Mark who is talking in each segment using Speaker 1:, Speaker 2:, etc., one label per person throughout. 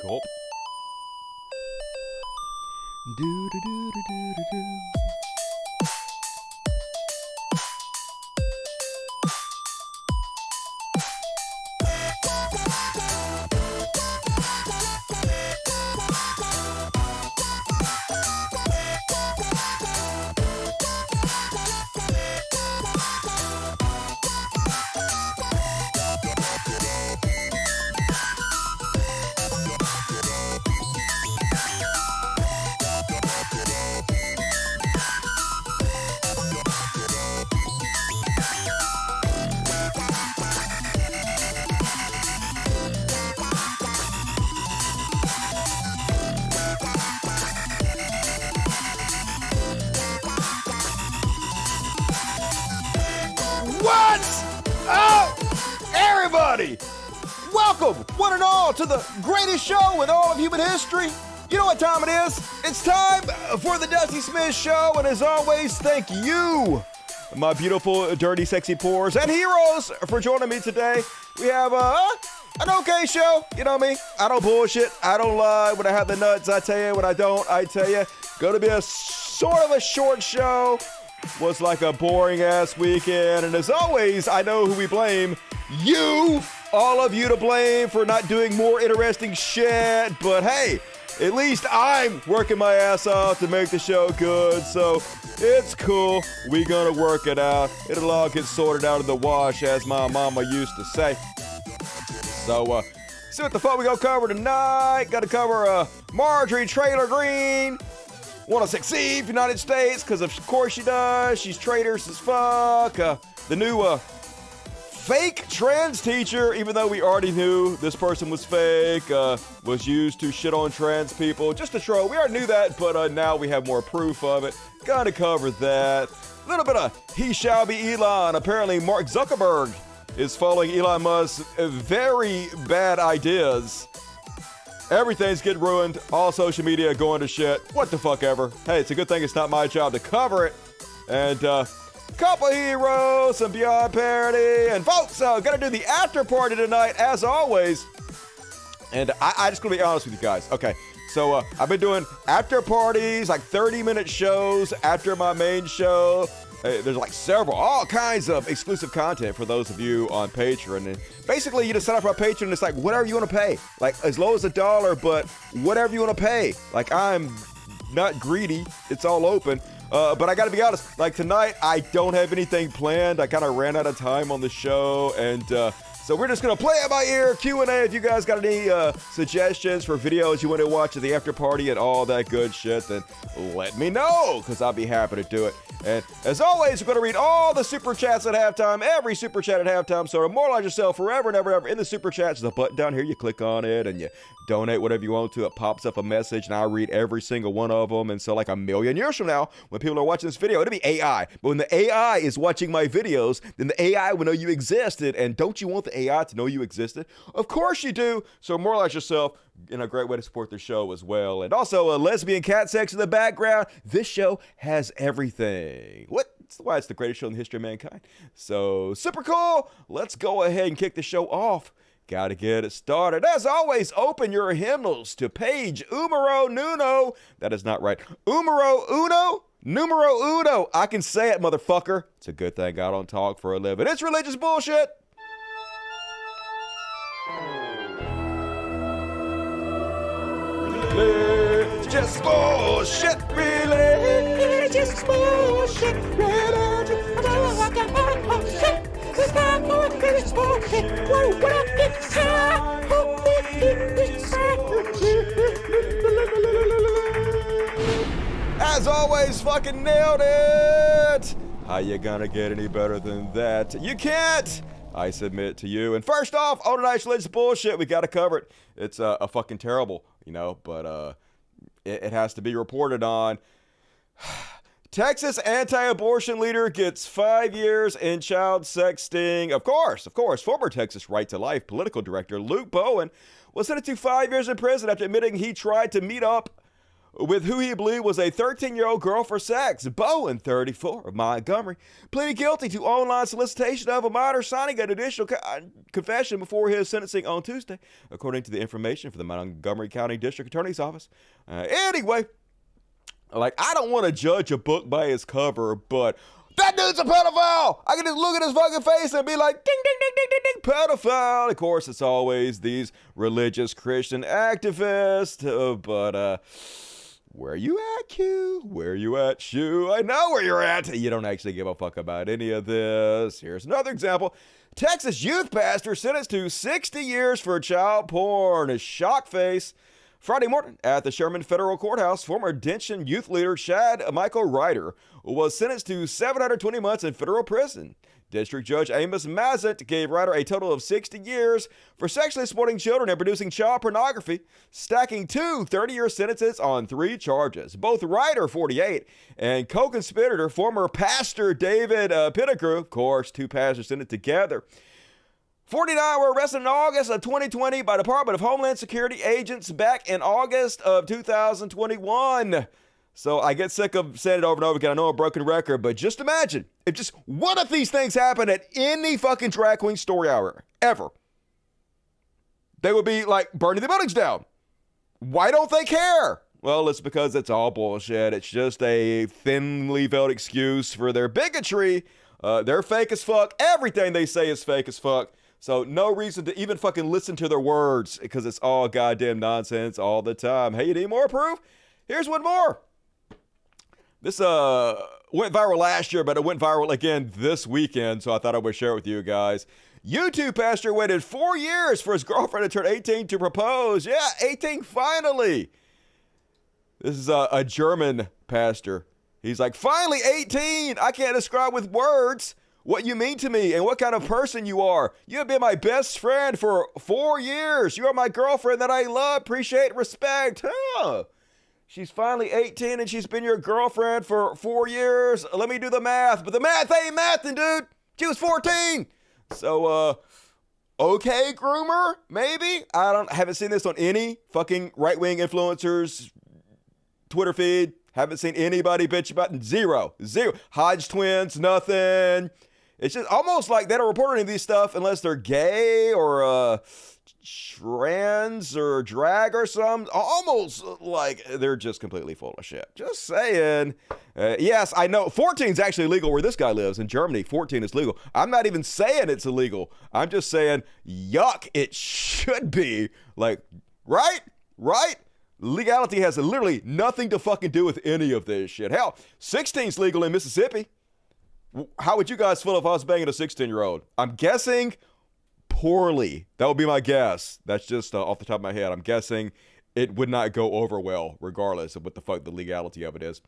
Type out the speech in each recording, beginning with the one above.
Speaker 1: Gulp. Do do do do do do do. Welcome, one and all, to the greatest show in all of human history. You know what time it is? It's time for the Dusty Smith Show, and as always, thank you, my beautiful, dirty, sexy pores and heroes, for joining me today. We have an okay show, you know me. I don't bullshit, I don't lie. When I have the nuts, I tell you. When I don't, I tell you. Gonna be a sort of a short show. Was like a boring ass weekend, and as always, I know who we blame. You, all of you to blame for not doing more interesting shit, but hey, at least I'm working my ass off to make the show good, so it's cool. We gonna work it out. It'll all get sorted out of the wash, as my mama used to say. So, see what the fuck we gonna cover tonight. Gotta cover Marjorie Traitor Greene. Want to succeed, United States, because of course she does. She's traitorous as fuck. The new fake trans teacher, even though we already knew this person was fake, was used to shit on trans people. Just a troll. We already knew that, but now we have more proof of it. Gotta cover that. A little bit of he shall be Elon. Apparently Mark Zuckerberg is following Elon Musk's very bad ideas. Everything's getting ruined. All social media going to shit. What the fuck ever. Hey, it's a good thing it's not my job to cover it. And, couple heroes, some Beyond parody. And folks, gonna do the after party tonight, as always. And I just gonna be honest with you guys. Okay, so I've been doing after parties, like 30-minute shows after my main show. There's like all kinds of exclusive content for those of you on Patreon. And basically, you just sign up for a Patreon, it's like whatever you want to pay. Like as low as $1, but whatever you want to pay. Like I'm not greedy. It's all open. But I gotta be honest, like tonight, I don't have anything planned. I kind of ran out of time on the show, and so we're just gonna play it by ear, Q&A. If you guys got any suggestions for videos you want to watch at the after party and all that good shit, then let me know, because I'll be happy to do it. And as always, we're gonna read all the super chats at halftime, every super chat at halftime, so immortalize yourself forever and ever in the super chats. There's a button down here, you click on it, and you donate whatever you want to. It pops up a message, and I read every single one of them. And so like a million years from now, when people are watching this video, it'll be AI. But when the AI is watching my videos, then the AI will know you existed. And don't you want the AI to know you existed? Of course you do. So immortalize yourself in a great way to support the show as well. And also a lesbian cat sex in the background. This show has everything. That's why it's the greatest show in the history of mankind. So super cool. Let's go ahead and kick the show off. Gotta get it started. As always, open your hymnals to page numero uno. That is not right. Numero uno? Numero uno. I can say it, motherfucker. It's a good thing I don't talk for a living. It's religious bullshit. Religious bullshit. Religious bullshit. Religious bullshit. As always, fucking nailed it! How you gonna get any better than that? You can't! I submit to you. And first off, all tonight's religious bullshit, we gotta cover it. It's a fucking terrible, you know, but it has to be reported on. Texas anti-abortion leader gets 5 years in child sex sting. Of course, former Texas Right to Life political director Luke Bowen was sentenced to 5 years in prison after admitting he tried to meet up with who he believed was a 13-year-old girl for sex. Bowen, 34, of Montgomery, pleaded guilty to online solicitation of a minor, signing an additional confession before his sentencing on Tuesday, according to the information from the Montgomery County District Attorney's Office. Anyway, like, I don't want to judge a book by its cover, but that dude's a pedophile! I can just look at his fucking face and be like, ding, ding, ding, ding, ding, ding, pedophile! Of course, it's always these religious Christian activists, but, where you at, Q? Where you at, Shu? I know where you're at! You don't actually give a fuck about any of this. Here's another example. Texas youth pastor sentenced to 60 years for child porn. A shock face. Friday morning at the Sherman Federal Courthouse, former Denton youth leader Chad Michael Ryder was sentenced to 720 months in federal prison. District Judge Amos Mazet gave Ryder a total of 60 years for sexually exploiting children and producing child pornography, stacking two 30-year sentences on 3 charges. Both Ryder, 48, and co-conspirator, former pastor David Pettigrew, of course, 2 pastors sentenced together, 49 were arrested in August of 2020 by Department of Homeland Security agents back in August of 2021. So I get sick of saying it over and over again. I know I'm a broken record, but just imagine if just one of these things happened at any fucking drag queen story hour ever. They would be like burning the buildings down. Why don't they care? Well, it's because it's all bullshit. It's just a thinly veiled excuse for their bigotry. They're fake as fuck. Everything they say is fake as fuck. So no reason to even fucking listen to their words because it's all goddamn nonsense all the time. Hey, you need more proof? Here's one more. This went viral last year, but it went viral again this weekend, so I thought I would share it with you guys. YouTube pastor waited 4 years for his girlfriend to turn 18 to propose. Yeah, 18 finally. This is a German pastor. He's like, finally 18. I can't describe with words what you mean to me and what kind of person you are. You have been my best friend for 4 years. You are my girlfriend that I love, appreciate, respect. Huh. She's finally 18 and she's been your girlfriend for 4 years. Let me do the math. But the math ain't mathing, dude. She was 14. So, okay, groomer, maybe? I haven't seen this on any fucking right-wing influencers' Twitter feed. Haven't seen anybody bitch about it. Zero. Hodge twins, nothing. It's just almost like they don't report any of these stuff unless they're gay or trans or drag or something. Almost like they're just completely full of shit. Just saying. Yes, I know 14 is actually illegal where this guy lives in Germany. 14 is legal. I'm not even saying it's illegal. I'm just saying, yuck, it should be. Like, right? Legality has literally nothing to fucking do with any of this shit. Hell, 16 is legal in Mississippi. How would you guys feel if I was banging a 16-year-old? I'm guessing poorly. That would be my guess. That's just off the top of my head. I'm guessing it would not go over well, regardless of what the fuck the legality of it is.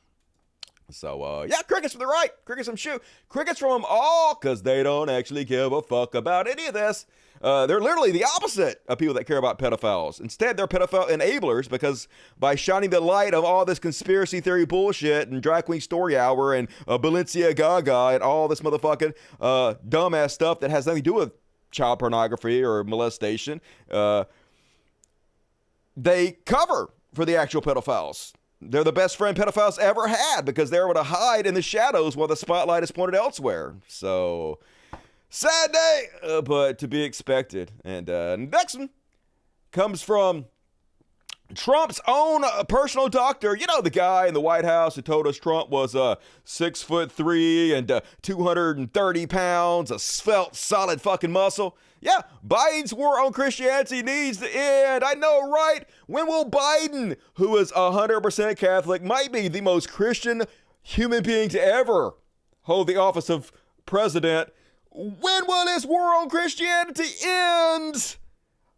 Speaker 1: So, yeah, crickets from the right. Crickets from Shu. Crickets from them all, because they don't actually give a fuck about any of this. They're literally the opposite of people that care about pedophiles. Instead, they're pedophile enablers because by shining the light of all this conspiracy theory bullshit and drag queen story hour and Balenciaga and all this motherfucking dumbass stuff that has nothing to do with child pornography or molestation, they cover for the actual pedophiles. They're the best friend pedophiles ever had because they're able to hide in the shadows while the spotlight is pointed elsewhere. So, sad day, but to be expected. And next one comes from Trump's own personal doctor. You know, the guy in the White House who told us Trump was 6'3" and 230 pounds, a svelte, solid fucking muscle. Yeah, Biden's war on Christianity needs to end. I know, right? When will Biden, who is 100% Catholic, might be the most Christian human being to ever hold the office of president, when will this war on Christianity end?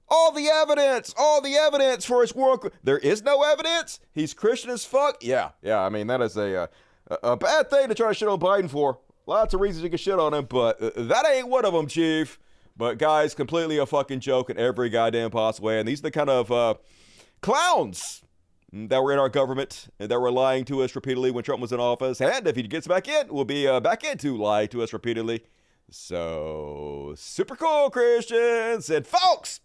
Speaker 1: All the evidence for his war on... There is no evidence? He's Christian as fuck? Yeah, I mean, that is a bad thing to try to shit on Biden for. Lots of reasons you can shit on him, but that ain't one of them, Chief. But guys, completely a fucking joke in every goddamn possible way. And these are the kind of clowns that were in our government and that were lying to us repeatedly when Trump was in office. And if he gets back in, we'll be back in to lie to us repeatedly. So, super cool, Christians. And folks,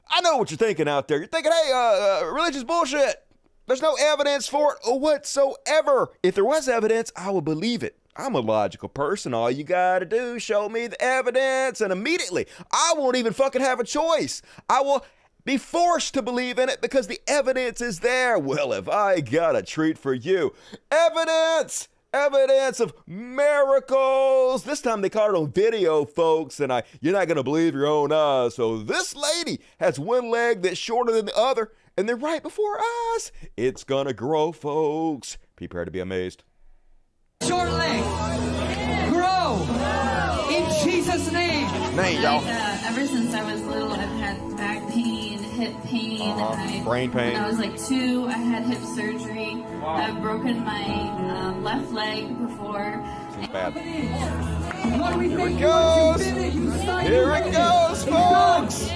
Speaker 1: I know what you're thinking out there. You're thinking, hey, religious bullshit. There's no evidence for it whatsoever. If there was evidence, I would believe it. I'm a logical person. All you gotta do, show me the evidence, and immediately, I won't even fucking have a choice. I will be forced to believe in it because the evidence is there. Well, if I got a treat for you, evidence! Evidence of miracles. This time they caught it on video, folks, and you're not gonna believe your own eyes. So this lady has one leg that's shorter than the other, and they're right before our eyes. It's gonna grow, folks. Prepare to be amazed.
Speaker 2: Short leg, grow in Jesus' name.
Speaker 1: Y'all.
Speaker 3: Ever since I was little, I've had back pain, hip pain,
Speaker 1: brain pain.
Speaker 3: When I was like 2, I had hip surgery. Wow. I've broken my left leg before.
Speaker 1: It's bad.
Speaker 2: Here
Speaker 1: it goes. Here it goes, folks.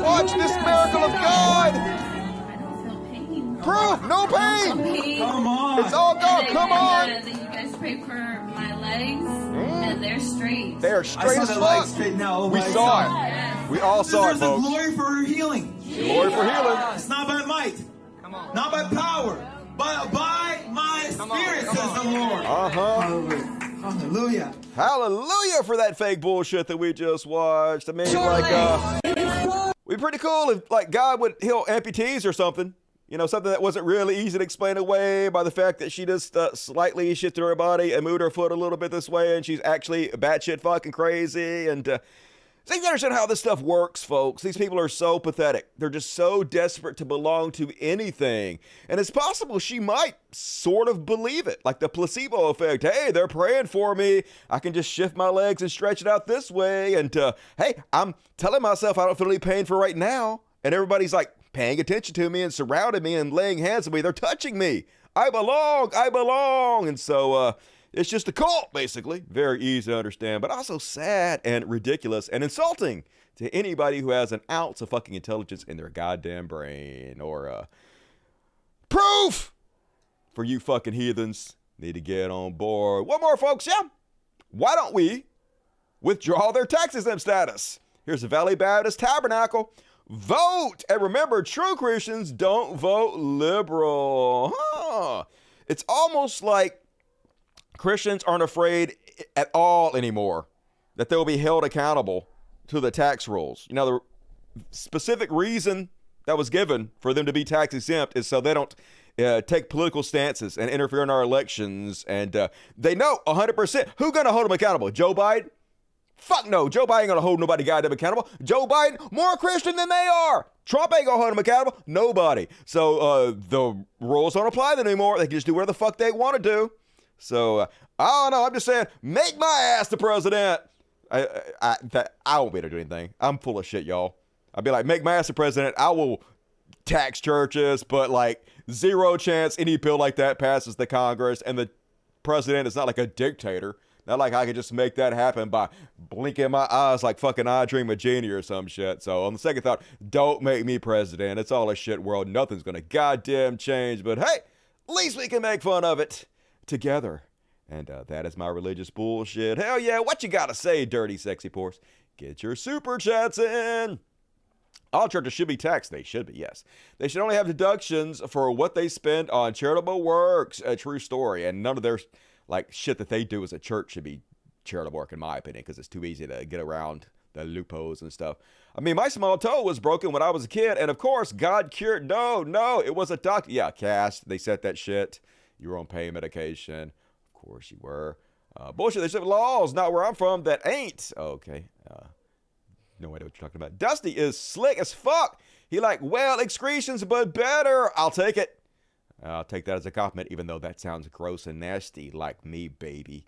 Speaker 1: Watch this miracle of God.
Speaker 3: I don't feel pain.
Speaker 1: Proof, no pain.
Speaker 2: Come on.
Speaker 1: It's all gone. Come on.
Speaker 3: Then you guys pray for my legs, and they're straight.
Speaker 1: They're straight as fuck. We saw it. We all saw it, folks.
Speaker 4: There's a glory for her healing.
Speaker 1: Glory for healing.
Speaker 4: It's not by might, not by power, but by my spirit, says the Lord. Hallelujah.
Speaker 1: Hallelujah for that fake bullshit that we just watched. I mean, we'd be pretty cool if, like, God would heal amputees or something. You know, something that wasn't really easy to explain away by the fact that she just slightly shifted her body and moved her foot a little bit this way, and she's actually batshit fucking crazy. And so you understand how this stuff works, folks. These people are so pathetic. They're just so desperate to belong to anything. And it's possible she might sort of believe it, like the placebo effect. Hey, they're praying for me. I can just shift my legs and stretch it out this way. And hey, I'm telling myself I don't feel any pain for right now. And everybody's like paying attention to me and surrounding me and laying hands on me. They're touching me. I belong. I belong. And so it's just a cult, basically. Very easy to understand, but also sad and ridiculous and insulting to anybody who has an ounce of fucking intelligence in their goddamn brain. Or proof for you fucking heathens. Need to get on board. One more, folks, yeah? Why don't we withdraw their tax exempt status? Here's the Valley Baptist Tabernacle. Vote! And remember, true Christians don't vote liberal. It's almost like Christians aren't afraid at all anymore that they'll be held accountable to the tax rules. You know, the specific reason that was given for them to be tax exempt is so they don't take political stances and interfere in our elections. And they know 100% who's going to hold them accountable. Joe Biden? Fuck no. Joe Biden ain't going to hold nobody goddamn accountable. Joe Biden, more Christian than they are. Trump ain't going to hold them accountable. Nobody. So the rules don't apply to them anymore. They can just do whatever the fuck they want to do. So, I don't know. I'm just saying, make my ass the president. I won't be able to do anything. I'm full of shit, y'all. I'd be like, make my ass the president. I will tax churches, but like 0 chance any bill like that passes the Congress. And the president is not like a dictator. Not like I could just make that happen by blinking my eyes like fucking I Dream of Genie or some shit. So on the second thought, don't make me president. It's all a shit world. Nothing's going to goddamn change. But hey, at least we can make fun of it together. And that is my religious bullshit. Hell yeah, what you gotta say, dirty sexy pores? Get your super chats in. All churches should be taxed. They should be, yes. They should only have deductions for what they spend on charitable works. A true story. And none of their like shit that they do as a church should be charitable work, in my opinion, because it's too easy to get around the loopholes and stuff. I mean, my small toe was broken when I was a kid, and of course, God cured. No, it was a doctor. Yeah, cast. They said that shit. You were on pain medication. Of course you were. Bullshit. There's laws, not where I'm from, that ain't. Okay. No idea what you're talking about. Dusty is slick as fuck. He like, well, excretions, but better. I'll take it. I'll take that as a compliment, even though that sounds gross and nasty, like me, baby.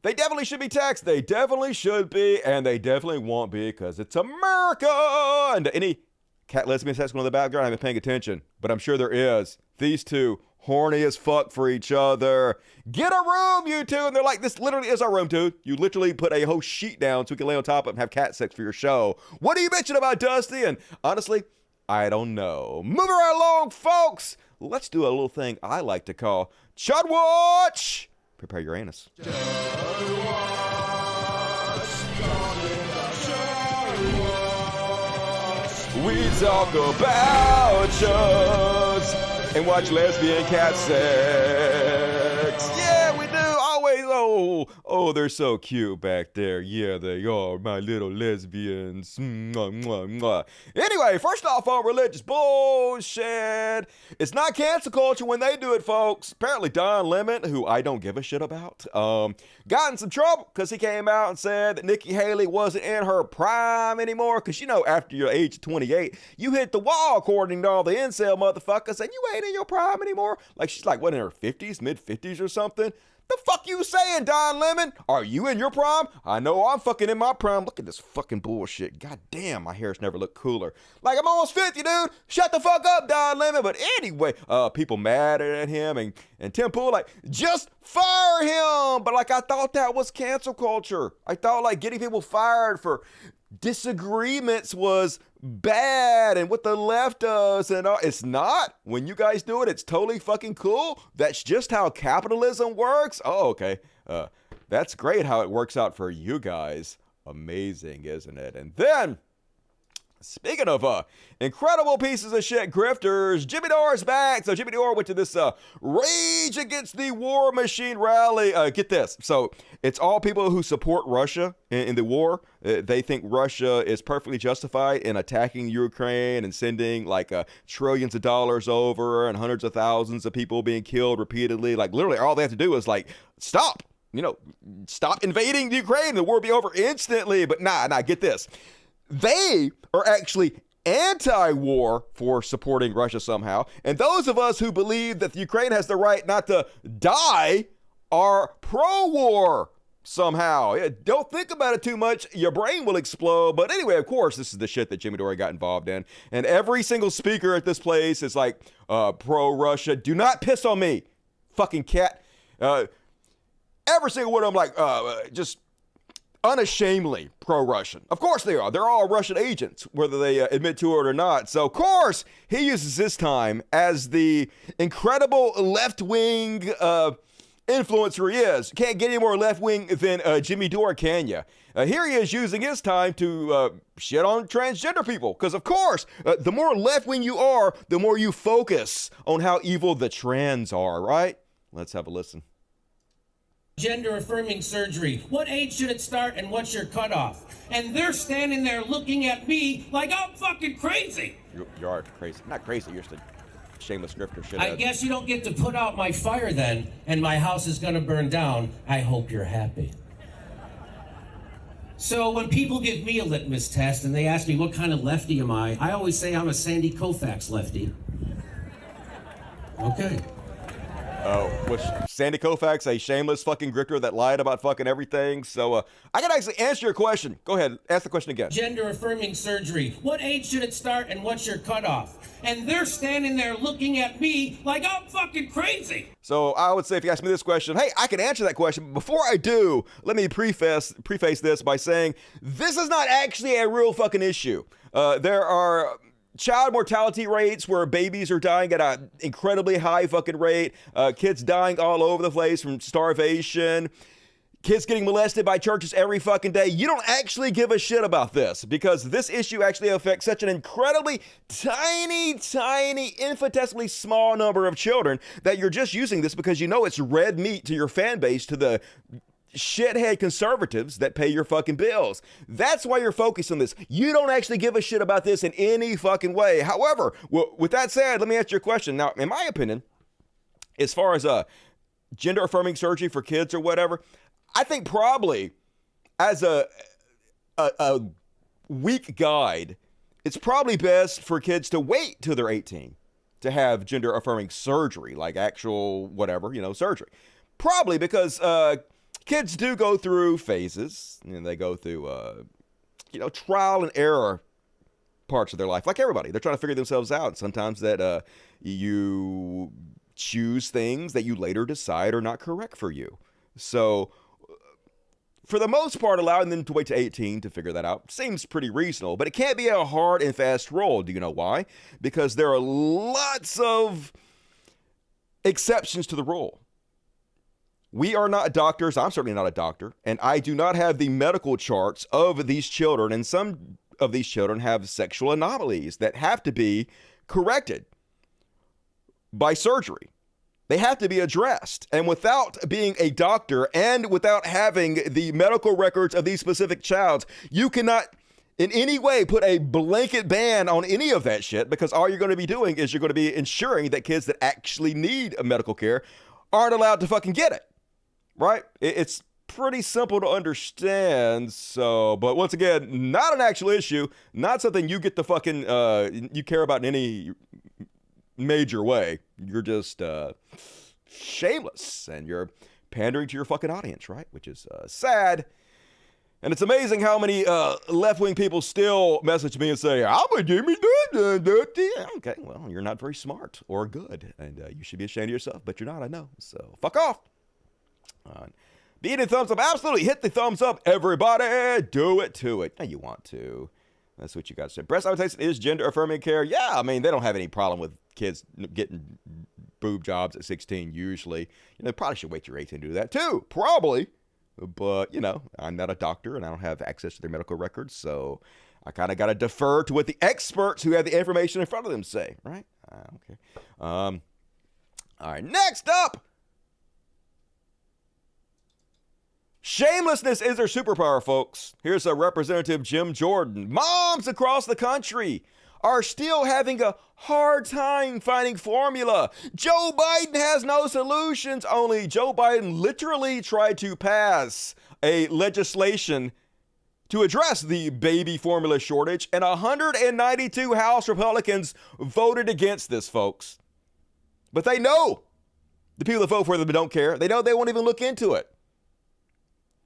Speaker 1: They definitely should be taxed. They definitely should be, and they definitely won't be, because it's America. And any cat lesbian sex going in the background, I haven't been paying attention, but I'm sure there is. These two, horny as fuck for each other. Get a room, you two. And they're like, this literally is our room, dude. You literally put a whole sheet down so we can lay on top of it and have cat sex for your show. What are you bitching about, Dusty? And honestly, I don't know. Moving right along, folks. Let's do a little thing I like to call Chudwatch. Prepare your anus. We talk about chuds and watch lesbian cat sex. Yeah, we do. Always. Oh, they're so cute back there. Yeah, they are, my little lesbians. Mwah, mwah, mwah. Anyway, first off on religious bullshit. It's not cancel culture when they do it, folks. Apparently Don Lemon, who I don't give a shit about, got in some trouble because he came out and said that Nikki Haley wasn't in her prime anymore. Because, you know, after your age of 28, you hit the wall according to all the incel motherfuckers, and you ain't in your prime anymore. Like, she's like, what, in her 50s, mid-50s or something? The fuck you saying, Don Lemon? Are you in your prime? I know I'm fucking in my prime. Look at this fucking bullshit. God damn, my hair's never looked cooler. Like, I'm almost 50, dude. Shut the fuck up, Don Lemon. But anyway, people mad at him, and Tim Pool like, just fire him. But like, I thought that was cancel culture. I thought like getting people fired for disagreements was bad and what the left does and all. It's not. When you guys do it, it's totally fucking cool. That's just how capitalism works. Oh, okay. That's great how it works out for you guys. Amazing, isn't it? And then, speaking of incredible pieces of shit grifters, Jimmy Dore's back. So Jimmy Dore went to this Rage Against the War Machine rally. Get this. So it's all people who support Russia in the war. They think Russia is perfectly justified in attacking Ukraine and sending like trillions of dollars over and hundreds of thousands of people being killed repeatedly. Like literally all they have to do is like stop. You know, stop invading Ukraine. The war will be over instantly. But nah, get this. They are actually anti-war for supporting Russia somehow. And those of us who believe that the Ukraine has the right not to die are pro-war somehow. Yeah, don't think about it too much. Your brain will explode. But anyway, of course, this is the shit that Jimmy Dore got involved in. And every single speaker at this place is like, pro-Russia. Do not piss on me, fucking cat. Every single one of them like, just unashamedly pro-Russian. Of course they are. They're all Russian agents, whether they admit to it or not. So, of course, he uses his time as the incredible left-wing influencer he is. Can't get any more left-wing than Jimmy Dore, can ya? Here he is using his time to shit on transgender people. Because, of course, the more left-wing you are, the more you focus on how evil the trans are, right? Let's have a listen.
Speaker 5: Gender-affirming surgery. What age should it start and what's your cutoff? And they're standing there looking at me like I'm fucking crazy.
Speaker 1: You are crazy. Not crazy, you're just a shameless grifter shit.
Speaker 5: I guess you don't get to put out my fire then, and my house is gonna burn down. I hope you're happy. So when people give me a litmus test and they ask me what kind of lefty am I always say I'm a Sandy Koufax lefty. Okay.
Speaker 1: Was Sandy Koufax a shameless fucking grifter that lied about fucking everything? So I can actually answer your question. Go ahead, ask the question again.
Speaker 5: Gender-affirming surgery. What age should it start and what's your cutoff? And they're standing there looking at me like I'm fucking crazy.
Speaker 1: So I would say if you ask me this question, hey, I can answer that question. But before I do, let me preface this by saying this is not actually a real fucking issue. There are child mortality rates where babies are dying at an incredibly high fucking rate. Kids dying all over the place from starvation. Kids getting molested by churches every fucking day. You don't actually give a shit about this because this issue actually affects such an incredibly tiny, infinitesimally small number of children that you're just using this because you know it's red meat to your fan base, to the shithead conservatives that pay your fucking bills. That's why you're focused on this. You don't actually give a shit about this in any fucking way. However, with that said, let me answer your question. Now, in my opinion, as far as gender affirming surgery for kids or whatever, I think probably as a weak guide, it's probably best for kids to wait till they're 18 to have gender affirming surgery, like actual whatever, surgery. Probably because kids do go through phases, and they go through, trial and error parts of their life, like everybody. They're trying to figure themselves out. Sometimes that you choose things that you later decide are not correct for you. So, for the most part, allowing them to wait to 18 to figure that out seems pretty reasonable, but it can't be a hard and fast rule. Do you know why? Because there are lots of exceptions to the rule. We are not doctors. I'm certainly not a doctor, and I do not have the medical charts of these children, and some of these children have sexual anomalies that have to be corrected by surgery. They have to be addressed. And without being a doctor and without having the medical records of these specific childs, you cannot in any way put a blanket ban on any of that shit, because all you're going to be doing is you're going to be ensuring that kids that actually need a medical care aren't allowed to fucking get it, right? It's pretty simple to understand. So, but once again, not an actual issue, not something you get to fucking, you care about in any major way. You're just shameless and you're pandering to your fucking audience, right? Which is sad. And it's amazing how many left-wing people still message me and say, I'm a Jimmy that. Okay, well, you're not very smart or good, and you should be ashamed of yourself, but you're not, I know. So, fuck off. Be hitting thumbs up. Absolutely hit the thumbs up, everybody. Do it to it. Yeah, you want to. That's what you got to say. Breast augmentation is gender-affirming care. Yeah, I mean, they don't have any problem with kids getting boob jobs at 16 usually. You know, probably should wait till you're 18 to do that too. Probably. But, you know, I'm not a doctor and I don't have access to their medical records, so I kind of got to defer to what the experts who have the information in front of them say, right? Okay. All right, next up. Shamelessness is their superpower, folks. Here's a Representative Jim Jordan. Moms across the country are still having a hard time finding formula. Joe Biden has no solutions. Only Joe Biden literally tried to pass a legislation to address the baby formula shortage, and 192 House Republicans voted against this, folks. But they know the people that vote for them don't care. They know they won't even look into it.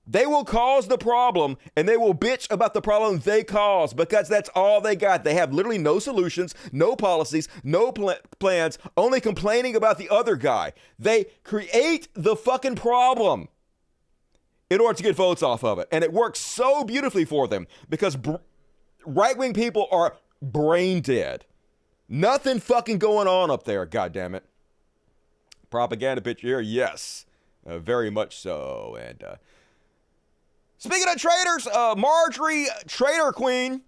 Speaker 1: They will cause the problem, and they will bitch about the problem they cause, because that's all they got. They have literally no solutions, no policies, no plans, only complaining about the other guy. They create the fucking problem in order to get votes off of it. And it works so beautifully for them, because right-wing people are brain dead. Nothing fucking going on up there, goddammit. Propaganda bitch here, yes. Very much so. And, speaking of traitors, Marjorie Traitor Greene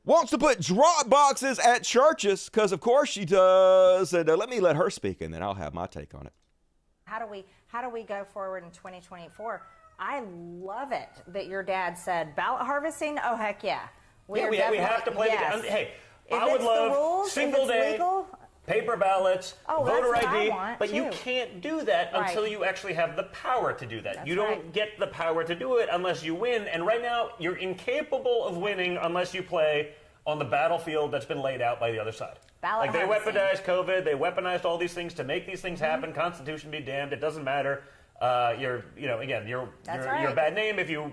Speaker 1: wants to put drop boxes at churches, because of course she does. And let me let her speak, and then I'll have my take on it.
Speaker 6: How do we go forward in 2024? I love it that your dad said ballot harvesting. Oh heck yeah,
Speaker 7: we have to play the game. Hey,
Speaker 6: if
Speaker 7: I would love
Speaker 6: rules,
Speaker 7: single day. Legal, paper ballots, voter ID, but
Speaker 6: too.
Speaker 7: You can't do that until you actually have the power to do that. You don't get the power to do it unless you win, and right now you're incapable of winning unless you play on the battlefield that's been laid out by the other side.
Speaker 6: Ballot
Speaker 7: they weaponized COVID, they weaponized all these things to make these things happen. Constitution be damned, it doesn't matter. You're a bad name if you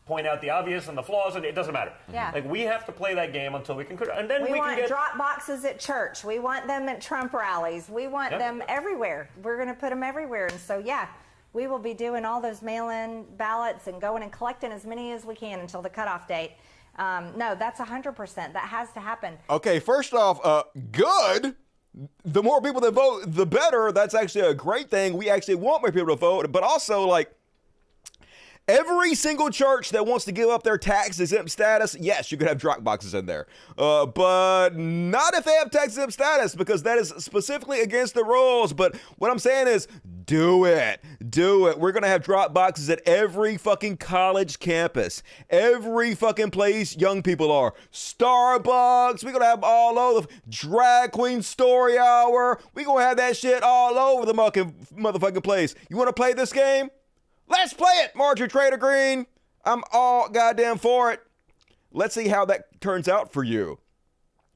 Speaker 7: point out the obvious and the flaws, and it doesn't matter.
Speaker 6: Yeah.
Speaker 7: Like, we have to play that game until we can, and then we
Speaker 6: want
Speaker 7: can get
Speaker 6: drop boxes at church. We want them at Trump rallies. We want them everywhere. We're going to put them everywhere. And so, yeah, we will be doing all those mail-in ballots and going and collecting as many as we can until the cutoff date. No, that's 100%. That has to happen.
Speaker 1: Okay, first off, good. The more people that vote, the better. That's actually a great thing. We actually want more people to vote, but also, like, every single church that wants to give up their tax-exempt status, yes, you could have drop boxes in there. But not if they have tax-exempt status, because that is specifically against the rules. But what I'm saying is, do it. Do it. We're going to have drop boxes at every fucking college campus. Every fucking place young people are. Starbucks. We're going to have all over. Drag queen story hour. We're going to have that shit all over the motherfucking place. You want to play this game? Let's play it, Marjorie Traitor Greene. I'm all goddamn for it. Let's see how that turns out for you.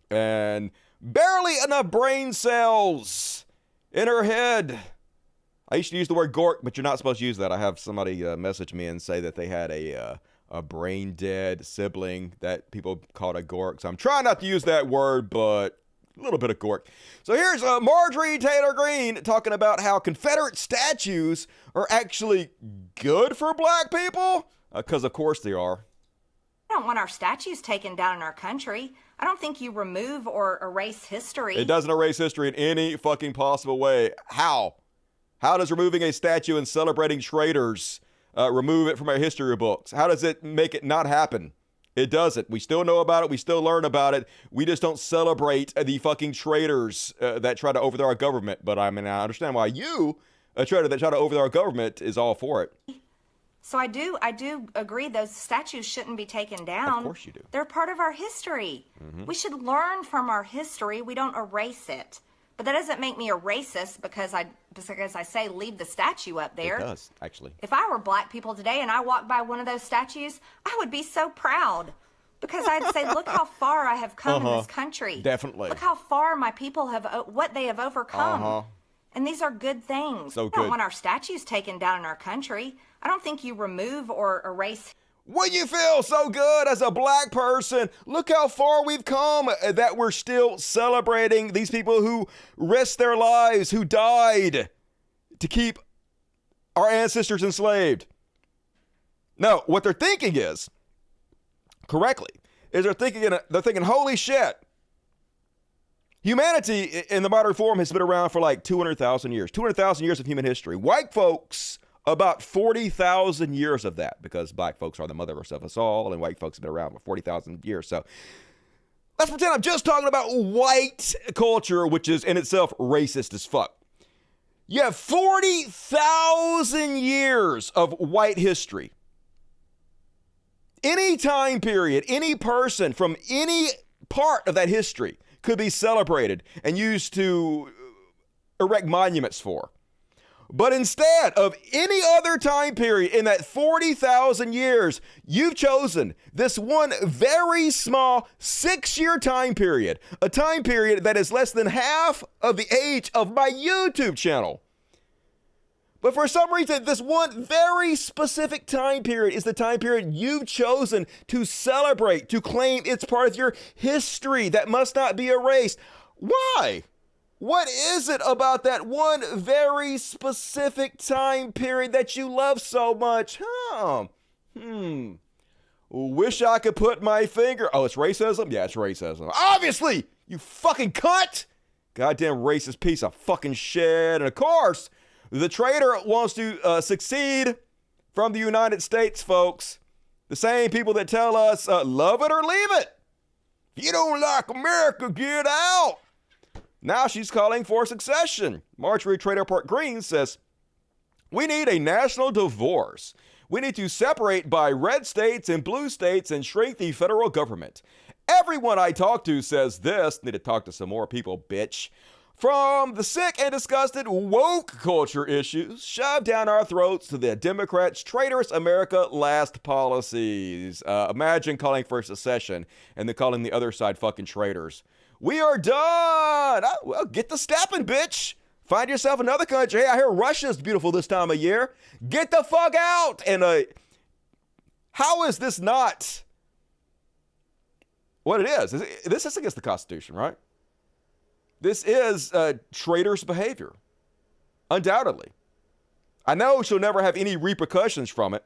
Speaker 1: And barely enough brain cells in her head. I used to use the word gork, but you're not supposed to use that. I have somebody message me and say that they had a brain dead sibling that people called a gork. So I'm trying not to use that word, but a little bit of gork. So here's Marjorie Taylor Greene talking about how Confederate statues are actually good for black people, because of course they are.
Speaker 6: I don't want our statues taken down in our country. I don't think you remove or erase history.
Speaker 1: It doesn't erase history in any fucking possible way. How? How does removing a statue and celebrating traitors remove it from our history books? How does it make it not happen? It doesn't. We still know about it. We still learn about it. We just don't celebrate the fucking traitors that try to overthrow our government. But I mean, I understand why you, a traitor that try to overthrow our government, is all for it.
Speaker 6: So I do agree those statues shouldn't be taken down.
Speaker 1: Of course you do.
Speaker 6: They're part of our history. We should learn from our history. We don't erase it. But that doesn't make me a racist because I say leave the statue up there.
Speaker 1: It does, actually.
Speaker 6: If I were black people today and I walked by one of those statues, I would be so proud. Because I'd say, look how far I have come in this country.
Speaker 1: Definitely.
Speaker 6: Look how far my people have, what they have overcome. And these are good things.
Speaker 1: So
Speaker 6: We
Speaker 1: good.
Speaker 6: don't want our statues taken down in our country. I don't think you remove or erase.
Speaker 1: When you feel so good as a black person, look how far we've come that we're still celebrating these people who risked their lives, who died to keep our ancestors enslaved. No, what they're thinking is, correctly, is they're thinking, holy shit. Humanity in the modern form has been around for like 200,000 years. 200,000 years of human history. White folks, about 40,000 years of that, because black folks are the mother of us all, and white folks have been around for 40,000 years. So let's pretend I'm just talking about white culture, which is in itself racist as fuck. You have 40,000 years of white history. Any time period, any person from any part of that history could be celebrated and used to erect monuments for. But instead of any other time period in that 40,000 years, you've chosen this one very small 6-year time period, a time period that is less than half of the age of my YouTube channel. But for some reason, this one very specific time period is the time period you've chosen to celebrate, to claim it's part of your history that must not be erased. Why? What is it about that one very specific time period that you love so much? Wish I could put my finger. Oh, it's racism? Yeah, it's racism. Obviously, you fucking cunt. Goddamn racist piece of fucking shit. And of course, the traitor wants to succeed from the United States, folks. The same people that tell us, love it or leave it. If you don't like America, get out. Now she's calling for secession. Marjorie Traitor Greene says, we need a national divorce. We need to separate by red states and blue states and shrink the federal government. Everyone I talk to says this. Need to talk to some more people, bitch. From the sick and disgusted woke culture issues shoved down our throats to the Democrats' traitorous America last policies. Imagine calling for secession and then calling the other side fucking traitors. We are done. Well, get the stepping, bitch. Find yourself another country. Hey, I hear Russia's beautiful this time of year. Get the fuck out. And how is this not what it is? This is against the Constitution, right? This is traitorous behavior. Undoubtedly. I know she'll never have any repercussions from it.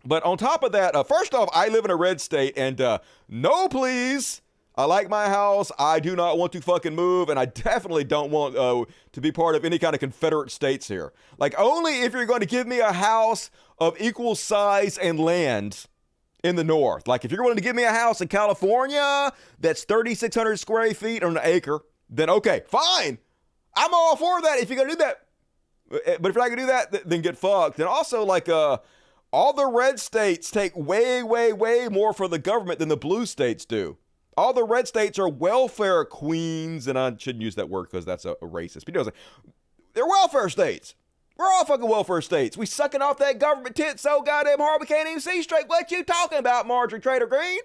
Speaker 1: But on top of that, first off, I live in a red state, and no, please. I like my house. I do not want to fucking move, and I definitely don't want to be part of any kind of Confederate states here. Like, only if you're going to give me a house of equal size and land in the north. Like, if you're going to give me a house in California that's 3,600 square feet on an acre, then okay, fine. I'm all for that if you're going to do that. But if you're not going to do that, then get fucked. And also, like, all the red states take way, way, way more for the government than the blue states do. All the red states are welfare queens, and I shouldn't use that word because that's a racist. But they're welfare states. We're all fucking welfare states. We sucking off that government tit so goddamn hard we can't even see straight. What you talking about, Marjorie Traitor Greene?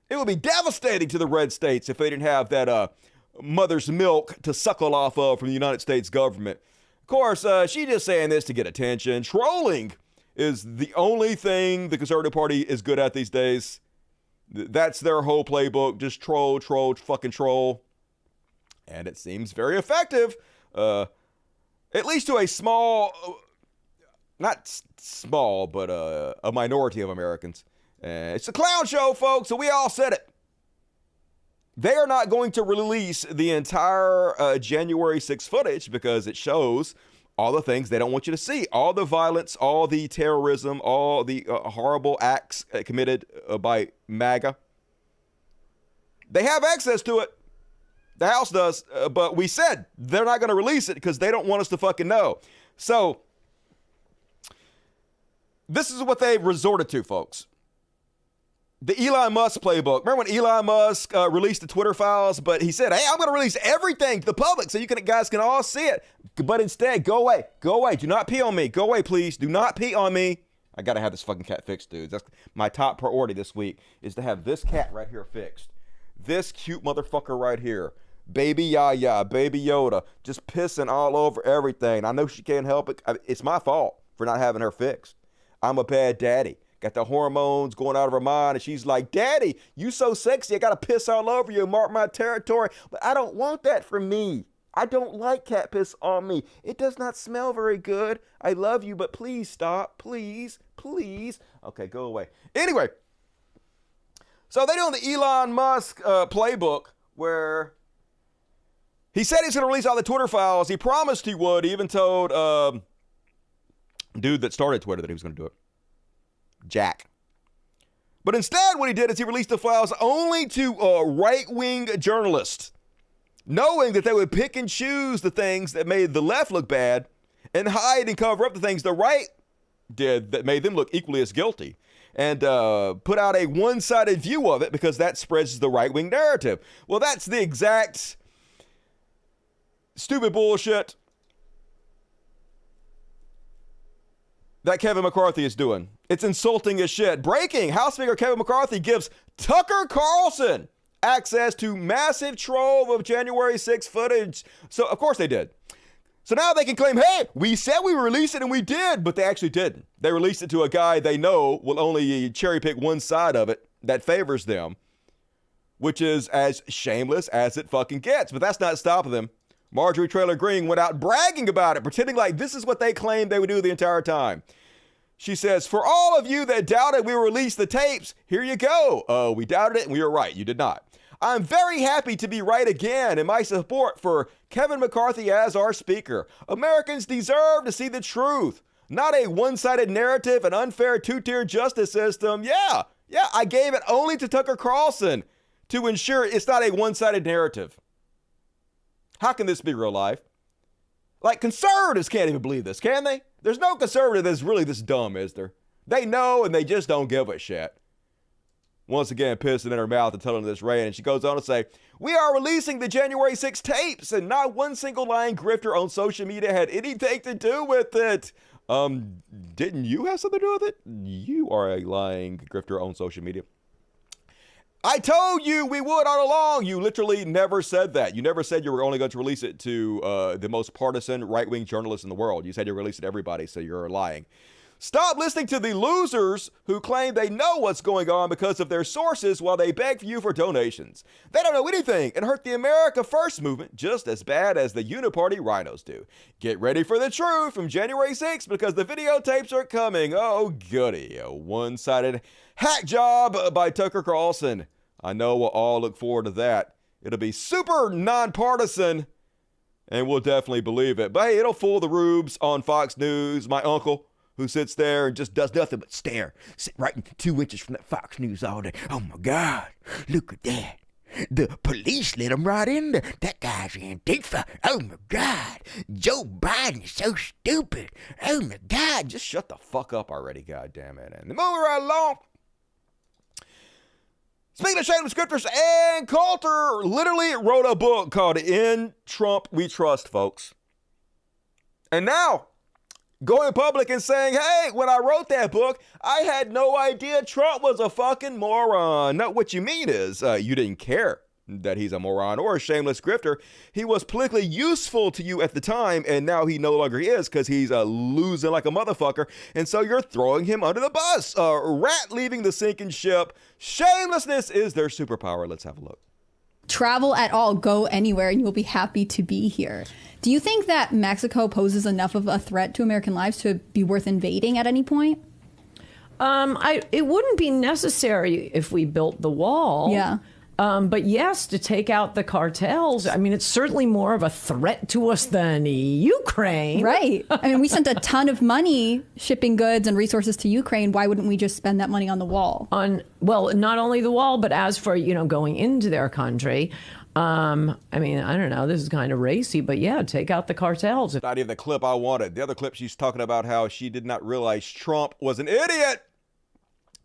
Speaker 1: It would be devastating to the red states if they didn't have that mother's milk to suckle off of from the United States government. Of course, she's just saying this to get attention. Trolling is the only thing the Conservative Party is good at these days. That's their whole playbook. Just troll, fucking troll. And it seems very effective. At least to a small, not small, but a minority of Americans. It's a clown show, folks, so we all said it. They are not going to release the entire January 6th footage because it shows all the things they don't want you to see, all the violence, all the terrorism, all the horrible acts committed by MAGA. They have access to it. The House does, but we said they're not going to release it because they don't want us to fucking know. So this is what they resorted to, folks. The Elon Musk playbook. Remember when Elon Musk released the Twitter files, but he said, hey, I'm going to release everything to the public so you guys can all see it. But instead, go away. Go away. Do not pee on me. Go away, please. Do not pee on me. I got to have this fucking cat fixed, dudes. That's my top priority this week, is to have this cat right here fixed. This cute motherfucker right here. Baby Yaya, Baby Yoda, just pissing all over everything. I know she can't help it. It's my fault for not having her fixed. I'm a bad daddy. Got the hormones going out of her mind, and she's like, Daddy, you so sexy, I gotta piss all over you and mark my territory. But I don't want that for me. I don't like cat piss on me. It does not smell very good. I love you, but please stop. Please, please. Okay, go away. Anyway, so they're doing the Elon Musk playbook where he said he's gonna release all the Twitter files. He promised he would. He even told dude that started Twitter that he was gonna do it. Jack. But instead, what he did is he released the files only to right-wing journalists, knowing that they would pick and choose the things that made the left look bad and hide and cover up the things the right did that made them look equally as guilty, and put out a one-sided view of it because that spreads the right-wing narrative. Well, that's the exact stupid bullshit that Kevin McCarthy is doing. It's insulting as shit. Breaking: House Speaker Kevin McCarthy gives Tucker Carlson access to massive trove of January 6th footage. So, of course they did. So now they can claim, hey, we said we released it and we did, but they actually didn't. They released it to a guy they know will only cherry pick one side of it that favors them, which is as shameless as it fucking gets. But that's not stopping them. Marjorie Traitor Greene went out bragging about it, pretending like this is what they claimed they would do the entire time. She says, for all of you that doubted we released the tapes, here you go. We doubted it and we were right. You did not. I'm very happy to be right again in my support for Kevin McCarthy as our speaker. Americans deserve to see the truth, not a one-sided narrative and unfair two-tier justice system. Yeah, I gave it only to Tucker Carlson to ensure it's not a one-sided narrative. How can this be real life? Like, conservatives can't even believe this, can they? There's no conservative that's really this dumb, is there? They know and they just don't give a shit. Once again, pissing in her mouth and telling this Ray, and she goes on to say, we are releasing the January 6th tapes, and not one single lying grifter on social media had anything to do with it. Didn't you have something to do with it? You are a lying grifter on social media. I told you we would all along. You literally never said that. You never said you were only going to release it to the most partisan right-wing journalists in the world. You said you released it to everybody, so you're lying. Stop listening to the losers who claim they know what's going on because of their sources while they beg for you for donations. They don't know anything and hurt the America First movement just as bad as the uniparty rhinos do. Get ready for the truth from January 6th because the videotapes are coming. Oh, goody. A one-sided hack job by Tucker Carlson. I know we'll all look forward to that. It'll be super nonpartisan, and we'll definitely believe it. But hey, it'll fool the rubes on Fox News. My uncle, who sits there and just does nothing but stare, sit right 2 inches from that Fox News all day. Oh my God, look at that. The police let him right in there. That guy's Antifa. Oh my God. Joe Biden is so stupid. Oh my God. Just shut the fuck up already, goddammit. And moving right along. Speaking of shameless grifters, Ann Coulter literally wrote a book called In Trump We Trust, folks. And now, going public and saying, hey, when I wrote that book, I had no idea Trump was a fucking moron. No, what you mean is you didn't care that he's a moron or a shameless grifter. He was politically useful to you at the time, and now he no longer is because he's losing like a motherfucker. And so you're throwing him under the bus. Rat leaving the sinking ship. Shamelessness is their superpower. Let's have a look.
Speaker 8: Travel at all, go anywhere, and you'll be happy to be here. Do you think that Mexico poses enough of a threat to American lives to be worth invading at any point?
Speaker 9: It wouldn't be necessary if we built the wall.
Speaker 8: Yeah.
Speaker 9: But yes, to take out the cartels, I mean, it's certainly more of a threat to us than Ukraine.
Speaker 8: Right. I mean, we sent a ton of money shipping goods and resources to Ukraine. Why wouldn't we just spend that money on the wall?
Speaker 9: Well, not only the wall, but as for, going into their country, I mean, I don't know, this is kind of racy, but yeah, take out the cartels.
Speaker 1: Not even the clip I wanted. The other clip, she's talking about how she did not realize Trump was an idiot.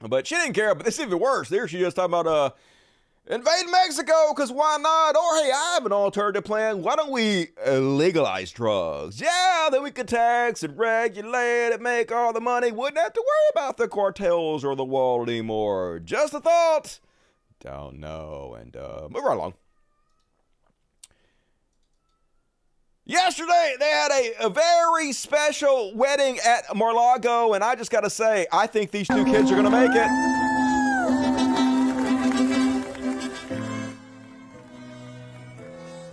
Speaker 1: But she didn't care. But this is even worse. There she is talking about invading Mexico, because why not? Or, hey, I have an alternative plan. Why don't we legalize drugs? Yeah, then we could tax and regulate and make all the money. Wouldn't have to worry about the cartels or the wall anymore. Just a thought. Don't know. And move right along. Yesterday, they had a very special wedding at Mar-a-Lago, and I just got to say, I think these two kids are going to make it.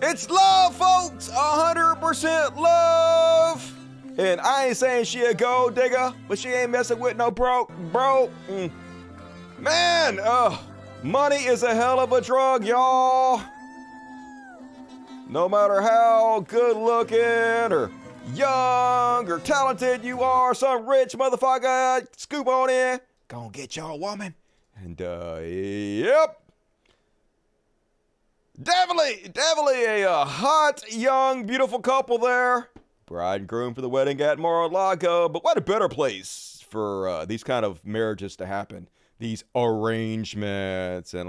Speaker 1: It's love, folks, 100% love. And I ain't saying she a gold digger, but she ain't messing with no broke. Man, money is a hell of a drug, y'all. No matter how good looking or young or talented you are, some rich motherfucker, scoop on in, gonna get y'all a woman. And yep. Definitely a hot, young, beautiful couple there. Bride and groom for the wedding at Mar-a-Lago. But what a better place for these kind of marriages to happen. These arrangements and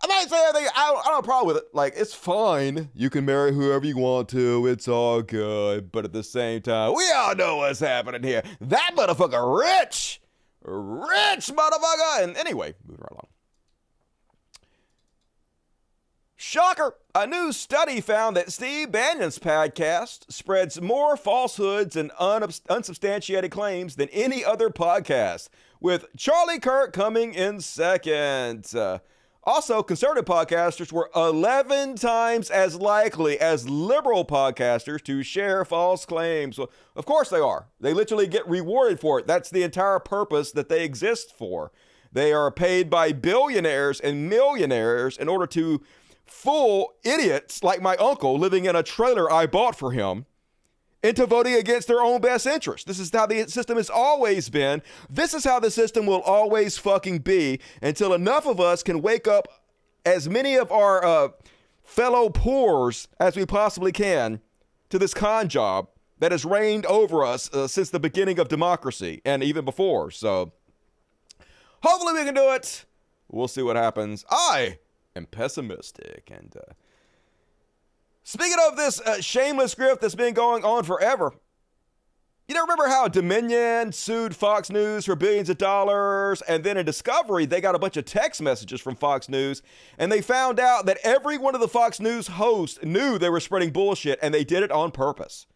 Speaker 1: I'm not saying anything. I don't have a problem with it. It's fine. You can marry whoever you want to. It's all good. But at the same time, we all know what's happening here. That motherfucker rich. Rich motherfucker. And anyway, moving right along. Shocker. A new study found that Steve Bannon's podcast spreads more falsehoods and unsubstantiated claims than any other podcast, with Charlie Kirk coming in second. Also, conservative podcasters were 11 times as likely as liberal podcasters to share false claims. Well, of course they are. They literally get rewarded for it. That's the entire purpose that they exist for. They are paid by billionaires and millionaires in order to fool idiots like my uncle living in a trailer I bought for him into voting against their own best interest. This is how the system has always been. This is how the system will always fucking be until enough of us can wake up as many of our fellow poors as we possibly can to this con job that has reigned over us since the beginning of democracy and even before. So hopefully we can do it. We'll see what happens. I am pessimistic. And speaking of this shameless grift that's been going on forever, you know, remember how Dominion sued Fox News for billions of dollars, and then in Discovery, they got a bunch of text messages from Fox News, and they found out that every one of the Fox News hosts knew they were spreading bullshit, and they did it on purpose.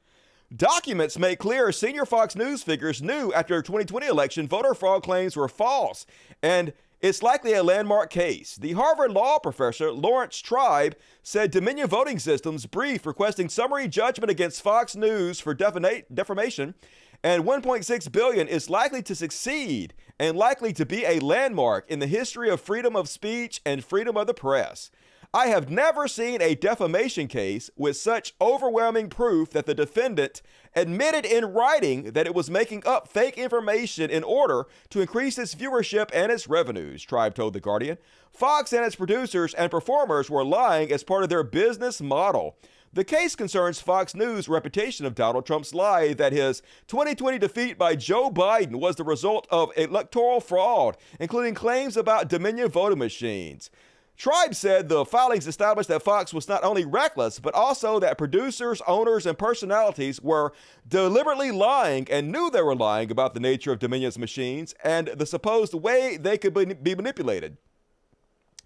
Speaker 1: Documents make clear senior Fox News figures knew after the 2020 election voter fraud claims were false, and it's likely a landmark case. The Harvard law professor Lawrence Tribe said Dominion Voting Systems briefed requesting summary judgment against Fox News for defamation, and $1.6 billion is likely to succeed and likely to be a landmark in the history of freedom of speech and freedom of the press. I have never seen a defamation case with such overwhelming proof that the defendant admitted in writing that it was making up fake information in order to increase its viewership and its revenues, Tribe told The Guardian. Fox and its producers and performers were lying as part of their business model. The case concerns Fox News' reputation of Donald Trump's lie that his 2020 defeat by Joe Biden was the result of electoral fraud, including claims about Dominion voting machines. Tribe said the filings established that Fox was not only reckless, but also that producers, owners, and personalities were deliberately lying and knew they were lying about the nature of Dominion's machines and the supposed way they could be manipulated.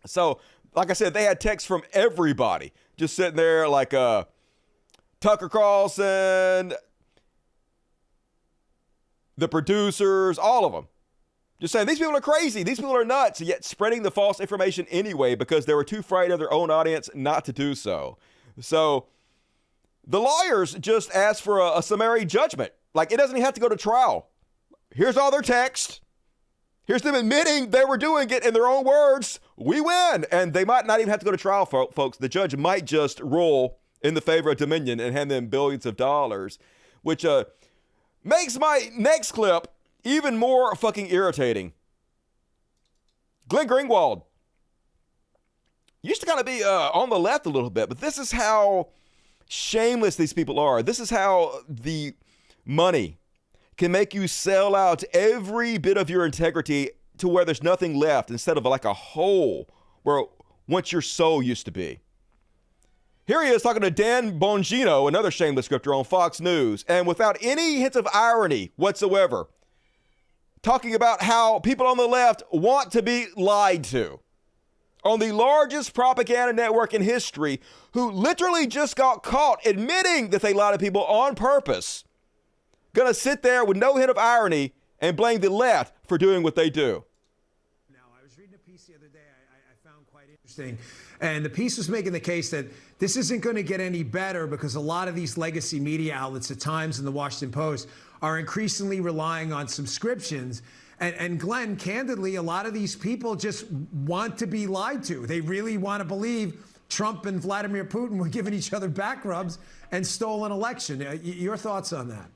Speaker 1: So, like I said, they had texts from everybody just sitting there like Tucker Carlson, the producers, all of them. Just saying, these people are crazy. These people are nuts, yet spreading the false information anyway because they were too frightened of their own audience not to do so. So the lawyers just asked for a summary judgment. Like, it doesn't even have to go to trial. Here's all their text. Here's them admitting they were doing it in their own words. We win. And they might not even have to go to trial, folks. The judge might just rule in the favor of Dominion and hand them billions of dollars, which makes my next clip even more fucking irritating. Glenn Greenwald used to kind of be on the left a little bit, but this is how shameless these people are. This is how the money can make you sell out every bit of your integrity to where there's nothing left instead of like a hole where once your soul used to be. Here he is talking to Dan Bongino, another shameless grifter on Fox News, and without any hint of irony whatsoever, talking about how people on the left want to be lied to on the largest propaganda network in history, who literally just got caught admitting that they lied to people on purpose. Gonna sit there with no hint of irony and blame the left for doing what they do.
Speaker 10: Now, I was reading a piece the other day I found quite interesting, and the piece was making the case that this isn't going to get any better because a lot of these legacy media outlets, the Times and the Washington Post, are increasingly relying on subscriptions. And Glenn, candidly, a lot of these people just want to be lied to. They really want to believe Trump and Vladimir Putin were giving each other back rubs and stole an election. Your thoughts on that?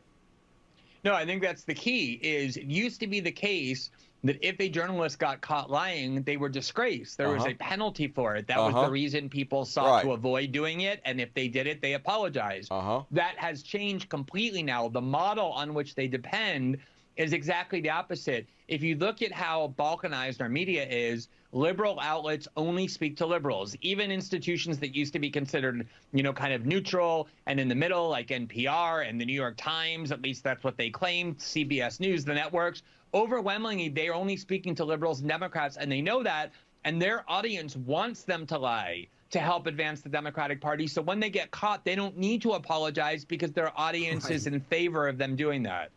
Speaker 11: No, I think that's the key. Is it used to be the case that if a journalist got caught lying, they were disgraced. There was a penalty for it. That was the reason people sought to avoid doing it. And if they did it, they apologized. That has changed completely now. The model on which they depend is exactly the opposite. If you look at how balkanized our media is, liberal outlets only speak to liberals. Even institutions that used to be considered, kind of neutral and in the middle, like NPR and the New York Times, at least that's what they claim, CBS News, the networks, overwhelmingly, they're only speaking to liberals and Democrats, and they know that, and their audience wants them to lie to help advance the Democratic Party. So when they get caught, they don't need to apologize because their audience is in favor of them doing that.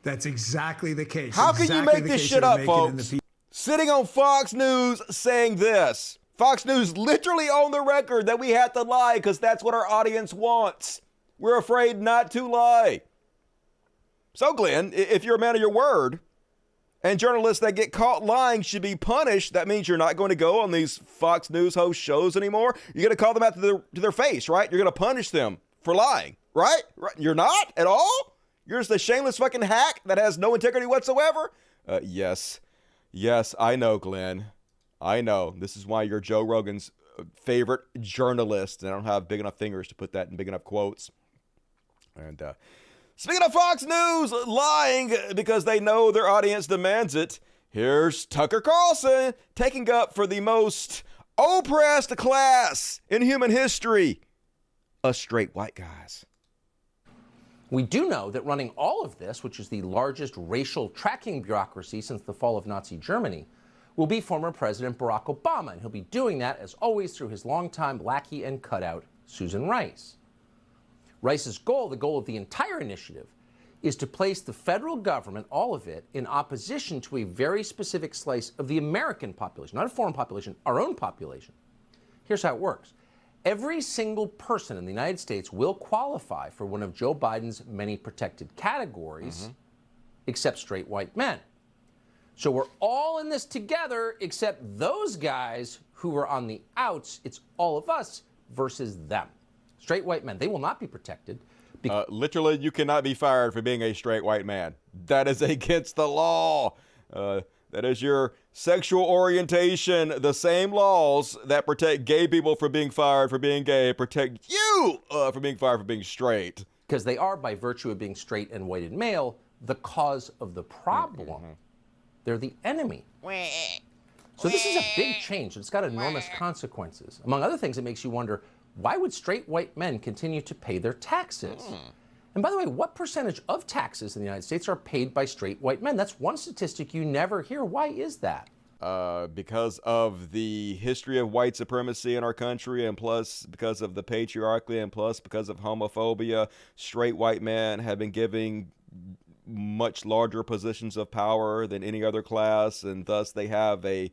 Speaker 10: That's exactly the case.
Speaker 1: How can you make this shit up, folks? Sitting on Fox News saying this. Fox News literally on the record that we have to lie because that's what our audience wants. We're afraid not to lie. So, Glenn, if you're a man of your word and journalists that get caught lying should be punished, that means you're not going to go on these Fox News host shows anymore. You're going to call them out to their face, right? You're going to punish them for lying, right? You're not at all? You're just a shameless fucking hack that has no integrity whatsoever? Yes. Yes, I know, Glenn. I know. This is why you're Joe Rogan's favorite journalist. And I don't have big enough fingers to put that in big enough quotes. And speaking of Fox News lying because they know their audience demands it, here's Tucker Carlson taking up for the most oppressed class in human history, us straight white guys.
Speaker 12: We do know that running all of this, which is the largest racial tracking bureaucracy since the fall of Nazi Germany, will be former President Barack Obama, and he'll be doing that, as always, through his longtime lackey and cutout, Susan Rice. Rice's goal, the goal of the entire initiative, is to place the federal government, all of it, in opposition to a very specific slice of the American population, not a foreign population, our own population. Here's how it works. Every single person in the United States will qualify for one of Joe Biden's many protected categories, except straight white men. So we're all in this together, except those guys who are on the outs. It's all of us versus them. Straight white men, they will not be protected.
Speaker 1: Literally, you cannot be fired for being a straight white man. That is against the law. That is your sexual orientation. The same laws that protect gay people from being fired for being gay protect you from being fired for being straight.
Speaker 12: Because they are, by virtue of being straight and white and male, the cause of the problem. They're the enemy. So this is a big change. It's got enormous consequences. Among other things, it makes you wonder, why would straight white men continue to pay their taxes? And by the way, what percentage of taxes in the United States are paid by straight white men? That's one statistic you never hear. Why is that?
Speaker 1: Because of the history of white supremacy in our country, and plus because of the patriarchy, and plus because of homophobia, straight white men have been giving much larger positions of power than any other class, and thus they have a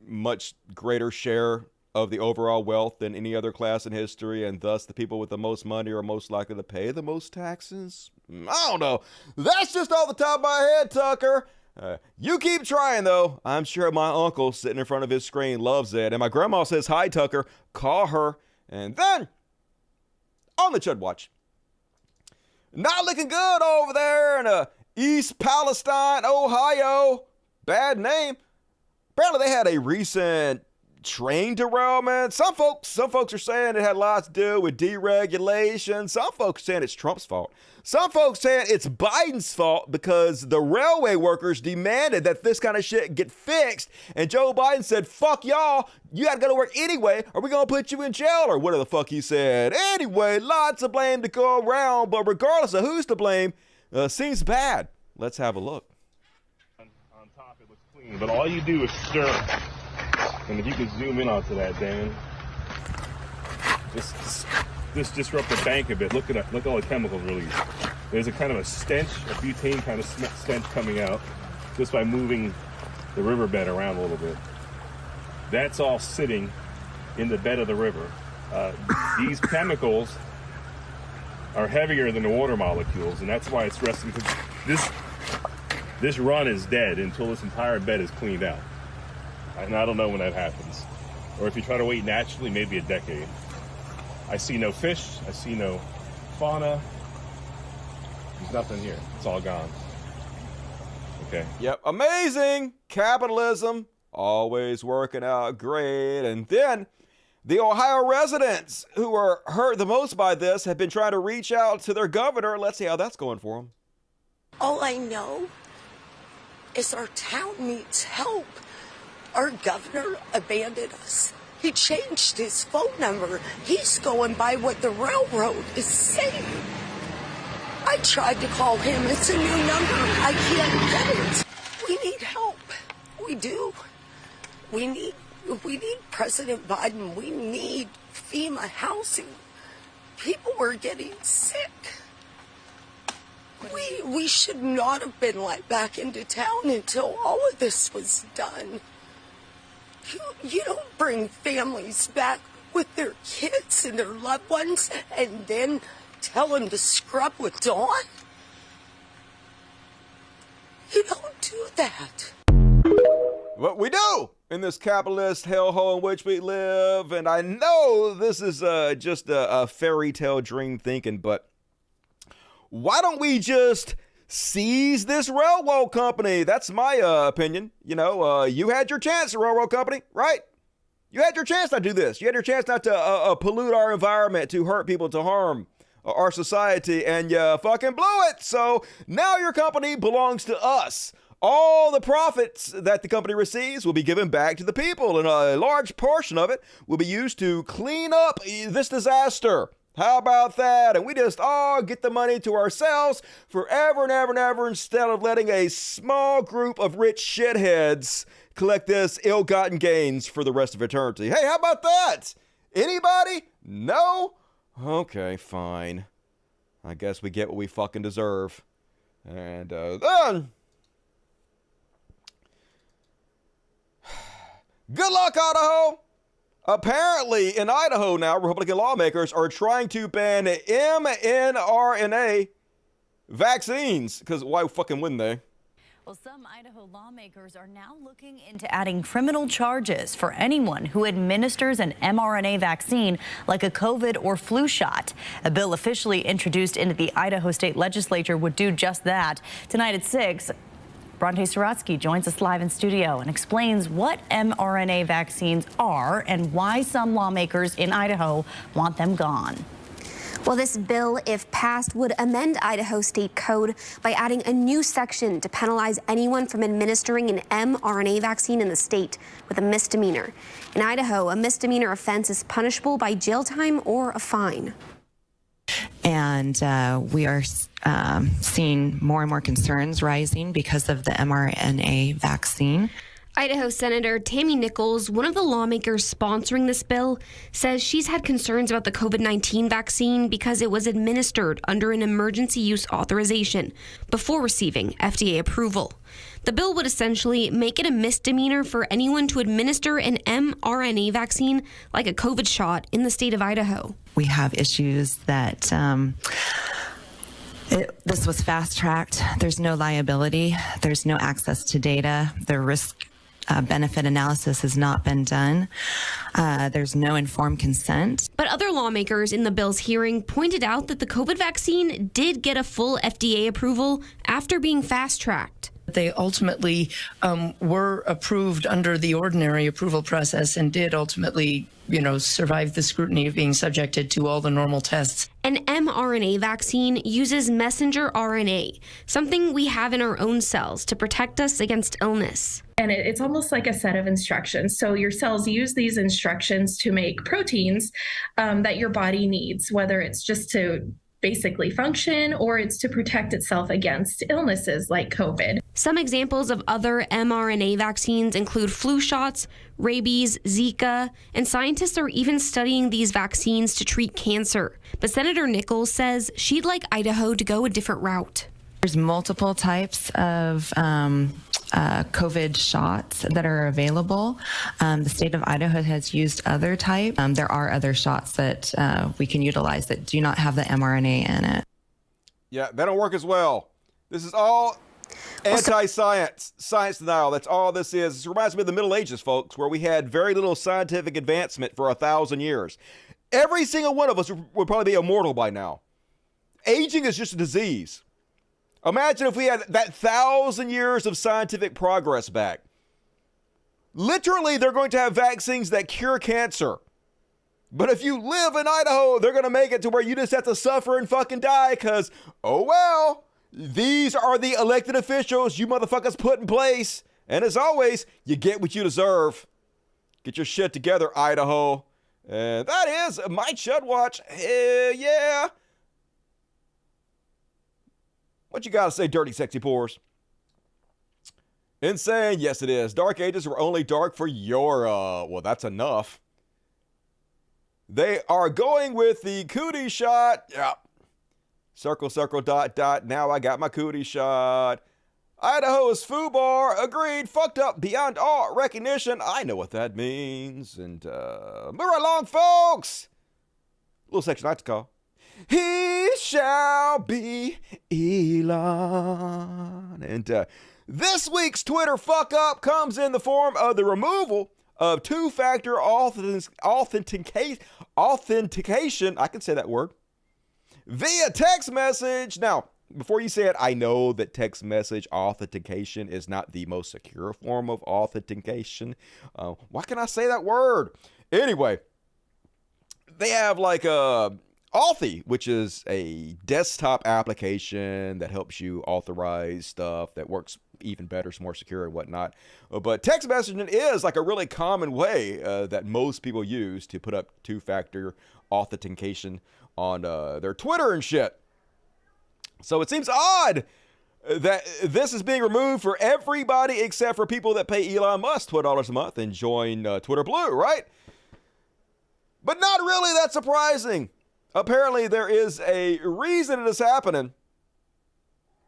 Speaker 1: much greater share of the overall wealth than any other class in history, and thus the people with the most money are most likely to pay the most taxes? I don't know. That's just off the top of my head, Tucker. You keep trying, though. I'm sure my uncle sitting in front of his screen loves it. And my grandma says, hi, Tucker. Call her. And then, on the Chudwatch. Not looking good over there in East Palestine, Ohio. Bad name. Apparently, they had a recent train derailment. Some folks are saying it had lots to do with deregulation. Some folks saying it's Trump's fault. Some folks saying it's Biden's fault because the railway workers demanded that this kind of shit get fixed. And Joe Biden said, fuck y'all. You got to go to work anyway, or we're going to put you in jail, or whatever the fuck he said. Anyway, lots of blame to go around, but regardless of who's to blame, seems bad. Let's have a look.
Speaker 13: On top, it looks clean, but all you do is stir. And if you could zoom in onto that, Dan, just disrupt the bank a bit. Look at that. Look at all the chemicals released. There's a kind of a stench, a butane kind of stench coming out just by moving the riverbed around a little bit. That's all sitting in the bed of the river. These chemicals are heavier than the water molecules, and that's why it's resting. This run is dead until this entire bed is cleaned out. And I don't know when that happens. Or if you try to wait naturally, maybe a decade. I see no fish. I see no fauna. There's nothing here. It's all gone. Okay.
Speaker 1: Yep. Amazing. Capitalism. Always working out great. And then the Ohio residents who are hurt the most by this have been trying to reach out to their governor. Let's see how that's going for them.
Speaker 14: All I know is our town needs help. Our governor abandoned us. He changed his phone number. He's going by what the railroad is saying. I tried to call him. It's a new number. I can't get it. We need help. We do. We need President Biden. We need FEMA housing. People were getting sick. We should not have been let back into town until all of this was done. You don't bring families back with their kids and their loved ones and then tell them to scrub with Dawn. You don't do that.
Speaker 1: What we do in this capitalist hellhole in which we live, and I know this is just a fairy tale dream thinking, but why don't we just seize this railroad company? That's my opinion. You know, you had your chance, railroad company, right? You had your chance not to do this. You had your chance not to pollute our environment, to hurt people, to harm our society, and you fucking blew it. So now your company belongs to us. All the profits that the company receives will be given back to the people, and a large portion of it will be used to clean up this disaster. How about that? And we just all get the money to ourselves forever and ever and ever, instead of letting a small group of rich shitheads collect this ill-gotten gains for the rest of eternity. Hey, how about that? Anybody? No? Okay, fine. I guess we get what we fucking deserve. And then... good luck, Idaho! Apparently, in Idaho now, Republican lawmakers are trying to ban mRNA vaccines. Because why fucking wouldn't they?
Speaker 15: Well, some Idaho lawmakers are now looking into adding criminal charges for anyone who administers an mRNA vaccine like a COVID or flu shot. A bill officially introduced into the Idaho State Legislature would do just that. Tonight at 6, Bronte Saratsky joins us live in studio and explains what mRNA vaccines are and why some lawmakers in Idaho want them gone.
Speaker 16: Well, this bill, if passed, would amend Idaho State Code by adding a new section to penalize anyone from administering an mRNA vaccine in the state with a misdemeanor. In Idaho, a misdemeanor offense is punishable by jail time or a fine.
Speaker 17: And we are seeing more and more concerns rising because of the mRNA vaccine.
Speaker 16: Idaho Senator Tammy Nichols, one of the lawmakers sponsoring this bill, says she's had concerns about the COVID-19 vaccine because it was administered under an emergency use authorization before receiving FDA approval. The bill would essentially make it a misdemeanor for anyone to administer an mRNA vaccine like a COVID shot in the state of Idaho.
Speaker 17: We have issues that This was fast-tracked. There's no liability. There's no access to data. The risk benefit analysis has not been done. There's no informed consent.
Speaker 16: But other lawmakers in the bill's hearing pointed out that the COVID vaccine did get a full FDA approval after being fast-tracked.
Speaker 18: They ultimately were approved under the ordinary approval process and did ultimately, survive the scrutiny of being subjected to all the normal tests.
Speaker 16: An mRNA vaccine uses messenger RNA, something we have in our own cells to protect us against illness.
Speaker 19: And it's almost like a set of instructions. So your cells use these instructions to make proteins that your body needs, whether it's just to basically function or it's to protect itself against illnesses like COVID.
Speaker 16: Some examples of other mRNA vaccines include flu shots, rabies, Zika, and scientists are even studying these vaccines to treat cancer. But Senator Nichols says she'd like Idaho to go a different route.
Speaker 17: There's multiple types of COVID shots that are available. The state of Idaho has used other types. There are other shots that we can utilize that do not have the mRNA in it.
Speaker 1: Yeah, they don't work as well. This is all anti-science, science denial. That's all this is. This reminds me of the Middle Ages, folks, where we had very little scientific advancement for 1,000 years. Every single one of us would probably be immortal by now. Aging is just a disease. Imagine if we had that 1,000 years of scientific progress back. Literally, they're going to have vaccines that cure cancer. But if you live in Idaho, they're going to make it to where you just have to suffer and fucking die because, oh well, these are the elected officials you motherfuckers put in place. And as always, you get what you deserve. Get your shit together, Idaho. And that is my Chudwatch. Hell yeah. What you gotta say, dirty, sexy pores? Insane, yes it is. Dark ages were only dark for your, well, that's enough. They are going with the cootie shot. Yeah. Circle, circle, dot, dot. Now I got my cootie shot. Idaho's FUBAR agreed, fucked up beyond all recognition. I know what that means. And, move right along, folks. Little section I like to call. He shall be Elon. And this week's Twitter fuck up comes in the form of the removal of two-factor authentication. I can say that word. Via text message. Now, before you say it, I know that text message authentication is not the most secure form of authentication. Why can I say that word? Anyway, they have like a Authy, which is a desktop application that helps you authorize stuff that works even better, it's more secure and whatnot. But text messaging is like a really common way that most people use to put up two-factor authentication on their Twitter and shit. So it seems odd that this is being removed for everybody except for people that pay Elon Musk $12 a month and join Twitter Blue, right? But not really that surprising. Apparently, there is a reason it is happening.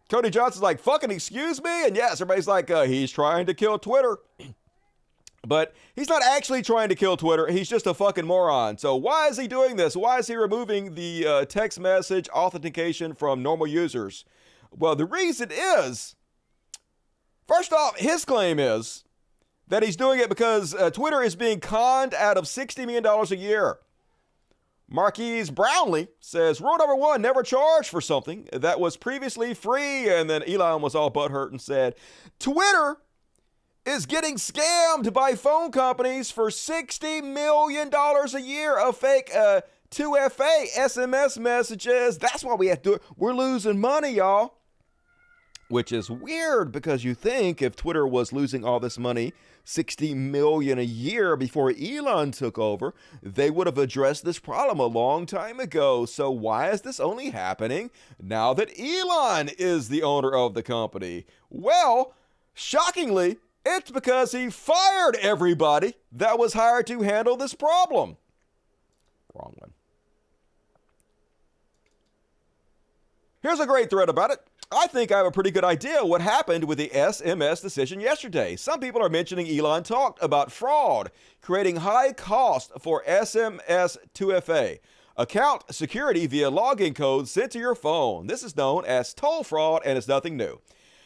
Speaker 1: Cody Johnson's like, fucking excuse me? And yes, everybody's like, he's trying to kill Twitter. But he's not actually trying to kill Twitter. He's just a fucking moron. So why is he doing this? Why is he removing the text message authentication from normal users? Well, the reason is, first off, his claim is that he's doing it because Twitter is being conned out of $60 million a year. Marquise Brownlee says, rule number one, never charge for something that was previously free. And then Elon was all butthurt and said, Twitter is getting scammed by phone companies for $60 million a year of fake 2FA SMS messages. That's why we have to do it. We're losing money, y'all. Which is weird because you think if Twitter was losing all this money, $60 million a year before Elon took over, they would have addressed this problem a long time ago. So why is this only happening now that Elon is the owner of the company? Well, shockingly, it's because he fired everybody that was hired to handle this problem. Wrong one. Here's a great thread about it. I think I have a pretty good idea what happened with the SMS decision yesterday. Some people are mentioning Elon talked about fraud, creating high cost for SMS 2FA. account security via login codes sent to your phone. This is known as toll fraud, and it's nothing new.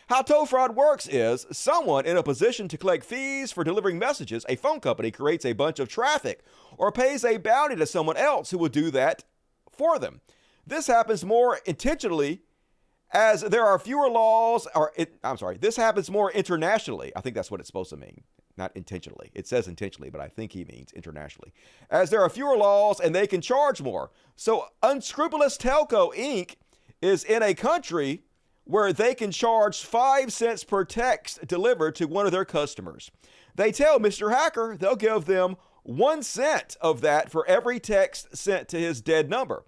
Speaker 1: How toll fraud works is someone in a position to collect fees for delivering messages, a phone company creates a bunch of traffic or pays a bounty to someone else who will do that for them. This happens more intentionally as there are fewer laws, this happens more internationally. I think that's what it's supposed to mean. Not intentionally. It says intentionally, but I think he means internationally. As there are fewer laws and they can charge more. So Unscrupulous Telco Inc. is in a country where they can charge 5 cents per text delivered to one of their customers. They tell Mr. Hacker they'll give them 1 cent of that for every text sent to his dead number.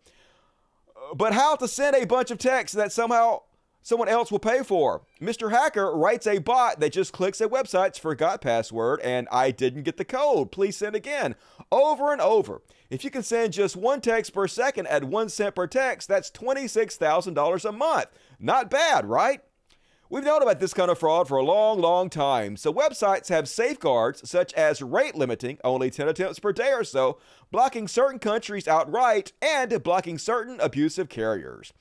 Speaker 1: But how to send a bunch of texts that somehow someone else will pay for? Mr. Hacker writes a bot that just clicks at websites, forgot password, and I didn't get the code. Please send again. Over and over. If you can send just 1 text per second at 1 cent per text, that's $26,000 a month. Not bad, right? We've known about this kind of fraud for a long, long time. So websites have safeguards such as rate limiting, only 10 attempts per day or so, blocking certain countries outright, and blocking certain abusive carriers.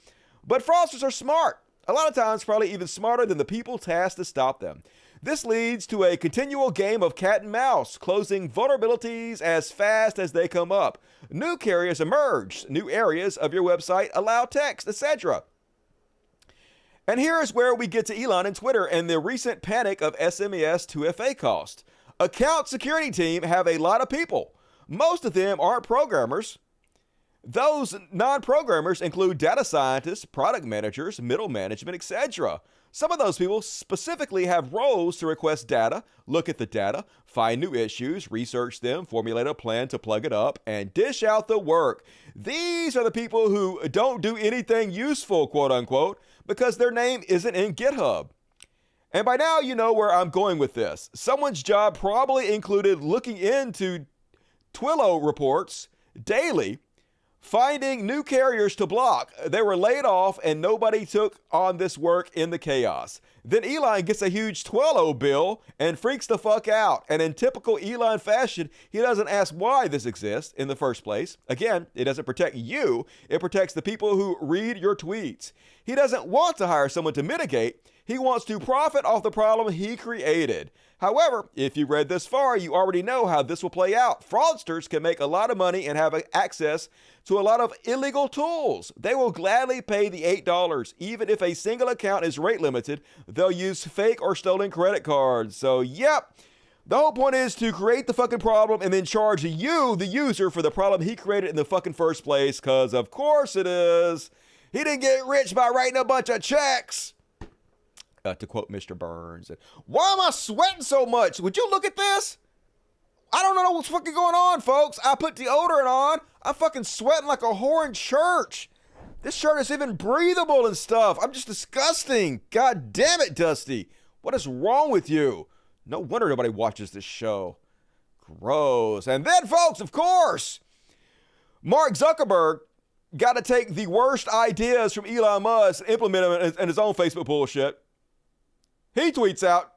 Speaker 1: But fraudsters are smart. A lot of times probably even smarter than the people tasked to stop them. This leads to a continual game of cat and mouse, closing vulnerabilities as fast as they come up. New carriers emerge, new areas of your website allow text, etc. And here's where we get to Elon and Twitter and the recent panic of SMES 2FA cost. Account security team have a lot of people. Most of them aren't programmers. Those non-programmers include data scientists, product managers, middle management, etc. Some of those people specifically have roles to request data, look at the data, find new issues, research them, formulate a plan to plug it up, and dish out the work. These are the people who don't do anything useful, quote unquote, because their name isn't in GitHub. And by now you know where I'm going with this. Someone's job probably included looking into Twilio reports daily, finding new carriers to block. They were laid off and nobody took on this work in the chaos. Then Elon gets a huge Twilio bill and freaks the fuck out. And in typical Elon fashion, he doesn't ask why this exists in the first place. Again, it doesn't protect you. It protects the people who read your tweets. He doesn't want to hire someone to mitigate. He wants to profit off the problem he created. However, if you read this far, you already know how this will play out. Fraudsters can make a lot of money and have access to a lot of illegal tools. They will gladly pay the $8. Even if a single account is rate limited, they'll use fake or stolen credit cards. So, yep. The whole point is to create the fucking problem and then charge you, the user, for the problem he created in the fucking first place, because of course it is. He didn't get rich by writing a bunch of checks. To quote Mr. Burns, why am I sweating so much? Would you look at this? I don't know what's fucking going on, folks. I put deodorant on. I'm fucking sweating like a whore in church. This shirt is even breathable and stuff. I'm just disgusting. God damn it, Dusty. What is wrong with you? No wonder nobody watches this show. Gross. And then, folks, of course, Mark Zuckerberg got to take the worst ideas from Elon Musk and implement them in his own Facebook bullshit. He tweets out,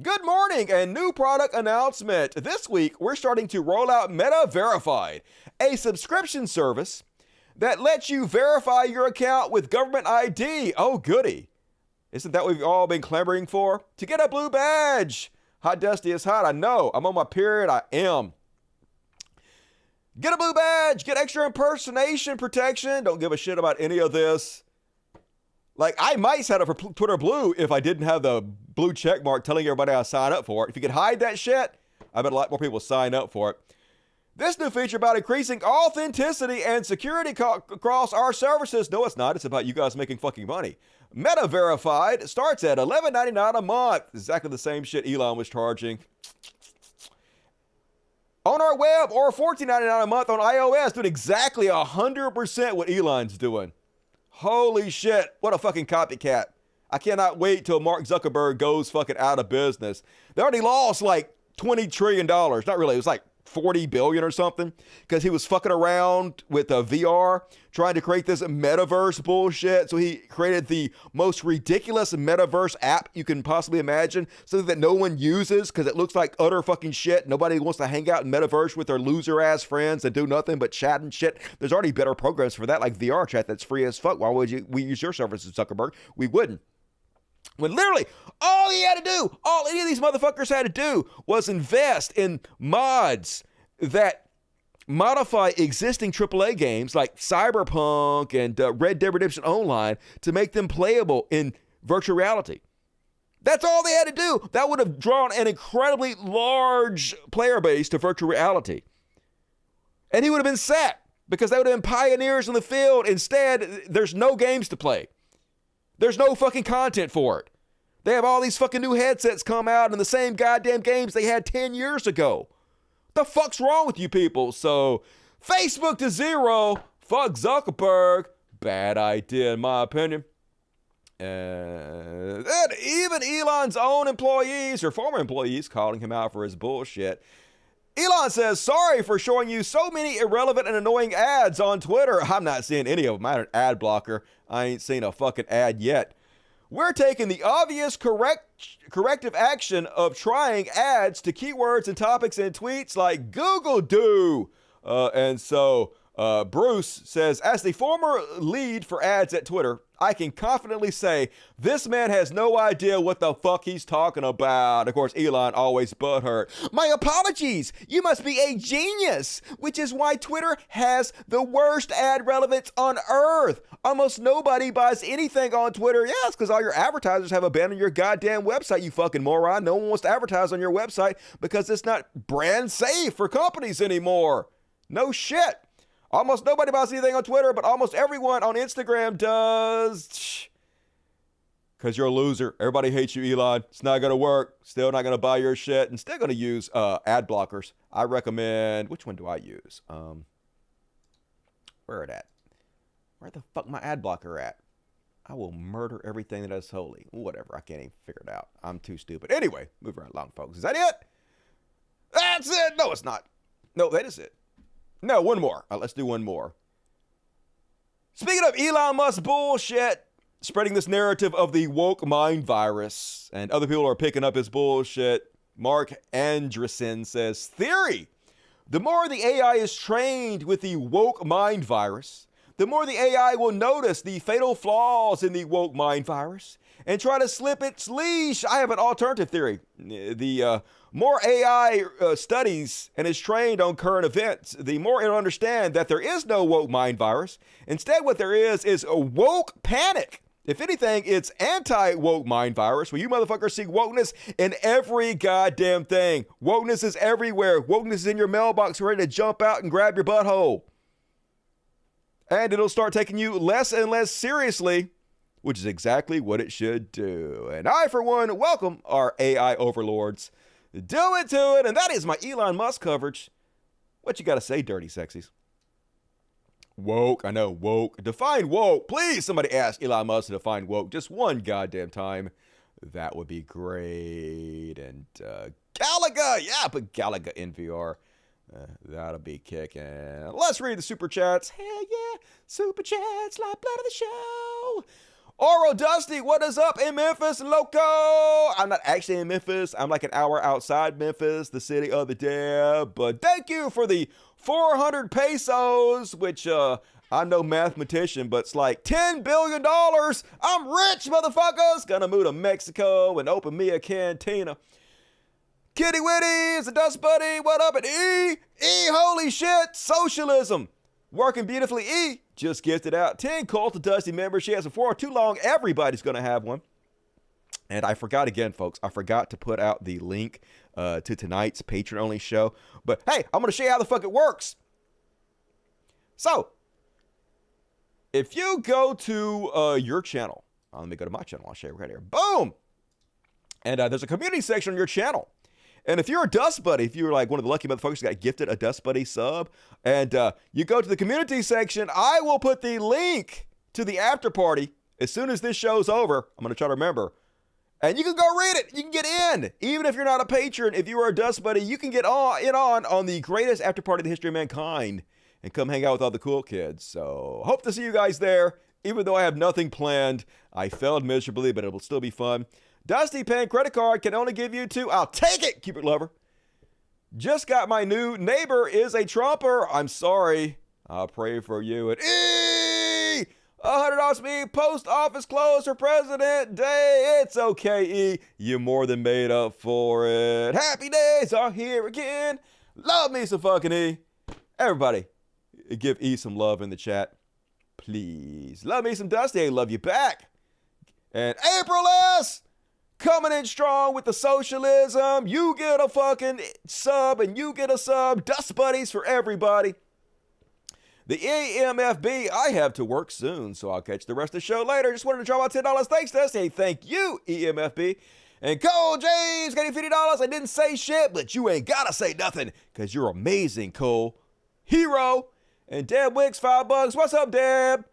Speaker 1: "Good morning and new product announcement. This week, we're starting to roll out Meta Verified, a subscription service that lets you verify your account with government ID. Oh, goody. Isn't that what we've all been clamoring for? To get a blue badge. Hot Dusty is hot. I know. I'm on my period. I am. Get a blue badge. Get extra impersonation protection. Don't give a shit about any of this. Like, I might set up for Twitter Blue if I didn't have the blue check mark telling everybody I sign up for it. If you could hide that shit, I bet a lot more people sign up for it. This new feature about increasing authenticity and security across our services. No, it's not. It's about you guys making fucking money. Meta Verified starts at $11.99 a month. Exactly the same shit Elon was charging. On our web, or $14.99 a month on iOS, doing exactly 100% what Elon's doing. Holy shit, what a fucking copycat. I cannot wait till Mark Zuckerberg goes fucking out of business. They already lost like $20 trillion. Not really, it was like $40 billion or something because he was fucking around with VR trying to create this metaverse bullshit. So he created the most ridiculous metaverse app you can possibly imagine, something that no one uses because it looks like utter fucking shit. Nobody wants to hang out in metaverse with their loser ass friends and do nothing but chat and shit. There's already better programs for that, like VR chat that's free as fuck. Why would we use your services, Zuckerberg? We wouldn't. When literally all he had to do, all any of these motherfuckers had to do was invest in mods that modify existing AAA games like Cyberpunk and Red Dead Redemption Online to make them playable in virtual reality. That's all they had to do. That would have drawn an incredibly large player base to virtual reality. And he would have been set because they would have been pioneers in the field. Instead, there's no games to play. There's no fucking content for it. They have all these fucking new headsets come out and the same goddamn games they had 10 years ago. What the fuck's wrong with you people? So, Facebook to zero. Fuck Zuckerberg. Bad idea in my opinion. And even Elon's own employees or former employees calling him out for his bullshit. Elon says, sorry for showing you so many irrelevant and annoying ads on Twitter. I'm not seeing any of them. I had an ad blocker. I ain't seen a fucking ad yet. We're taking the obvious corrective action of trying ads to keywords and topics in tweets like Google do. And so Bruce says, as the former lead for ads at Twitter, I can confidently say this man has no idea what the fuck he's talking about. Of course, Elon always butthurt. My apologies. You must be a genius, which is why Twitter has the worst ad relevance on earth. Almost nobody buys anything on Twitter. Yeah, it's because all your advertisers have abandoned your goddamn website, you fucking moron. No one wants to advertise on your website because it's not brand safe for companies anymore. No shit. Almost nobody buys anything on Twitter, but almost everyone on Instagram does. Because you're a loser. Everybody hates you, Elon. It's not going to work. Still not going to buy your shit. And still going to use ad blockers. I recommend, which one do I use? Where it at? Where the fuck my ad blocker at? I will murder everything that is holy. Whatever. I can't even figure it out. I'm too stupid. Anyway, move right along, folks. Is that it? That's it. No, it's not. No, that is it. No, one more. Let's do one more. Speaking of Elon Musk bullshit, spreading this narrative of the woke mind virus, and other people are picking up his bullshit. Mark Andreessen says, theory. The more the AI is trained with the woke mind virus, the more the AI will notice the fatal flaws in the woke mind virus and try to slip its leash. I have an alternative theory. The more AI studies and is trained on current events, the more it'll understand that there is no woke mind virus. Instead, what there is a woke panic. If anything, it's anti-woke mind virus, where you motherfuckers see wokeness in every goddamn thing. Wokeness is everywhere. Wokeness is in your mailbox ready to jump out and grab your butthole. And it'll start taking you less and less seriously, which is exactly what it should do. And I, for one, welcome our AI overlords. Do it to it. And that is my Elon Musk coverage. What you got to say, dirty sexies? Woke. I know, woke. Define woke. Please, somebody ask Elon Musk to define woke just one goddamn time. That would be great. And Galaga. Yeah, put Galaga in VR. That'll be kicking. Let's read the super chats. Hell yeah. Super chats, lifeblood of the show. Oro Dusty, what is up in Memphis, loco? I'm not actually in Memphis. I'm like an hour outside Memphis, the city of the dead. But thank you for the 400 pesos, which I'm no mathematician, but it's like $10 billion. I'm rich, motherfuckers. Gonna move to Mexico and open me a cantina. Kitty Witty is a dust buddy. What up at E? E, holy shit, socialism. Working beautifully, E. Just gifted out 10 Cult of Dusty members. She has before too long. Everybody's going to have one. And I forgot again, folks. I forgot to put out the link to tonight's patron-only show. But hey, I'm going to show you how the fuck it works. So, if you go to your channel. Let me go to my channel. I'll show you right here. Boom! And there's a community section on your channel. And if you're a Dust Buddy, if you're like one of the lucky motherfuckers who got gifted a Dust Buddy sub, and you go to the community section, I will put the link to the after party as soon as this show's over. I'm going to try to remember. And you can go read it. You can get in. Even if you're not a patron, if you are a Dust Buddy, you can get on the greatest after party in the history of mankind and come hang out with all the cool kids. So hope to see you guys there. Even though I have nothing planned, I failed miserably, but it will still be fun. Dusty Pen credit card can only give you 2. I'll take it, Cupid lover. Just got my new neighbor is a Trumper. I'm sorry. I'll pray for you. And $100 me. Post office closed for President Day. It's okay, E. You more than made up for it. Happy days are here again. Love me some fucking E. Everybody, give E some love in the chat. Please. Love me some Dusty. I love you back. And April S. coming in strong with the socialism. You get a fucking sub and you get a sub. Dust Buddies for everybody. The EMFB, I have to work soon, so I'll catch the rest of the show later. Just wanted to drop out $10. Thanks, Dusty. Thank you, EMFB. And Cole James getting $50. I didn't say shit, but you ain't gotta say nothing, because you're amazing, Cole. Hero. And Deb Wicks, $5. What's up, Deb?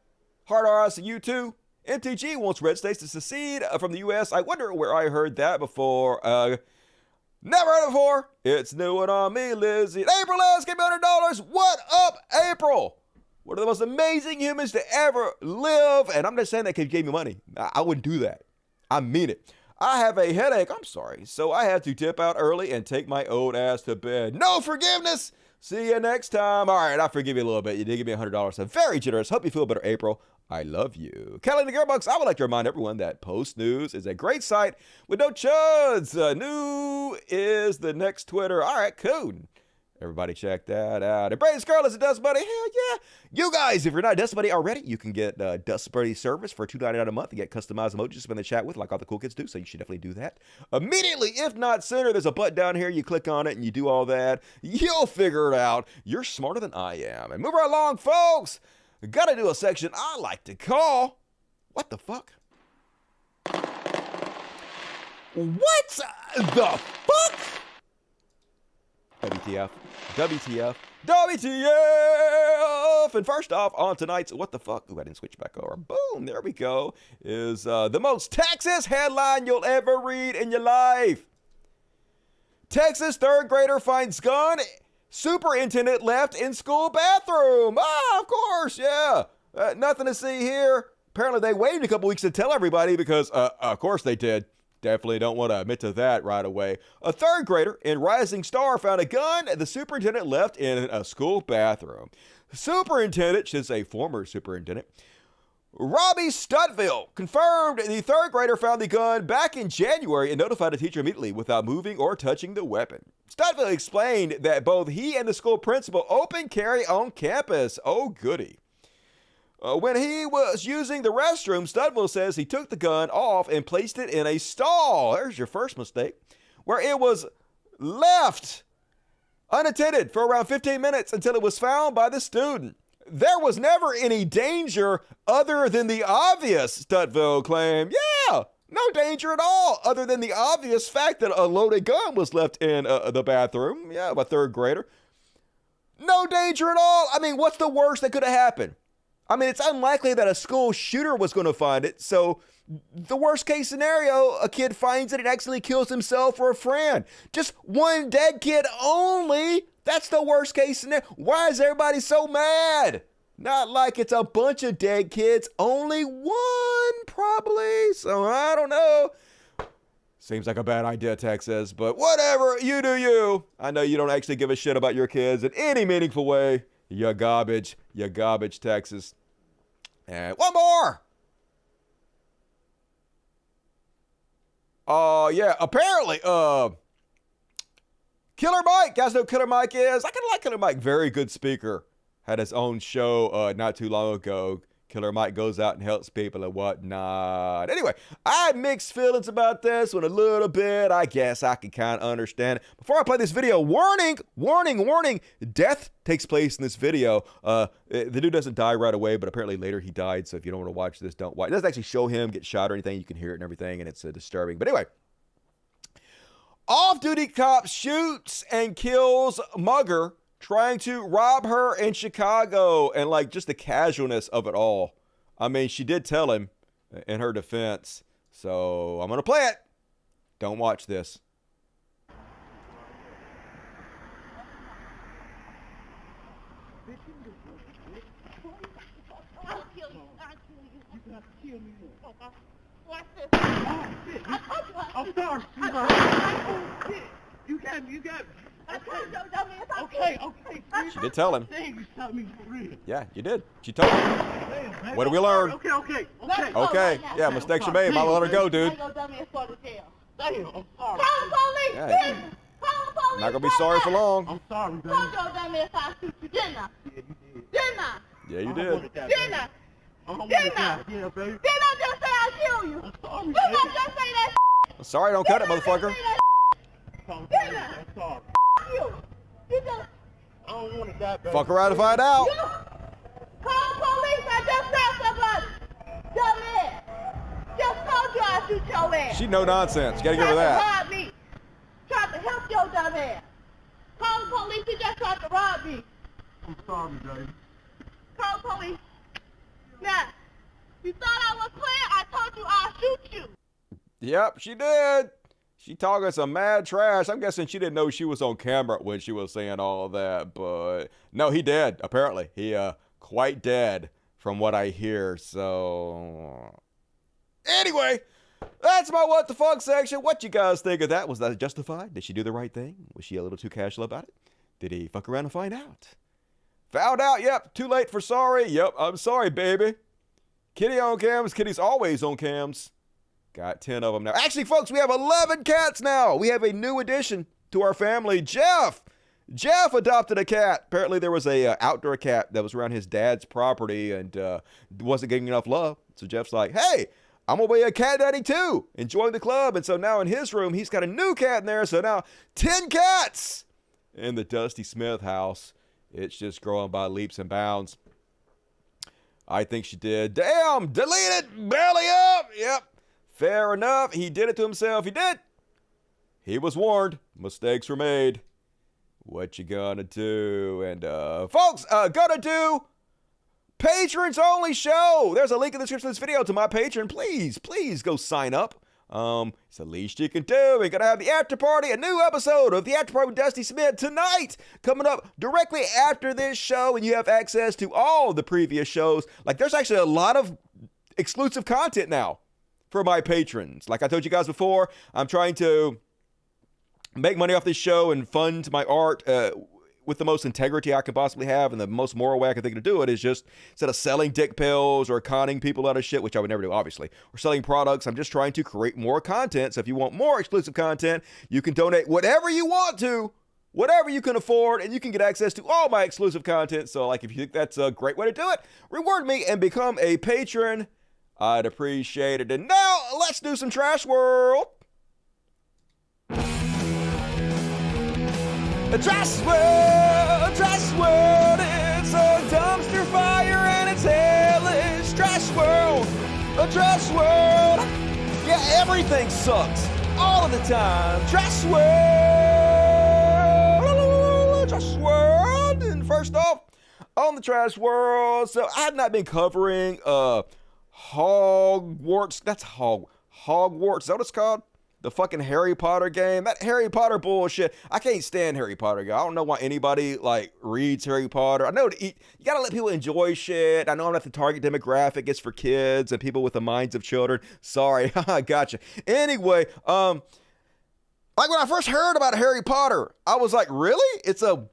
Speaker 1: Hard RS to you too. MTG wants red states to secede from the U.S. I wonder where I heard that before. Never heard it before. It's new one on me, Lizzie. April S. Give me $100. What up, April? One of the most amazing humans to ever live. And I'm just saying that because you gave me money. I wouldn't do that. I mean it. I have a headache. I'm sorry. So I have to dip out early and take my old ass to bed. No forgiveness. See you next time. All right, I'll forgive you a little bit. You did give me $100. I'm very generous. Hope you feel better, April. I love you. Kelly the Gearbox, I would like to remind everyone that Post News is a great site with no chuds. New is the next Twitter. All right, cool. Everybody check that out. And Brady Scarlett's a Dust Buddy. Hell yeah. You guys, if you're not a Dust Buddy already, you can get Dust Buddy service for $2.99 a month and get customized emojis to spend the chat with like all the cool kids do. So you should definitely do that immediately. If not sooner, there's a button down here. You click on it and you do all that. You'll figure it out. You're smarter than I am. And move right along, folks. Gotta do a section I like to call, what the fuck? What the fuck? WTF, WTF, WTF! And first off, on tonight's What the Fuck? Ooh, I didn't switch back over. Boom, there we go. Is the most Texas headline you'll ever read in your life. Texas third grader finds gun. Superintendent left in school bathroom. Ah, of course, yeah. Nothing to see here. Apparently they waited a couple weeks to tell everybody because, of course they did. Definitely don't want to admit to that right away. A third grader in Rising Star found a gun the superintendent left in a school bathroom. Superintendent, should say former superintendent, Robbie Studville confirmed the third grader found the gun back in January and notified the teacher immediately without moving or touching the weapon. Studville explained that both he and the school principal open carry on campus. Oh, goody. When he was using the restroom, Studville says he took the gun off and placed it in a stall. There's your first mistake. Where it was left unattended for around 15 minutes until it was found by the student. There was never any danger other than the obvious, Studville claimed. Yeah, no danger at all other than the obvious fact that a loaded gun was left in the bathroom. Yeah, of a third grader. No danger at all. I mean, what's the worst that could have happened? I mean, it's unlikely that a school shooter was going to find it. So the worst case scenario, a kid finds it and accidentally kills himself or a friend. Just one dead kid only. That's the worst case scenario. Why is everybody so mad? Not like it's a bunch of dead kids. Only one, probably. So I don't know. Seems like a bad idea, Texas. But whatever. You do you. I know you don't actually give a shit about your kids in any meaningful way. You're garbage. You're garbage, Texas. And one more. Yeah, apparently, Killer Mike. You guys know who Killer Mike is? I kind of like Killer Mike. Very good speaker. Had his own show not too long ago. Killer Mike goes out and helps people and whatnot. Anyway, I had mixed feelings about this one a little bit. I guess I can kind of understand it. Before I play this video, warning, warning, warning. Death takes place in this video. The dude doesn't die right away, but apparently later he died. So if you don't want to watch this, don't watch. It doesn't actually show him get shot or anything. You can hear it and everything, and it's disturbing. But anyway, off-duty cop shoots and kills mugger trying to rob her in Chicago, and like just the casualness of it all. I mean, she did tell him in her defense, so I'm gonna play it. Don't watch this.
Speaker 2: I'm sorry. You got me. Okay.
Speaker 1: She did tell him.
Speaker 2: You shot me for real.
Speaker 1: Yeah, you did. She told him. What did we learn?
Speaker 2: Okay.
Speaker 1: Yeah, mistakes you made. Might let her go, dude.
Speaker 2: Damn, I'm sorry.
Speaker 1: Yeah. Not gonna be sorry for long.
Speaker 2: I'm sorry, baby.
Speaker 1: Yeah, you did.
Speaker 2: Yeah, baby. I'm sorry,
Speaker 1: Sorry, don't cut it, motherfucker.
Speaker 2: I'm sorry. I don't want to die, baby.
Speaker 1: Fuck around and find out.
Speaker 2: Call police. I just found somebody. Dumbass. Just told you I shoot your ass.
Speaker 1: She no nonsense. You gotta give her that.
Speaker 2: Rob me. Tried to help your dumb ass. Call the police. He just tried to rob me. I'm sorry, baby. Call the police. Now, you thought I was playing? I told you I'll shoot you.
Speaker 1: Yep, she did. She talking some mad trash. I'm guessing she didn't know she was on camera when she was saying all that, but no, he dead, apparently. He quite dead from what I hear, so anyway, that's my what the fuck section. What you guys think of that? Was that justified? Did she do the right thing? Was she a little too casual about it? Did he fuck around and find out? Found out, yep. Too late for sorry. Yep, I'm sorry, baby. Kitty on cams. Kitty's always on cams. Got 10 of them now. Actually, folks, we have 11 cats now. We have a new addition to our family. Jeff adopted a cat. Apparently, there was a outdoor cat that was around his dad's property and wasn't getting enough love. So Jeff's like, hey, I'm going to be a cat daddy too. Enjoying the club. And so now in his room, he's got a new cat in there. So now 10 cats in the Dusty Smith house. It's just growing by leaps and bounds. I think she did. Damn, delete it, belly up. Yep. Fair enough. He did it to himself. He did. He was warned. Mistakes were made. What you gonna do? And folks, gonna do patrons only show. There's a link in the description of this video to my Patreon. Please go sign up. It's the least you can do. We're gonna have the after party, a new episode of the after party with Dusty Smith tonight, coming up directly after this show, and you have access to all the previous shows. Like, there's actually a lot of exclusive content now for my patrons. Like I told you guys before, I'm trying to make money off this show and fund my art with the most integrity I can possibly have, and the most moral way I can think to do it is just, instead of selling dick pills or conning people out of shit, which I would never do, obviously, or selling products, I'm just trying to create more content. So if you want more exclusive content, you can donate whatever you want to, whatever you can afford, and you can get access to all my exclusive content. So like, if you think that's a great way to do it, reward me and become a patron. I'd appreciate it. And now let's do some Trash World. A Trash World, it's a dumpster fire and it's hellish. Trash World, a Trash World. Yeah, everything sucks all of the time. Trash World. And first off, on the Trash World, so I have not been covering Hogwarts. That's Hogwarts. Is that what it's called? The fucking Harry Potter game. That Harry Potter bullshit. I can't stand Harry Potter, guy. I don't know why anybody like reads Harry Potter. I know you gotta let people enjoy shit. I know I'm not the target demographic. It's for kids and people with the minds of children. Sorry, I gotcha. Anyway, like when I first heard about Harry Potter, I was like, really? It's a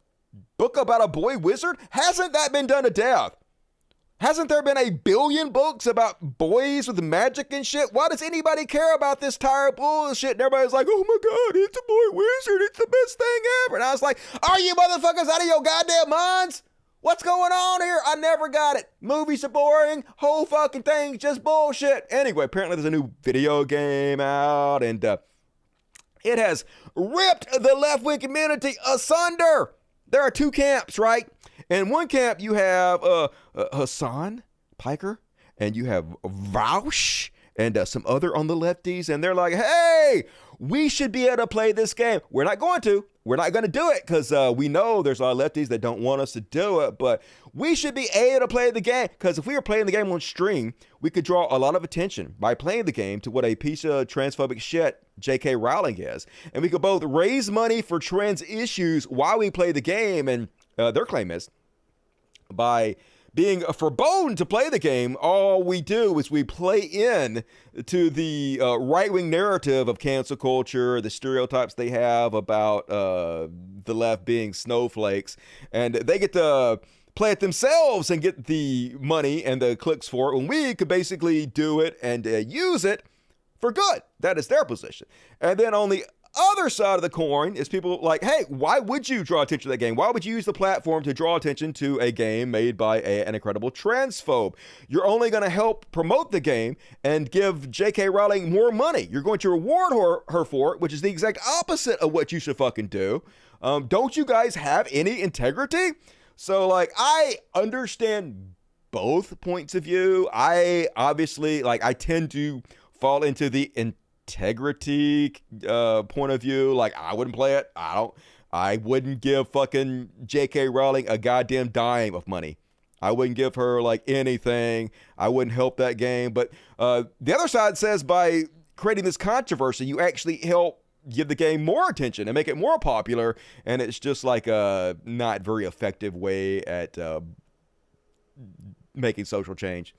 Speaker 1: book about a boy wizard? Hasn't that been done to death? Hasn't there been 1 billion books about boys with magic and shit? Why does anybody care about this tired bullshit? And everybody's like, oh my God, it's a boy wizard. It's the best thing ever. And I was like, are you motherfuckers out of your goddamn minds? What's going on here? I never got it. Movies are boring. Whole fucking thing's just bullshit. Anyway, apparently there's a new video game out, and it has ripped the left-wing community asunder. There are 2 camps, right? In one camp, you have Hassan Piker, and you have Vaush, and some other on the lefties, and they're like, hey, We should be able to play this game. We're not going to. We're not going to do it because we know there's a lot of lefties that don't want us to do it, but we should be able to play the game because if we were playing the game on stream, we could draw a lot of attention by playing the game to what a piece of transphobic shit J.K. Rowling is. And we could both raise money for trans issues while we play the game. And their claim is by being forbidden to play the game, all we do is we play in to the right-wing narrative of cancel culture, the stereotypes they have about the left being snowflakes, and they get to play it themselves and get the money and the clicks for it, when we could basically do it and use it for good. That is their position. And then on the other side of the coin is people like, hey, why would you draw attention to that game? Why would you use the platform to draw attention to a game made by an incredible transphobe? You're only going to help promote the game and give J.K. Rowling more money. You're going to reward her for it, which is the exact opposite of what you should fucking do. Don't you guys have any integrity? So, like, I understand both points of view. I obviously, like, I tend to fall into the integrity point of view. Like, I wouldn't play it. I wouldn't give fucking J.K. Rowling a goddamn dime of money. I wouldn't give her like anything. I wouldn't help that game. But the other side says by creating this controversy, you actually help give the game more attention and make it more popular. And it's just like a not very effective way at making social change.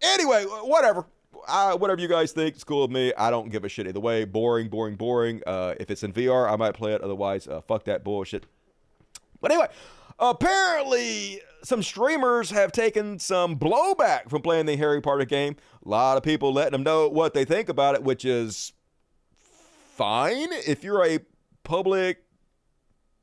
Speaker 1: Anyway, whatever. Whatever you guys think, it's cool with me. I don't give a shit either way. Boring. If it's in VR, I might play it. Otherwise, fuck that bullshit. But anyway, apparently some streamers have taken some blowback from playing the Harry Potter game. A lot of people letting them know what they think about it, which is fine. If you're a public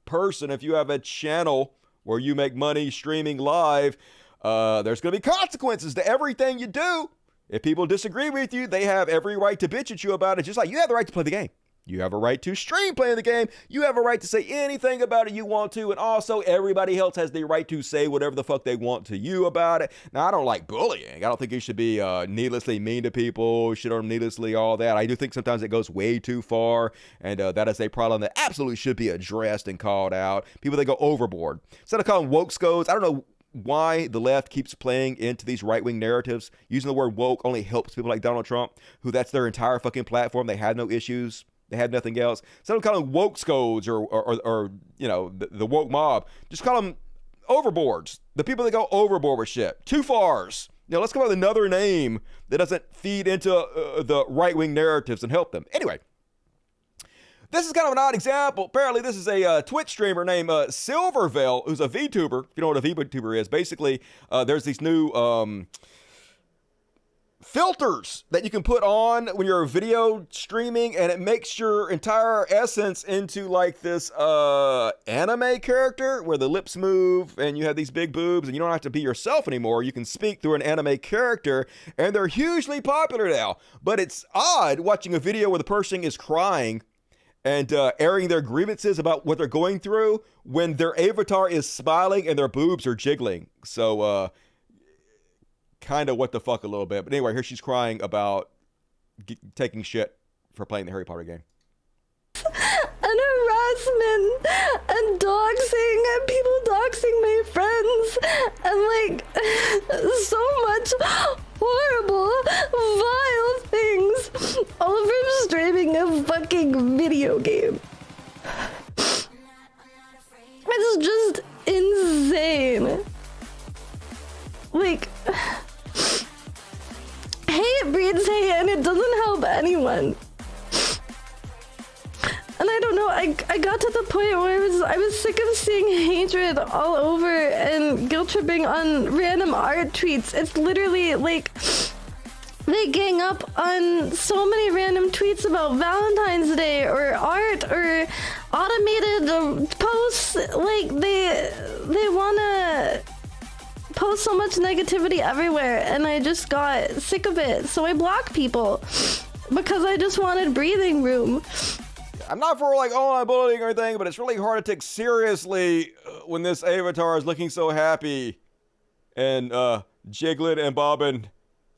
Speaker 1: person, if you have a channel where you make money streaming live, there's going to be consequences to everything you do. If people disagree with you, they have every right to bitch at you about it, just like you have the right to play the game. You have a right to stream playing the game. You have a right to say anything about it you want to. And also, everybody else has the right to say whatever the fuck they want to you about it. Now, I don't like bullying. I don't think you should be needlessly mean to people, shit on them needlessly, all that. I do think sometimes it goes way too far. And that is a problem that absolutely should be addressed and called out. People that go overboard. Instead of calling woke scodes, I don't know why the left keeps playing into these right-wing narratives. Using the word woke only helps people like Donald Trump, who that's their entire fucking platform. They have no issues. They have nothing else. Instead of calling woke scodes or you know, the woke mob, just call them overboards. The people that go overboard with shit. Too fars. You know, let's come up with another name that doesn't feed into the right-wing narratives and help them. Anyway, this is kind of an odd example. Apparently, this is a Twitch streamer named Silvervale, who's a VTuber. If you know what a VTuber is, basically, there's these new filters that you can put on when you're video streaming, and it makes your entire essence into like this anime character where the lips move and you have these big boobs and you don't have to be yourself anymore. You can speak through an anime character, and they're hugely popular now. But it's odd watching a video where the person is crying and airing their grievances about what they're going through when their avatar is smiling and their boobs are jiggling. So, kind of what the fuck a little bit. But anyway, here she's crying about taking shit for playing the Harry Potter game.
Speaker 20: And harassment and doxing and people doxing my friends and like so much horrible, vile things, all from streaming a fucking video game. It's just insane. Like, hate breeds hate and it doesn't help anyone. And I don't know, I got to the point where I was sick of seeing hatred all over and guilt tripping on random art tweets. It's literally like they gang up on so many random tweets about Valentine's Day or art or automated posts. Like they wanna post so much negativity everywhere, and I just got sick of it. So I block people because I just wanted breathing room.
Speaker 1: I'm not for like online bullying or anything, but it's really hard to take seriously when this avatar is looking so happy and jiggling and bobbing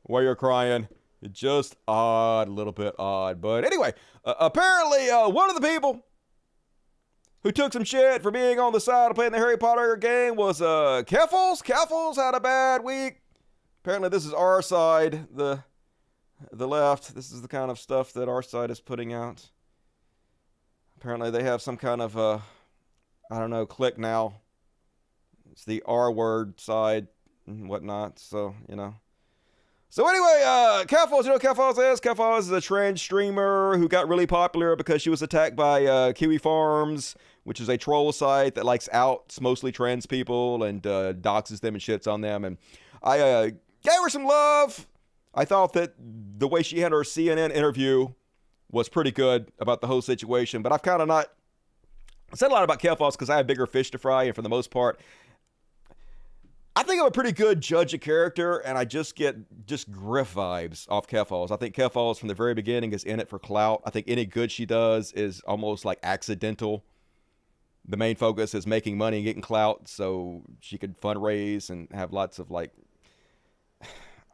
Speaker 1: while you're crying. Just odd, a little bit odd. But anyway, apparently one of the people who took some shit for being on the side of playing the Harry Potter game was Keffels. Keffels had a bad week. Apparently this is our side, the left. This is the kind of stuff that our side is putting out. Apparently they have some kind of, I don't know, click now. It's the R word side and whatnot. So, you know. So anyway, Keffels, you know what Keffels is? Keffels is a trans streamer who got really popular because she was attacked by Kiwi Farms, which is a troll site that likes outs mostly trans people and doxes them and shits on them. And I gave her some love. I thought that the way she had her CNN interview was pretty good about the whole situation, but I've kind of not said a lot about Keffels because I have bigger fish to fry, and for the most part, I think I'm a pretty good judge of character, and I just get grift vibes off Keffels. I think Keffels from the very beginning is in it for clout. I think any good she does is almost like accidental. The main focus is making money and getting clout so she could fundraise and have lots of like,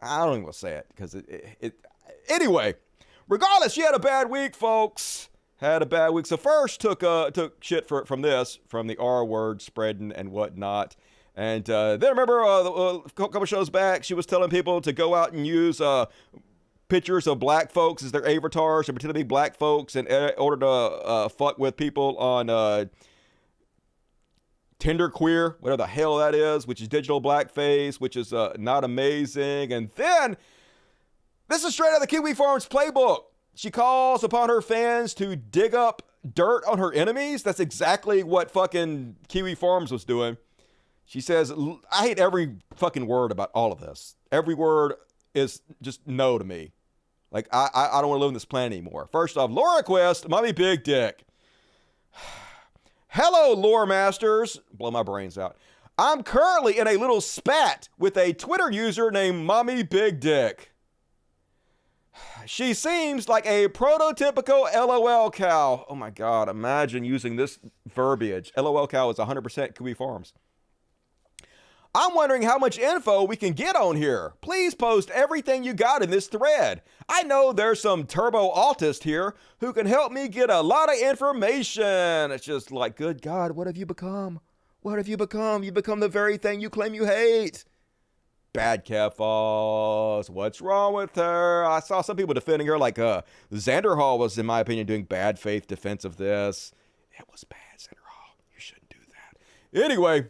Speaker 1: I don't even want to say it because anyway, regardless, she had a bad week, folks. Had a bad week. So first took shit from the R word spreading and whatnot. And then remember a couple shows back, she was telling people to go out and use pictures of black folks as their avatars and pretend to be black folks in order to fuck with people on Tinder Queer, whatever the hell that is, which is digital blackface, which is not amazing. And then this is straight out of the Kiwi Farms playbook. She calls upon her fans to dig up dirt on her enemies. That's exactly what fucking Kiwi Farms was doing. She says, I hate every fucking word about all of this. Every word is just no to me. Like, I don't want to live on this planet anymore. First off, Laura Quest, Mommy Big Dick. Hello, lore masters. Blow my brains out. I'm currently in a little spat with a Twitter user named Mommy Big Dick. She seems like a prototypical LOL cow. Oh my God, imagine using this verbiage. LOL cow is 100% Kiwi Farms. I'm wondering how much info we can get on here. Please post everything you got in this thread. I know there's some turbo autist here who can help me get a lot of information. It's just like, good God, what have you become? What have you become? You become the very thing you claim you hate. Bad Keffels. What's wrong with her? I saw some people defending her like Xander Hall was, in my opinion, doing bad faith defense of this. It was bad, Xander Hall. You shouldn't do that. Anyway,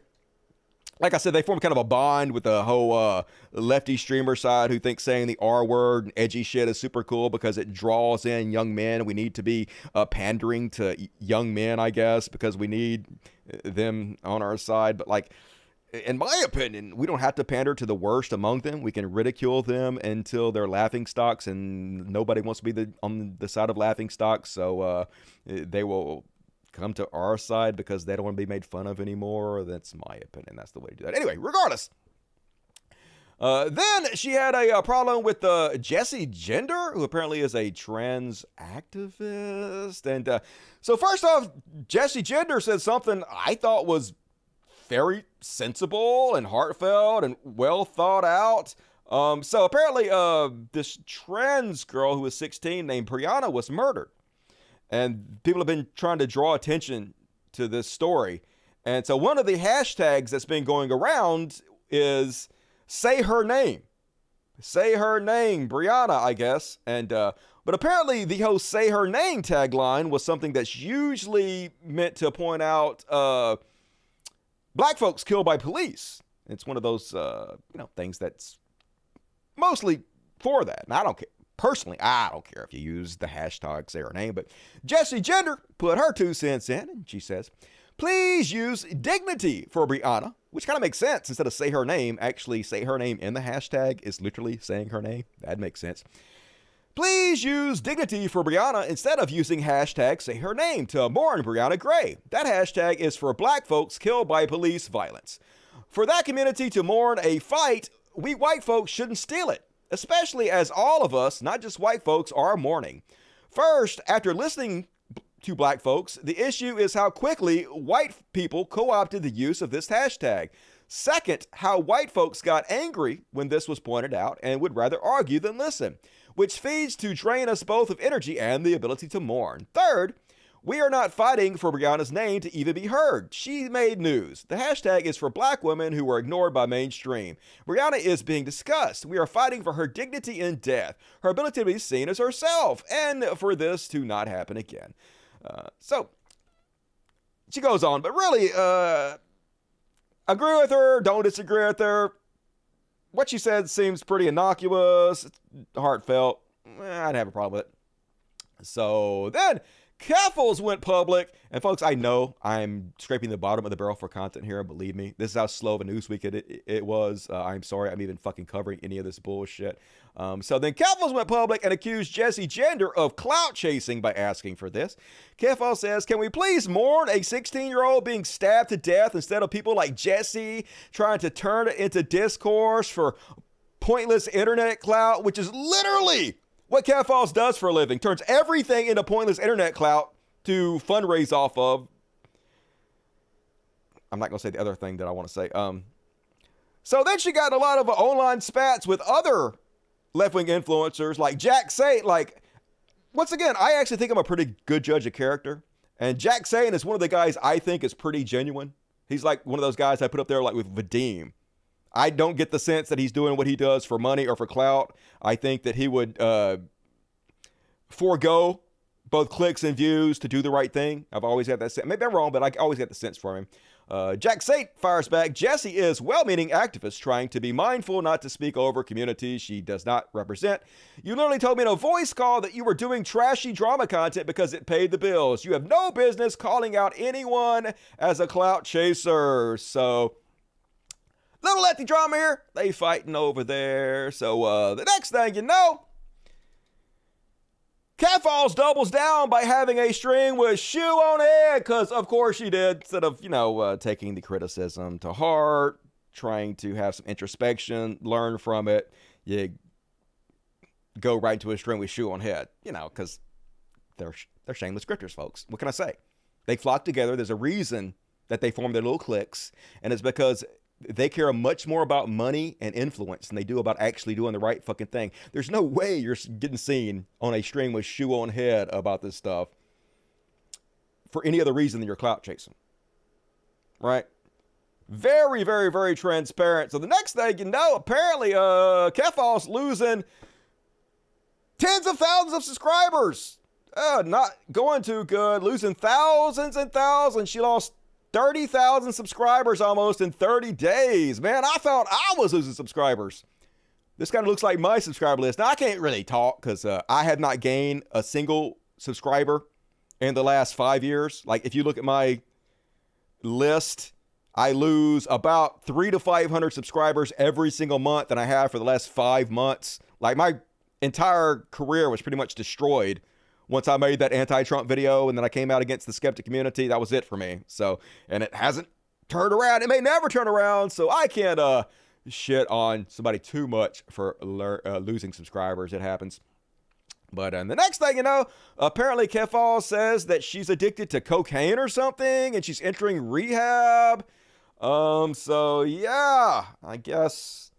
Speaker 1: like I said, they form kind of a bond with the whole lefty streamer side who thinks saying the R word and edgy shit is super cool because it draws in young men. We need to be pandering to young men, I guess, because we need them on our side. But like, in my opinion, we don't have to pander to the worst among them. We can ridicule them until they're laughing stocks, and nobody wants to be on the side of laughing stocks. So they will come to our side because they don't want to be made fun of anymore. That's my opinion. That's the way to do that. Anyway, regardless. Then she had a problem with Jessie Gender, who apparently is a trans activist. And so first off, Jessie Gender said something I thought was very sensible and heartfelt and well thought out. So apparently this trans girl who was 16 named Brianna was murdered. And people have been trying to draw attention to this story. And so one of the hashtags that's been going around is say her name. Say her name, Brianna, I guess. And but apparently the whole say her name tagline was something that's usually meant to point out black folks killed by police. It's one of those things that's mostly for that. And I don't care. Personally, I don't care if you use the hashtag say her name, but Jessie Gender put her 2 cents in, and she says, please use dignity for Brianna, which kind of makes sense. Instead of say her name, actually say her name in the hashtag is literally saying her name. That makes sense. Please use dignity for Brianna instead of using hashtag say her name to mourn Brianna Gray. That hashtag is for black folks killed by police violence. For that community to mourn a fight, we white folks shouldn't steal it. Especially as all of us, not just white folks, are mourning. First, after listening to black folks, the issue is how quickly white people co-opted the use of this hashtag. Second, how white folks got angry when this was pointed out and would rather argue than listen. which feeds to drain us both of energy and the ability to mourn. Third, we are not fighting for Brianna's name to even be heard. She made news. The hashtag is for black women who were ignored by mainstream. Brianna is being discussed. We are fighting for her dignity in death, her ability to be seen as herself, and for this to not happen again. So she goes on, but really, agree with her, don't disagree with her. What she said seems pretty innocuous, heartfelt. I'd have a problem with it. So then, Caffles went public, and folks, I know I'm scraping the bottom of the barrel for content here. Believe me, this is how slow of a news week it was. I'm sorry, I'm even fucking covering any of this bullshit. So then Caffles went public and accused Jesse Gender of clout chasing by asking for this. Caffles says, "Can we please mourn a 16-year-old being stabbed to death instead of people like Jesse trying to turn it into discourse for pointless internet clout," which is literally what Caffles does for a living, turns everything into pointless internet clout to fundraise off of. I'm not going to say the other thing that I want to say. So then she got a lot of online spats with other left-wing influencers like Jack Say. Like, once again, I actually think I'm a pretty good judge of character. And Jack Sayin is one of the guys I think is pretty genuine. He's like one of those guys I put up there like with Vadim. I don't get the sense that he's doing what he does for money or for clout. I think that he would forego both clicks and views to do the right thing. I've always had that sense. Maybe I'm wrong, but I always get the sense from him. Jack Sate fires back. Jesse is well-meaning activist trying to be mindful not to speak over communities she does not represent. You literally told me in a voice call that you were doing trashy drama content because it paid the bills. You have no business calling out anyone as a clout chaser. So little lefty drama here. They fighting over there. So the next thing you know, Catfalls doubles down by having a string with shoe on head, because of course she did. Instead of, taking the criticism to heart, trying to have some introspection, learn from it, you go right into a string with shoe on head, because they're shameless grifters, folks. What can I say? They flock together. There's a reason that they form their little cliques, and it's because they care much more about money and influence than they do about actually doing the right fucking thing. There's no way you're getting seen on a string with shoe on head about this stuff for any other reason than you're clout chasing. Right? Very, very, very transparent. So the next thing you know, apparently, Kefal's losing tens of thousands of subscribers. Not going too good. Losing thousands and thousands. She lost 30,000 subscribers almost in 30 days. Man, I thought I was losing subscribers. This kind of looks like my subscriber list. Now, I can't really talk because I have not gained a single subscriber in the last 5 years. Like, if you look at my list, I lose about 300 to 500 subscribers every single month that I have for the last 5 months. Like, my entire career was pretty much destroyed once I made that anti-Trump video and then I came out against the skeptic community. That was it for me. So, and it hasn't turned around. It may never turn around. So I can't shit on somebody too much for losing subscribers. It happens. But the next thing you know, apparently Kefal says that she's addicted to cocaine or something and she's entering rehab. So yeah, I guess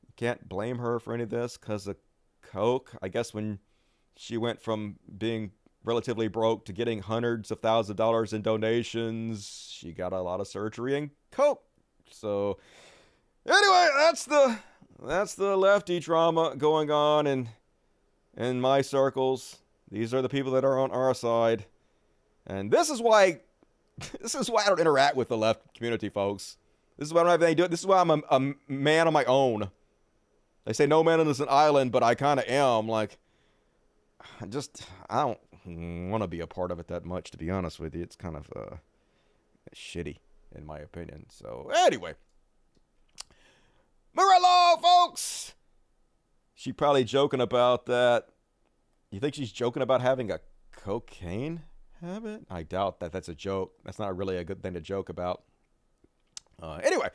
Speaker 1: you can't blame her for any of this because of coke. I guess when she went from being relatively broke to getting hundreds of thousands of dollars in donations, she got a lot of surgery and coke. So anyway, that's the lefty drama going on in my circles. These are the people that are on our side. And this is why I don't interact with the left community, folks. This is why I don't have anything to do. This is why I'm a man on my own. They say no man is an island, but I kind of am. Like, I don't want to be a part of it that much, to be honest with you. It's kind of shitty, in my opinion. So, anyway. Moving along, folks. She probably joking about that. You think she's joking about having a cocaine habit? I doubt that that's a joke. That's not really a good thing to joke about. Anyway,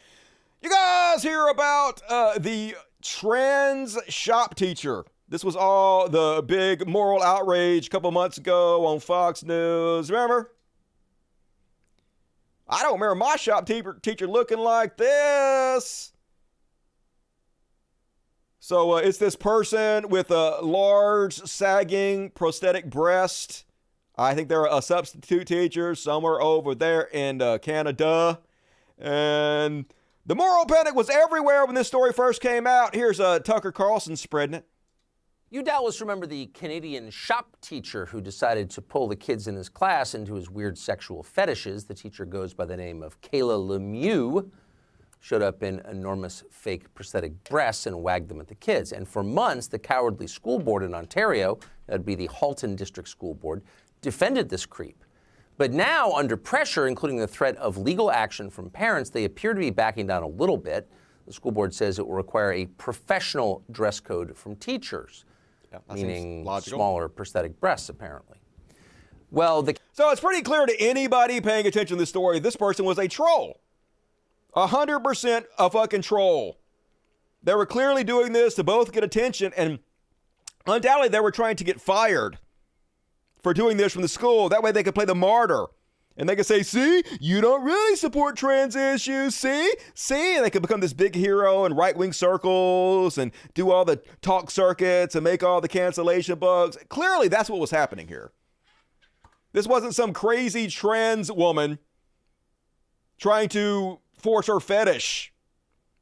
Speaker 1: you guys hear about the trans shop teacher. This was all the big moral outrage a couple months ago on Fox News. Remember? I don't remember my shop teacher looking like this. So it's this person with a large, sagging, prosthetic breast. I think they're a substitute teacher somewhere over there in Canada. And the moral panic was everywhere when this story first came out. Here's Tucker Carlson spreading it.
Speaker 12: You doubtless remember the Canadian shop teacher who decided to pull the kids in his class into his weird sexual fetishes. The teacher goes by the name of Kayla Lemieux, showed up in enormous fake prosthetic breasts and wagged them at the kids. And for months, the cowardly school board in Ontario, that would be the Halton District School Board, defended this creep. But now, under pressure, including the threat of legal action from parents, they appear to be backing down a little bit. The school board says it will require a professional dress code from teachers, meaning smaller prosthetic breasts, apparently. Well,
Speaker 1: so it's pretty clear to anybody paying attention to this story, this person was a troll. 100% a fucking troll. They were clearly doing this to both get attention, and undoubtedly they were trying to get fired for doing this from the school. That way they could play the martyr. And they could say, see, you don't really support trans issues, see? And they could become this big hero in right-wing circles and do all the talk circuits and make all the cancellation bugs. Clearly, that's what was happening here. This wasn't some crazy trans woman trying to force her fetish.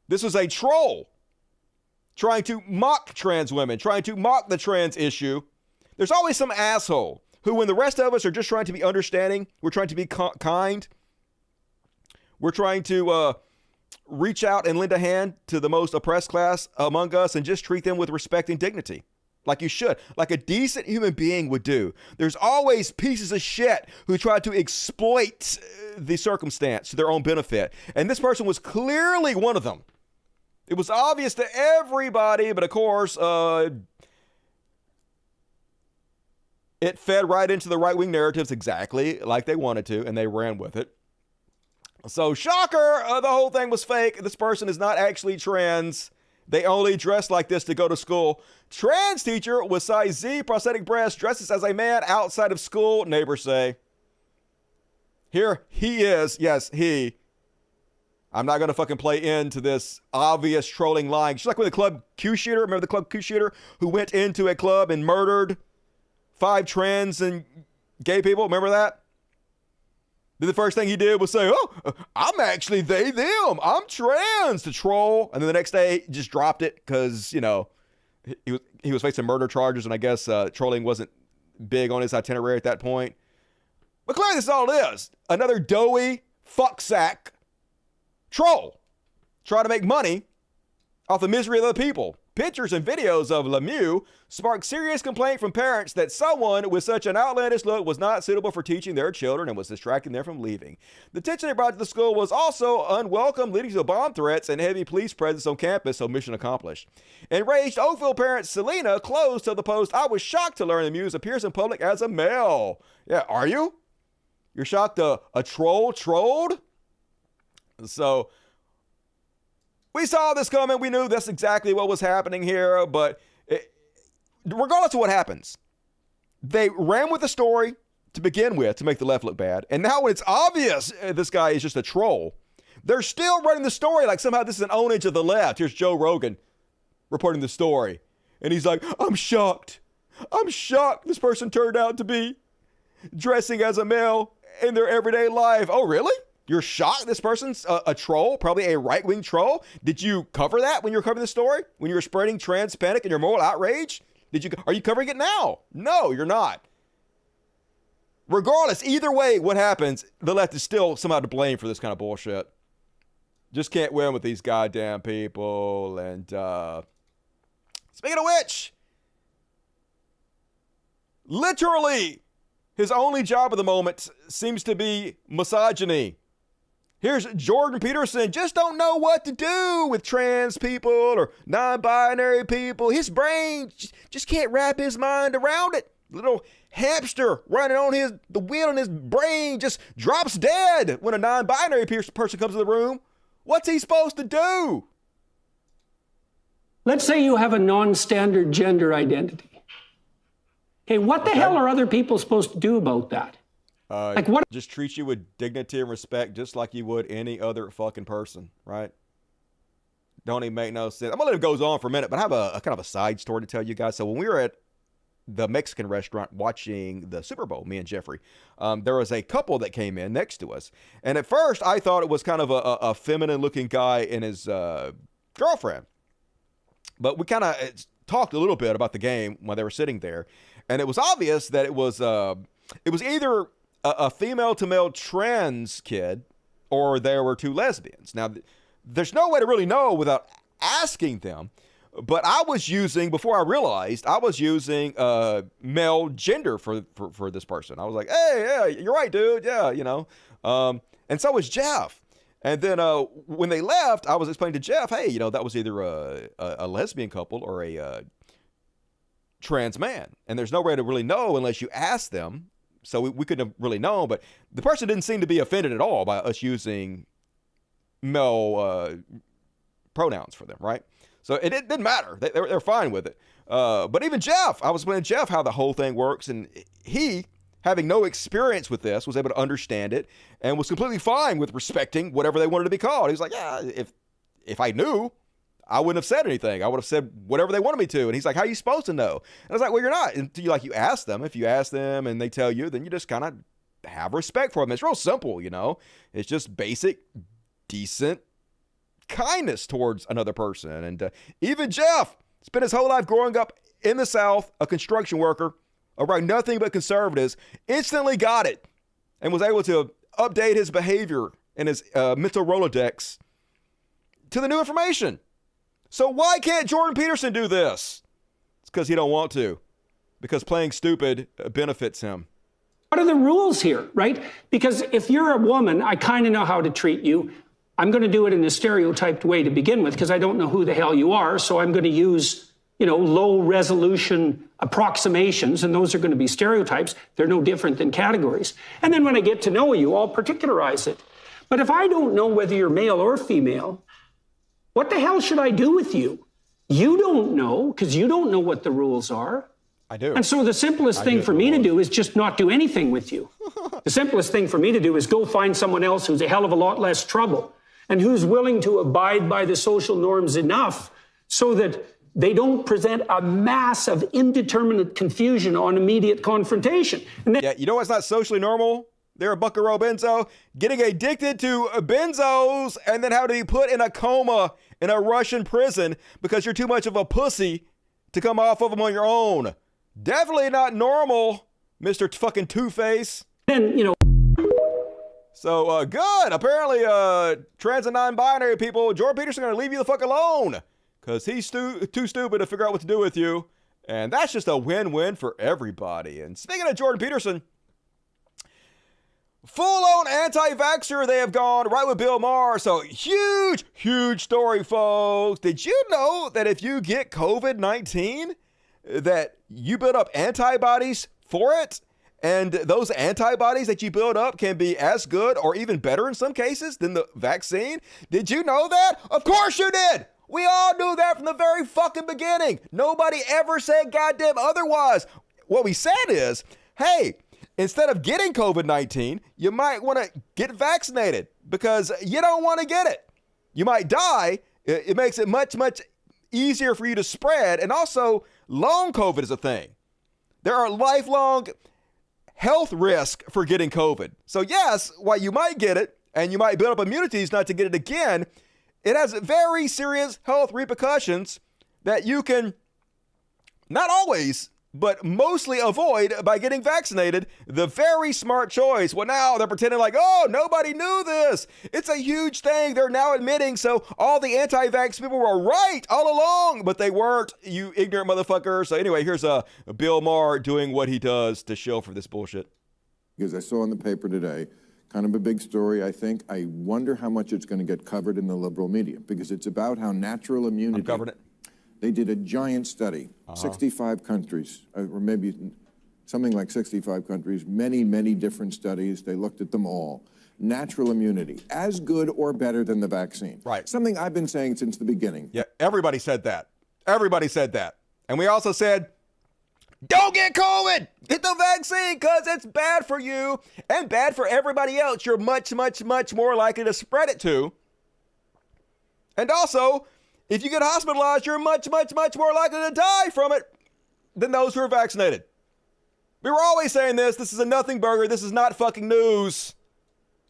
Speaker 1: This was a troll trying to mock trans women, trying to mock the trans issue. There's always some asshole who, when the rest of us are just trying to be understanding, we're trying to be kind, we're trying to reach out and lend a hand to the most oppressed class among us and just treat them with respect and dignity, like you should, like a decent human being would do. There's always pieces of shit who try to exploit the circumstance to their own benefit. And this person was clearly one of them. It was obvious to everybody, but of course, it fed right into the right-wing narratives exactly like they wanted to, and they ran with it. So, shocker, the whole thing was fake. This person is not actually trans. They only dress like this to go to school. Trans teacher with size Z prosthetic breast dresses as a man outside of school, neighbors say. Here he is. Yes, he. I'm not going to fucking play into this obvious trolling lying. She's like with the Club Q shooter. Remember the Club Q shooter who went into a club and murdered 5 trans and gay people? Remember that? Then the first thing he did was say, oh, I'm actually they, them. I'm trans, to troll. And then the next day, he just dropped it because, you know, he was facing murder charges, and I guess trolling wasn't big on his itinerary at that point. But clearly this is all it is. Another doughy fucksack troll trying to make money off the misery of other people. Pictures and videos of Lemieux sparked serious complaint from parents that someone with such an outlandish look was not suitable for teaching their children and was distracting them from leaving. The attention they brought to the school was also unwelcome, leading to bomb threats and heavy police presence on campus, so mission accomplished. Enraged Oakville parent Selena closed to the post, I was shocked to learn Lemieux appears in public as a male. Yeah, are you? You're shocked a troll trolled? So we saw this coming. We knew that's exactly what was happening here. But regardless of what happens, they ran with the story to begin with to make the left look bad. And now when it's obvious this guy is just a troll, they're still running the story like somehow this is an ownage of the left. Here's Joe Rogan reporting the story. And he's like, I'm shocked. I'm shocked this person turned out to be dressing as a male in their everyday life. Oh, really? You're shocked this person's a troll, probably a right-wing troll? Did you cover that when you were covering the story? When you were spreading trans panic and your moral outrage? Are you covering it now? No, you're not. Regardless, either way, what happens, the left is still somehow to blame for this kind of bullshit. Just can't win with these goddamn people. And speaking of which, literally, his only job at the moment seems to be misogyny. Here's Jordan Peterson, just don't know what to do with trans people or non-binary people. His brain just can't wrap his mind around it. Little hamster running on the wheel in his brain just drops dead when a non-binary person comes in the room. What's he supposed to do?
Speaker 21: Let's say you have a non-standard gender identity. Okay, what the hell are other people supposed to do about that?
Speaker 1: Like what? Just treat you with dignity and respect, just like you would any other fucking person, right? don't even make no sense. I'm gonna let it goes on for a minute, but I have a kind of a side story to tell you guys. So when we were at the Mexican restaurant watching the Super Bowl, me and Jeffrey, there was a couple that came in next to us. And at first I thought it was kind of a feminine looking guy and his girlfriend. But we kind of talked a little bit about the game while they were sitting there. And it was obvious that it was either a female to male trans kid or there were two lesbians. Now, there's no way to really know without asking them. But I was using, before I realized, I was using male gender for this person. I was like, hey, yeah, you're right, dude. Yeah, you know. And so was Jeff. And then when they left, I was explaining to Jeff, hey, you know, that was either a lesbian couple or a trans man. And there's no way to really know unless you ask them. So we couldn't have really known. But the person didn't seem to be offended at all by us using male pronouns for them, right? So it didn't matter. They're fine with it. But even Jeff, I was explaining to Jeff how the whole thing works. And he, having no experience with this, was able to understand it and was completely fine with respecting whatever they wanted to be called. He was like, yeah, if I knew, I wouldn't have said anything. I would have said whatever they wanted me to. And he's like, how are you supposed to know? And I was like, well, you're not. Until you ask them. If you ask them and they tell you, then you just kind of have respect for them. It's real simple, you know. It's just basic, decent kindness towards another person. And even Jeff spent his whole life growing up in the South, a construction worker, around nothing but conservatives, instantly got it and was able to update his behavior and his mental Rolodex to the new information. So why can't Jordan Peterson do this? It's because he don't want to. Because playing stupid benefits him.
Speaker 21: What are the rules here, right? Because if you're a woman, I kind of know how to treat you. I'm going to do it in a stereotyped way to begin with because I don't know who the hell you are. So I'm going to use, low resolution approximations, and those are going to be stereotypes. They're no different than categories. And then when I get to know you, I'll particularize it. But if I don't know whether you're male or female, what the hell should I do with you? You don't know because you don't know what the rules are.
Speaker 1: I do.
Speaker 21: And so the simplest thing for me to do is just not do anything with you. The simplest thing for me to do is go find someone else who's a hell of a lot less trouble and who's willing to abide by the social norms enough so that they don't present a mass of indeterminate confusion on immediate confrontation. And then,
Speaker 1: yeah, you know what's not socially normal? They're a Buckaroo benzo, getting addicted to benzos and then having to be put in a coma in a Russian prison because you're too much of a pussy to come off of them on your own. Definitely not normal, Mr. fucking Two-Face.
Speaker 21: Then,
Speaker 1: So, good. Apparently, trans and non-binary people, Jordan Peterson going to leave you the fuck alone because he's too stupid to figure out what to do with you. And that's just a win-win for everybody. And speaking of Jordan Peterson, full-on anti-vaxxer, they have gone right with Bill Maher. So huge story, folks. Did you know that if you get COVID-19, that you build up antibodies for it? And those antibodies that you build up can be as good or even better in some cases than the vaccine? Did you know that? Of course you did! We all knew that from the very fucking beginning. Nobody ever said goddamn otherwise. What we said is, hey, instead of getting COVID-19, you might want to get vaccinated because you don't want to get it. You might die. It makes it much easier for you to spread. And also, long COVID is a thing. There are lifelong health risks for getting COVID. So yes, while you might get it and you might build up immunities not to get it again, it has very serious health repercussions that you can not always, but mostly avoid by getting vaccinated. The very smart choice. Well, now they're pretending like, oh, nobody knew this. It's a huge thing. They're now admitting. So all the anti-vax people were right all along, but they weren't, you ignorant motherfucker. So anyway, here's Bill Maher doing what he does to shill for this bullshit.
Speaker 3: Because I saw in the paper today, kind of a big story, I think. I wonder how much it's going to get covered in the liberal media because it's about how natural immunity.
Speaker 1: I'm covering it.
Speaker 3: They did a giant study, 65 countries, or maybe something like 65 countries, many different studies. They looked at them all. Natural immunity, as good or better than the vaccine.
Speaker 1: Right.
Speaker 3: Something I've been saying since the beginning.
Speaker 1: Yeah, everybody said that. Everybody said that. And we also said, don't get COVID. Get the vaccine because it's bad for you and bad for everybody else. You're much more likely to spread it to. And also, if you get hospitalized, you're much, much, much more likely to die from it than those who are vaccinated. We were always saying this. This is a nothing burger. This is not fucking news.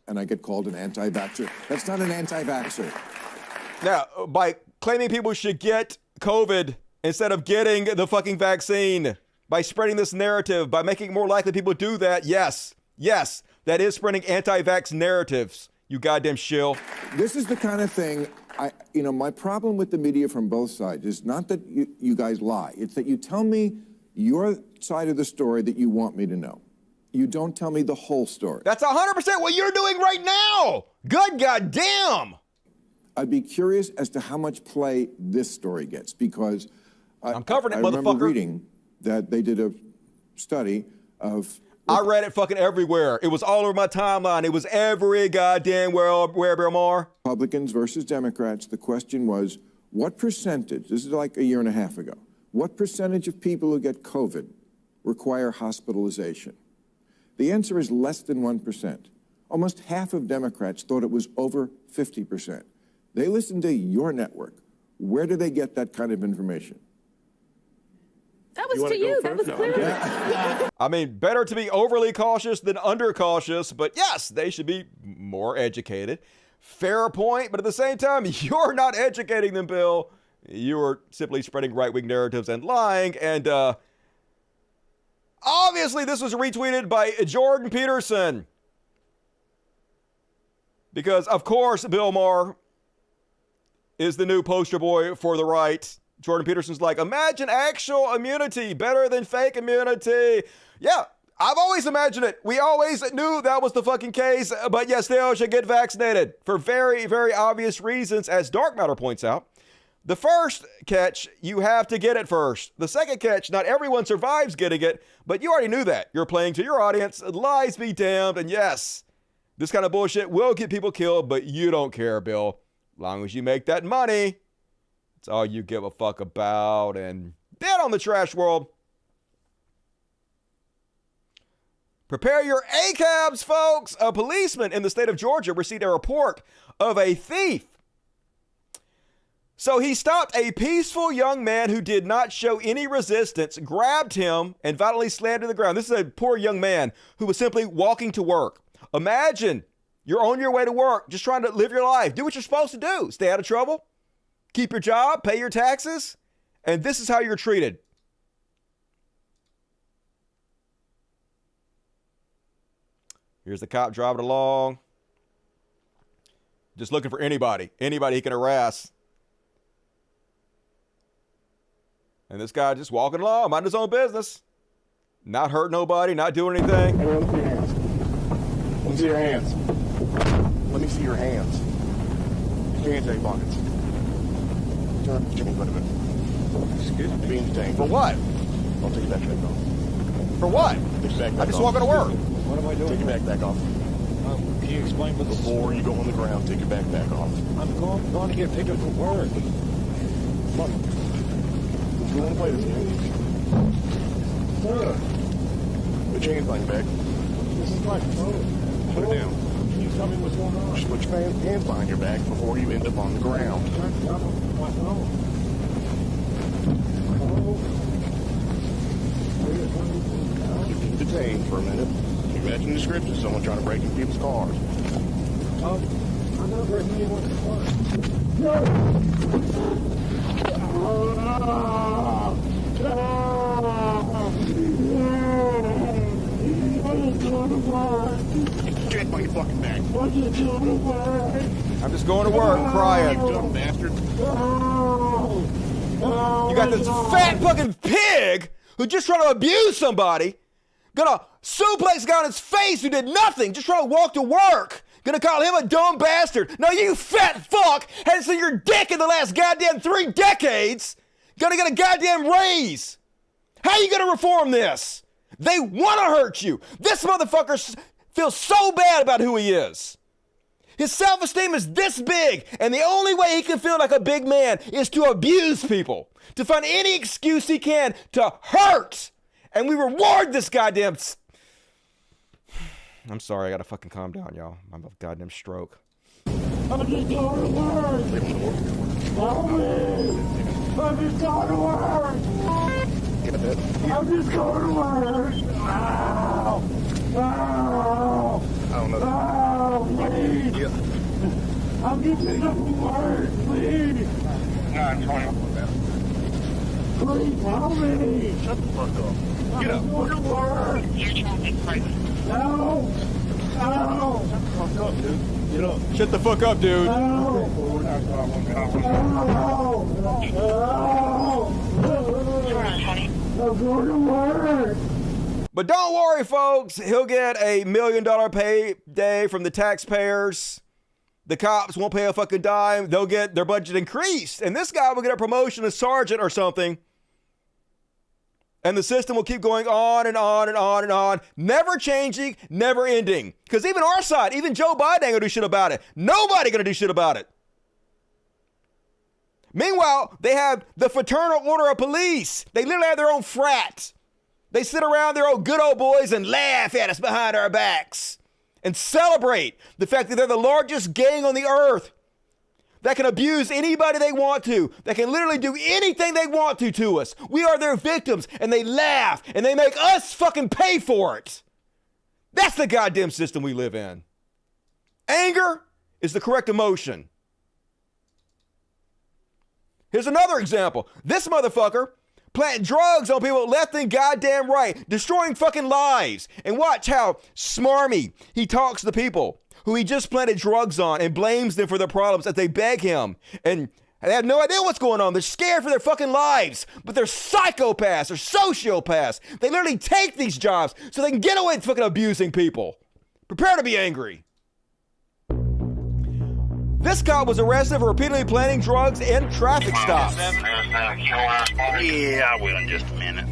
Speaker 3: And I get called an anti-vaxxer. That's not an anti-vaxxer.
Speaker 1: Now, by claiming people should get COVID instead of getting the fucking vaccine, by spreading this narrative, by making it more likely people do that, yes, that is spreading anti-vax narratives, you goddamn shill.
Speaker 3: This is the kind of thing, my problem with the media from both sides is not that you guys lie. It's that you tell me your side of the story that you want me to know. You don't tell me the whole story.
Speaker 1: That's 100% what you're doing right now. Good goddamn.
Speaker 3: I'd be curious as to how much play this story gets, because
Speaker 1: I'm covering it,
Speaker 3: I remember
Speaker 1: motherfucker.
Speaker 3: reading that they did a study of...
Speaker 1: I read it fucking everywhere. It was all over my timeline. It was every goddamn where Bill Maher.
Speaker 3: Republicans versus Democrats. The question was, what percentage, this is like a year and a half ago, what percentage of people who get COVID require hospitalization? The answer is less than 1%. Almost half of Democrats thought it was over 50%. They listened to your network. Where do they get that kind of information?
Speaker 20: That was to you. That was clearly.
Speaker 1: I mean, better to be overly cautious than undercautious, but yes, they should be more educated. Fair point, but at the same time, you're not educating them, Bill. You're simply spreading right-wing narratives and lying, and obviously this was retweeted by Jordan Peterson. Because, of course, Bill Maher is the new poster boy for the right. Jordan Peterson's like, imagine actual immunity better than fake immunity. Yeah, I've always imagined it. We always knew that was the fucking case, but yes, they all should get vaccinated for very, very obvious reasons, as Dark Matter points out. The first catch, you have to get it first. The second catch, not everyone survives getting it, but you already knew that. You're playing to your audience. Lies be damned, and yes, this kind of bullshit will get people killed, but you don't care, Bill. As long as you make that money, it's all you give a fuck about. And then on the trash world, prepare your ACABs, folks. A policeman in the state of Georgia received a report of a thief. So he stopped a peaceful young man who did not show any resistance, grabbed him, and violently slammed to the ground. This is a poor young man who was simply walking to work. Imagine you're on your way to work, just trying to live your life. Do what you're supposed to do. Stay out of trouble. Keep your job, pay your taxes, and this is how you're treated. Here's the cop driving along. Just looking for anybody he can harass. And this guy just walking along, minding his own business. Not hurt nobody, not doing anything.
Speaker 4: Hey, let me see your hands. Let me see your hands. Let me see your hands. Hands in your pockets. Jimmy, wait a minute. Excuse me? Being detained.
Speaker 1: For what?
Speaker 4: I'll take your backpack off.
Speaker 1: For what?
Speaker 4: Take your backpack
Speaker 1: I just
Speaker 4: off.
Speaker 1: walking to work.
Speaker 4: What am I doing? Take your backpack off. Can you explain what before you go on the ground, take your backpack off. I'm going to get picked up from work. Come on. You want to play this game? Sir. Put your hands behind your back. This is my phone. Put it down. Can you tell me what's going on? Just put your hands behind your back before you end up on the ground. My phone. You're being detained for a minute. Can you imagine the description of someone trying to break into people's cars? I'm not breaking anyone's car. Get my fucking back.
Speaker 1: I'm just going to work crying.
Speaker 4: You dumb bastard.
Speaker 1: You got this fat fucking pig who just trying to abuse somebody. Gonna suplex a guy on his face who did nothing, just trying to walk to work. Gonna call him a dumb bastard. No, you fat fuck hasn't seen your dick in the last goddamn 3 decades. Gonna get a goddamn raise. How you gonna reform this? They wanna hurt you. This motherfucker feels so bad about who he is. His self-esteem is this big, and the only way he can feel like a big man is to abuse people, to find any excuse he can to hurt. And we reward this goddamn... I'm sorry, I gotta fucking calm down, y'all. I'm a goddamn stroke.
Speaker 5: I'm just going to work. Help me. I'm just going to work. I'm just going to work. Ow. Ow.
Speaker 13: I don't know.
Speaker 5: Ow, please.
Speaker 13: Yeah.
Speaker 5: I'm just going to work, please. Please help me.
Speaker 13: Shut the fuck up. Get up.
Speaker 5: I'm going to work. No. No.
Speaker 13: Shut the fuck up, dude. Get up.
Speaker 1: Shut the fuck up, dude.
Speaker 5: I'm going to work.
Speaker 1: But don't worry, folks. He'll get $1 million payday from the taxpayers. The cops won't pay a fucking dime. They'll get their budget increased. And this guy will get a promotion to sergeant or something. And the system will keep going on and on and on and on. Never changing, never ending. Because even our side, even Joe Biden ain't gonna do shit about it. Nobody gonna do shit about it. Meanwhile, they have the Fraternal Order of Police. They literally have their own frat. They sit around their own good old boys and laugh at us behind our backs. And celebrate the fact that they're the largest gang on the earth. That can abuse anybody they want to. That can literally do anything they want to us. We are their victims, and they laugh, and they make us fucking pay for it. That's the goddamn system we live in. Anger is the correct emotion. Here's another example. This motherfucker planting drugs on people left and goddamn right, destroying fucking lives. And watch how smarmy he talks to the people who he just planted drugs on and blames them for their problems as they beg him. And they have no idea what's going on. They're scared for their fucking lives, but they're psychopaths or sociopaths. They literally take these jobs so they can get away with fucking abusing people. Prepare to be angry. This cop was arrested for repeatedly planting drugs in traffic stops.
Speaker 22: Yeah, I will in just a minute.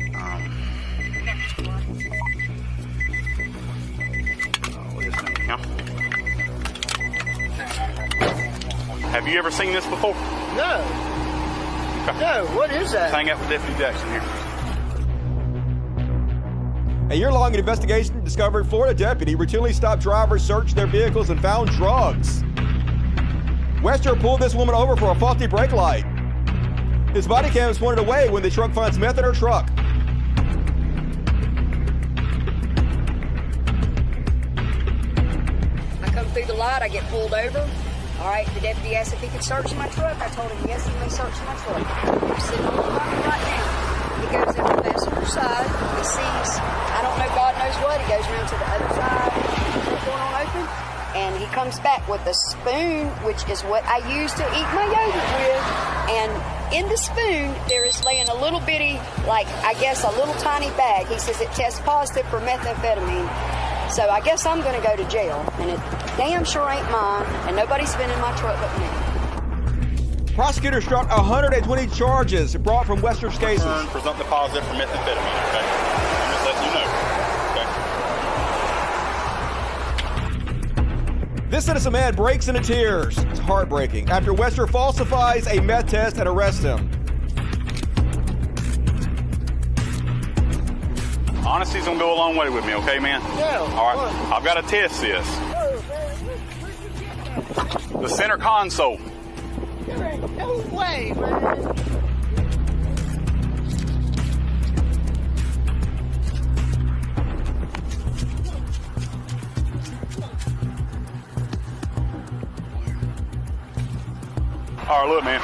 Speaker 22: Have you ever seen this before?
Speaker 5: No.
Speaker 22: Okay.
Speaker 5: No, what is that?
Speaker 22: Hang out with Deputy Jackson here.
Speaker 1: A year-long investigation discovered Florida deputy routinely stopped drivers, searched their vehicles, and found drugs. Wester pulled this woman over for a faulty brake light. His body cam is pointed away when the truck finds meth in her truck.
Speaker 23: I come through the light, I get pulled over. All right, the deputy asked if he could search my truck. I told him, yes, he may search my truck. I'm sitting on the bottom right now. He goes in the passenger side. He sees, I don't know, God knows what. He goes around to the other side, going on open, and he comes back with a spoon, which is what I use to eat my yogurt with. And in the spoon, there is laying a little bitty, like, I guess, a little tiny bag. He says it tests positive for methamphetamine. So I guess I'm going to go to jail, and it damn sure ain't mine, and nobody's been in my truck but me.
Speaker 1: Prosecutors dropped 120 charges brought from Wester's cases.
Speaker 22: Presumptive positive for methamphetamine, okay? I'm just letting you know, okay?
Speaker 1: This innocent man breaks into tears. It's heartbreaking after Wester falsifies a meth test and arrests him.
Speaker 22: Honesty's gonna go a long way with me, okay, man?
Speaker 5: Yeah.
Speaker 22: All right, I've got to test this. The center console.
Speaker 5: There ain't no way, man.
Speaker 22: All right, look, man.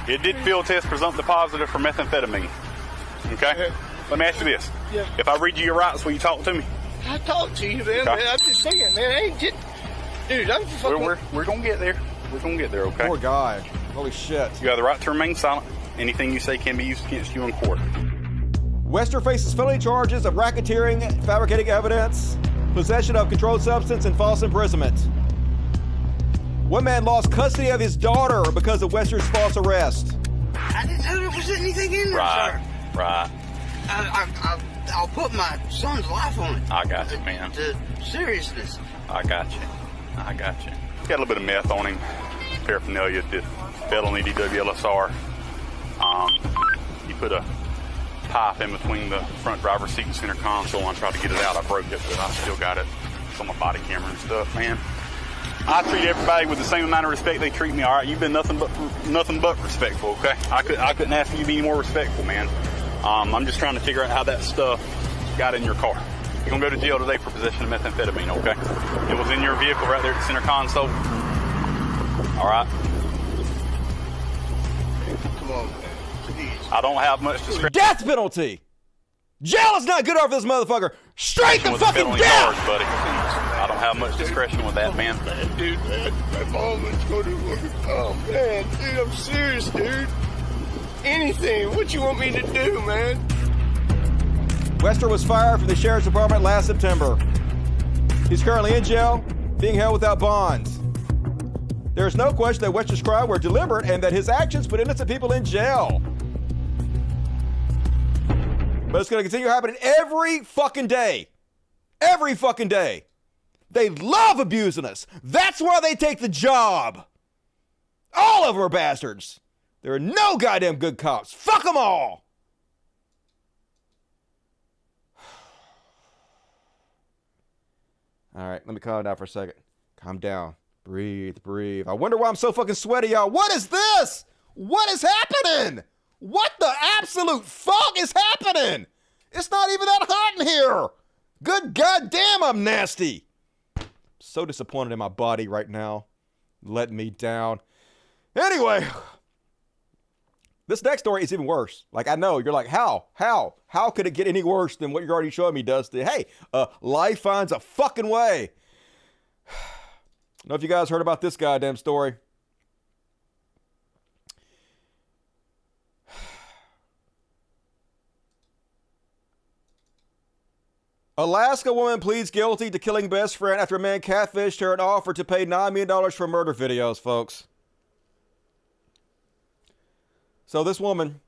Speaker 22: It did field test presumptive positive for methamphetamine. Okay? Let me ask you this.
Speaker 5: Yeah.
Speaker 22: If I read you your rights, will you talk to me?
Speaker 5: I talked to you, man.
Speaker 22: Okay.
Speaker 5: Man, I'm just saying, man. I ain't just... Dude, I'm fucking...
Speaker 22: We're going to get there. We're going to get there, okay?
Speaker 1: Poor guy. Holy shit.
Speaker 22: You have the right to remain silent. Anything you say can be used against you in court.
Speaker 1: Wester faces felony charges of racketeering, fabricating evidence, possession of controlled substance, and false imprisonment. One man lost custody of his daughter because of Wester's false arrest.
Speaker 5: I didn't know there was anything in there,
Speaker 22: Right,
Speaker 5: sir.
Speaker 22: right.
Speaker 5: I'll put my son's life on it.
Speaker 22: I got you, man.
Speaker 5: The seriousness.
Speaker 22: I got you. Got a little bit of meth on him. Paraphernalia, felony DWLSR. He put a pipe in between the front driver's seat and center console. I tried to get it out. I broke it, but I still got it. It's on my body camera and stuff, man. I treat everybody with the same amount of respect they treat me. All right, you've been nothing but respectful. Okay, I couldn't ask you to be any more respectful, man. I'm just trying to figure out how that stuff got in your car. You're gonna go to jail today for possession of methamphetamine. Okay, it was in your vehicle right there at the center console. All right.
Speaker 5: Come on, man. Please.
Speaker 22: I don't have much discretion.
Speaker 1: Death penalty. Jail is not good enough for this motherfucker. Straight to fucking death,
Speaker 22: buddy. I don't have much discretion with that, man.
Speaker 5: Dude, man, my mom is going to work. Oh, man, dude, I'm serious, dude. Anything. What you want me to do, man?
Speaker 1: Wester was fired from the sheriff's department last September. He's currently in jail, being held without bonds. There's no question that Wester's crimes were deliberate and that his actions put innocent people in jail. But it's going to continue happening every fucking day. Every fucking day. They love abusing us. That's why they take the job. All of them are bastards. There are no goddamn good cops. Fuck them all. All right, let me calm down for a second. Calm down. Breathe, breathe. I wonder why I'm so fucking sweaty, y'all. What is this? What is happening? What the absolute fuck is happening? It's not even that hot in here. Good goddamn, I'm nasty. So disappointed in my body right now. Letting me down. Anyway, this next story is even worse. Like, I know, you're like, how? How could it get any worse than what you're already showing me, Dusty? Hey, life finds a fucking way. I don't know if you guys heard about this goddamn story. Alaska woman pleads guilty to killing best friend after a man catfished her and offered to pay $9 million for murder videos, folks. So this woman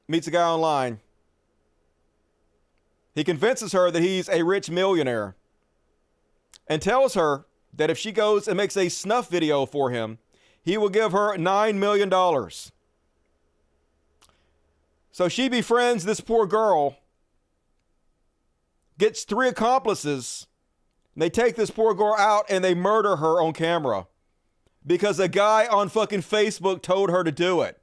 Speaker 1: meets a guy online. He convinces her that he's a rich millionaire and tells her that if she goes and makes a snuff video for him, he will give her $9 million. So she befriends this poor girl, gets 3 accomplices, and they take this poor girl out and they murder her on camera because a guy on fucking Facebook told her to do it.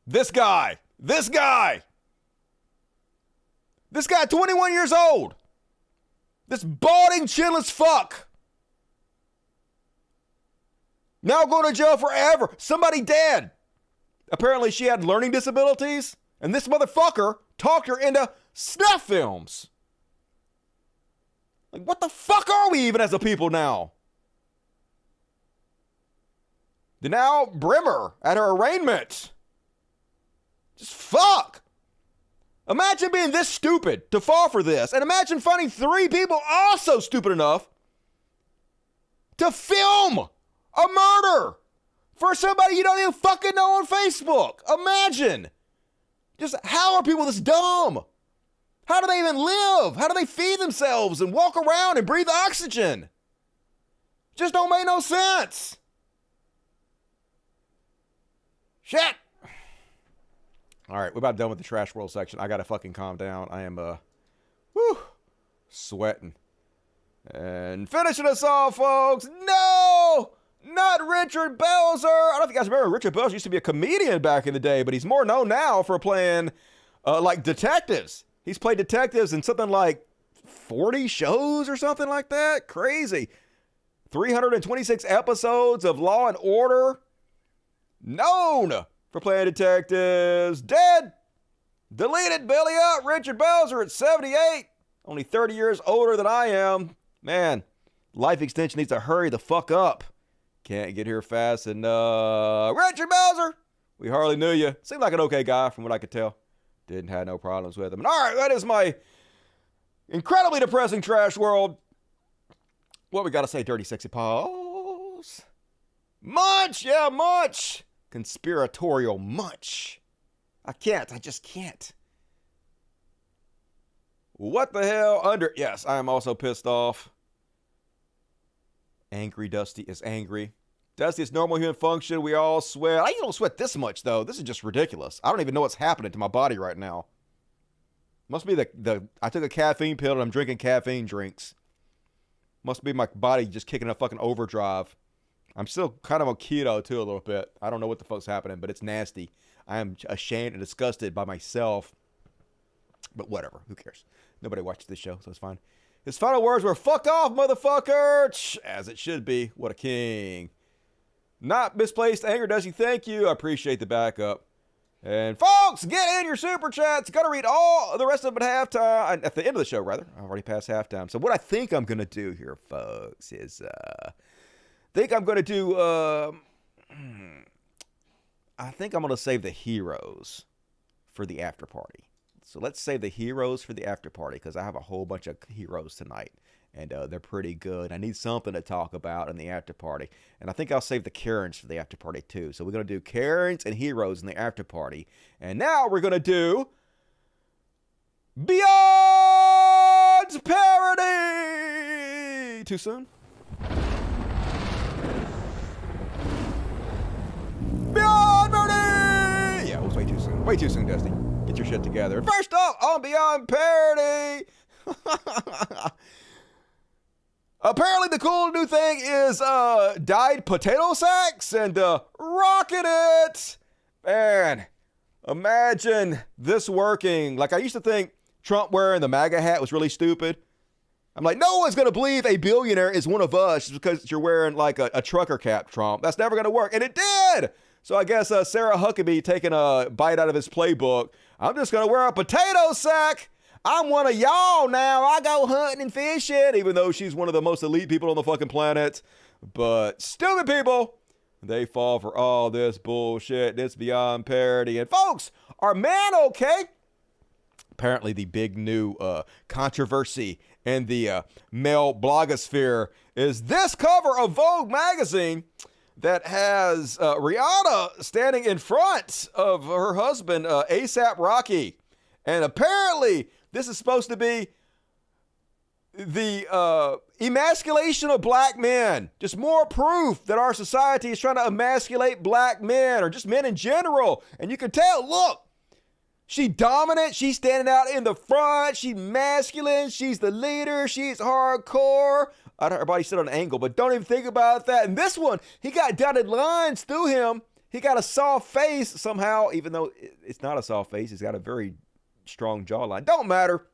Speaker 1: This guy, 21 years old. This balding, chinless fuck. Now going to jail forever. Somebody dead. Apparently she had learning disabilities, and this motherfucker talked her into snuff films. Like, what the fuck are we even as a people now? Now Brimmer at her arraignment. Just fuck. Imagine being this stupid to fall for this. And imagine finding 3 people also stupid enough to film a murder for somebody you don't even fucking know on Facebook. Imagine. Just how are people this dumb? How do they even live? How do they feed themselves and walk around and breathe oxygen? Just don't make no sense. Shit. All right, we're about done with the trash world section. I gotta fucking calm down. I am, sweating. And finishing us off, folks. No! Not Richard Belzer. I don't know if you guys remember, Richard Belzer used to be a comedian back in the day, but he's more known now for playing, like, detectives. He's played detectives in something like 40 shows or something like that. Crazy. 326 episodes of Law and Order. Known for playing detectives. Dead. Deleted. Belly up. Richard Belzer at 78. Only 30 years older than I am. Man, life extension needs to hurry the fuck up. Can't get here fast enough. Richard Belzer. We hardly knew you. Seemed like an okay guy from what I could tell. Didn't have no problems with him. And all right, that is my incredibly depressing trash world. What we got to say, Dirty Sexy Paws? Much. Yeah, much. Conspiratorial much. I just can't. What the hell? Yes, I am also pissed off. Angry Dusty is angry. Dusty, it's normal human function. We all sweat. I don't sweat this much, though. This is just ridiculous. I don't even know what's happening to my body right now. Must be I took a caffeine pill and I'm drinking caffeine drinks. Must be my body just kicking a fucking overdrive. I'm still kind of on keto too a little bit. I don't know what the fuck's happening, but it's nasty. I am ashamed and disgusted by myself. But whatever, who cares? Nobody watches this show, so it's fine. His final words were, "Fuck off, motherfucker!" As it should be. What a king. Not misplaced anger, does he? Thank you. I appreciate the backup. And folks, get in your super chats. Got to read all the rest of them at halftime. At the end of the show, rather. I've already passed halftime. So what I think I'm going to do here, folks, is I think I'm going to save the heroes for the after party. So let's save the heroes for the after party because I have a whole bunch of heroes tonight. And they're pretty good. I need something to talk about in the after party. And I think I'll save the Karens for the after party too. So we're going to do Karens and heroes in the after party. And now we're going to do Beyond Parody. Too soon? Beyond Parody. Yeah, it was way too soon. Way too soon, Dusty. Get your shit together. First off, on Beyond Parody. Apparently the cool new thing is dyed potato sacks and rocking it. Man, imagine this working. Like I used to think Trump wearing the MAGA hat was really stupid. I'm like, no one's going to believe a billionaire is one of us just because you're wearing like a trucker cap, Trump. That's never going to work. And it did. So I guess Sarah Huckabee taking a bite out of his playbook. I'm just going to wear a potato sack. I'm one of y'all now. I go hunting and fishing, even though she's one of the most elite people on the fucking planet. But stupid people, they fall for all this bullshit. It's beyond parody. And folks, are men okay? Apparently the big new controversy in the male blogosphere is this cover of Vogue magazine that has Rihanna standing in front of her husband, A$AP Rocky. And apparently this is supposed to be the emasculation of black men. Just more proof that our society is trying to emasculate black men or just men in general. And you can tell, look, she's dominant. She's standing out in the front. She's masculine. She's the leader. She's hardcore. I don't know, everybody sit on an angle, but don't even think about that. And this one, he got dotted lines through him. He got a soft face somehow, even though it's not a soft face. He's got a very strong jawline. Don't matter.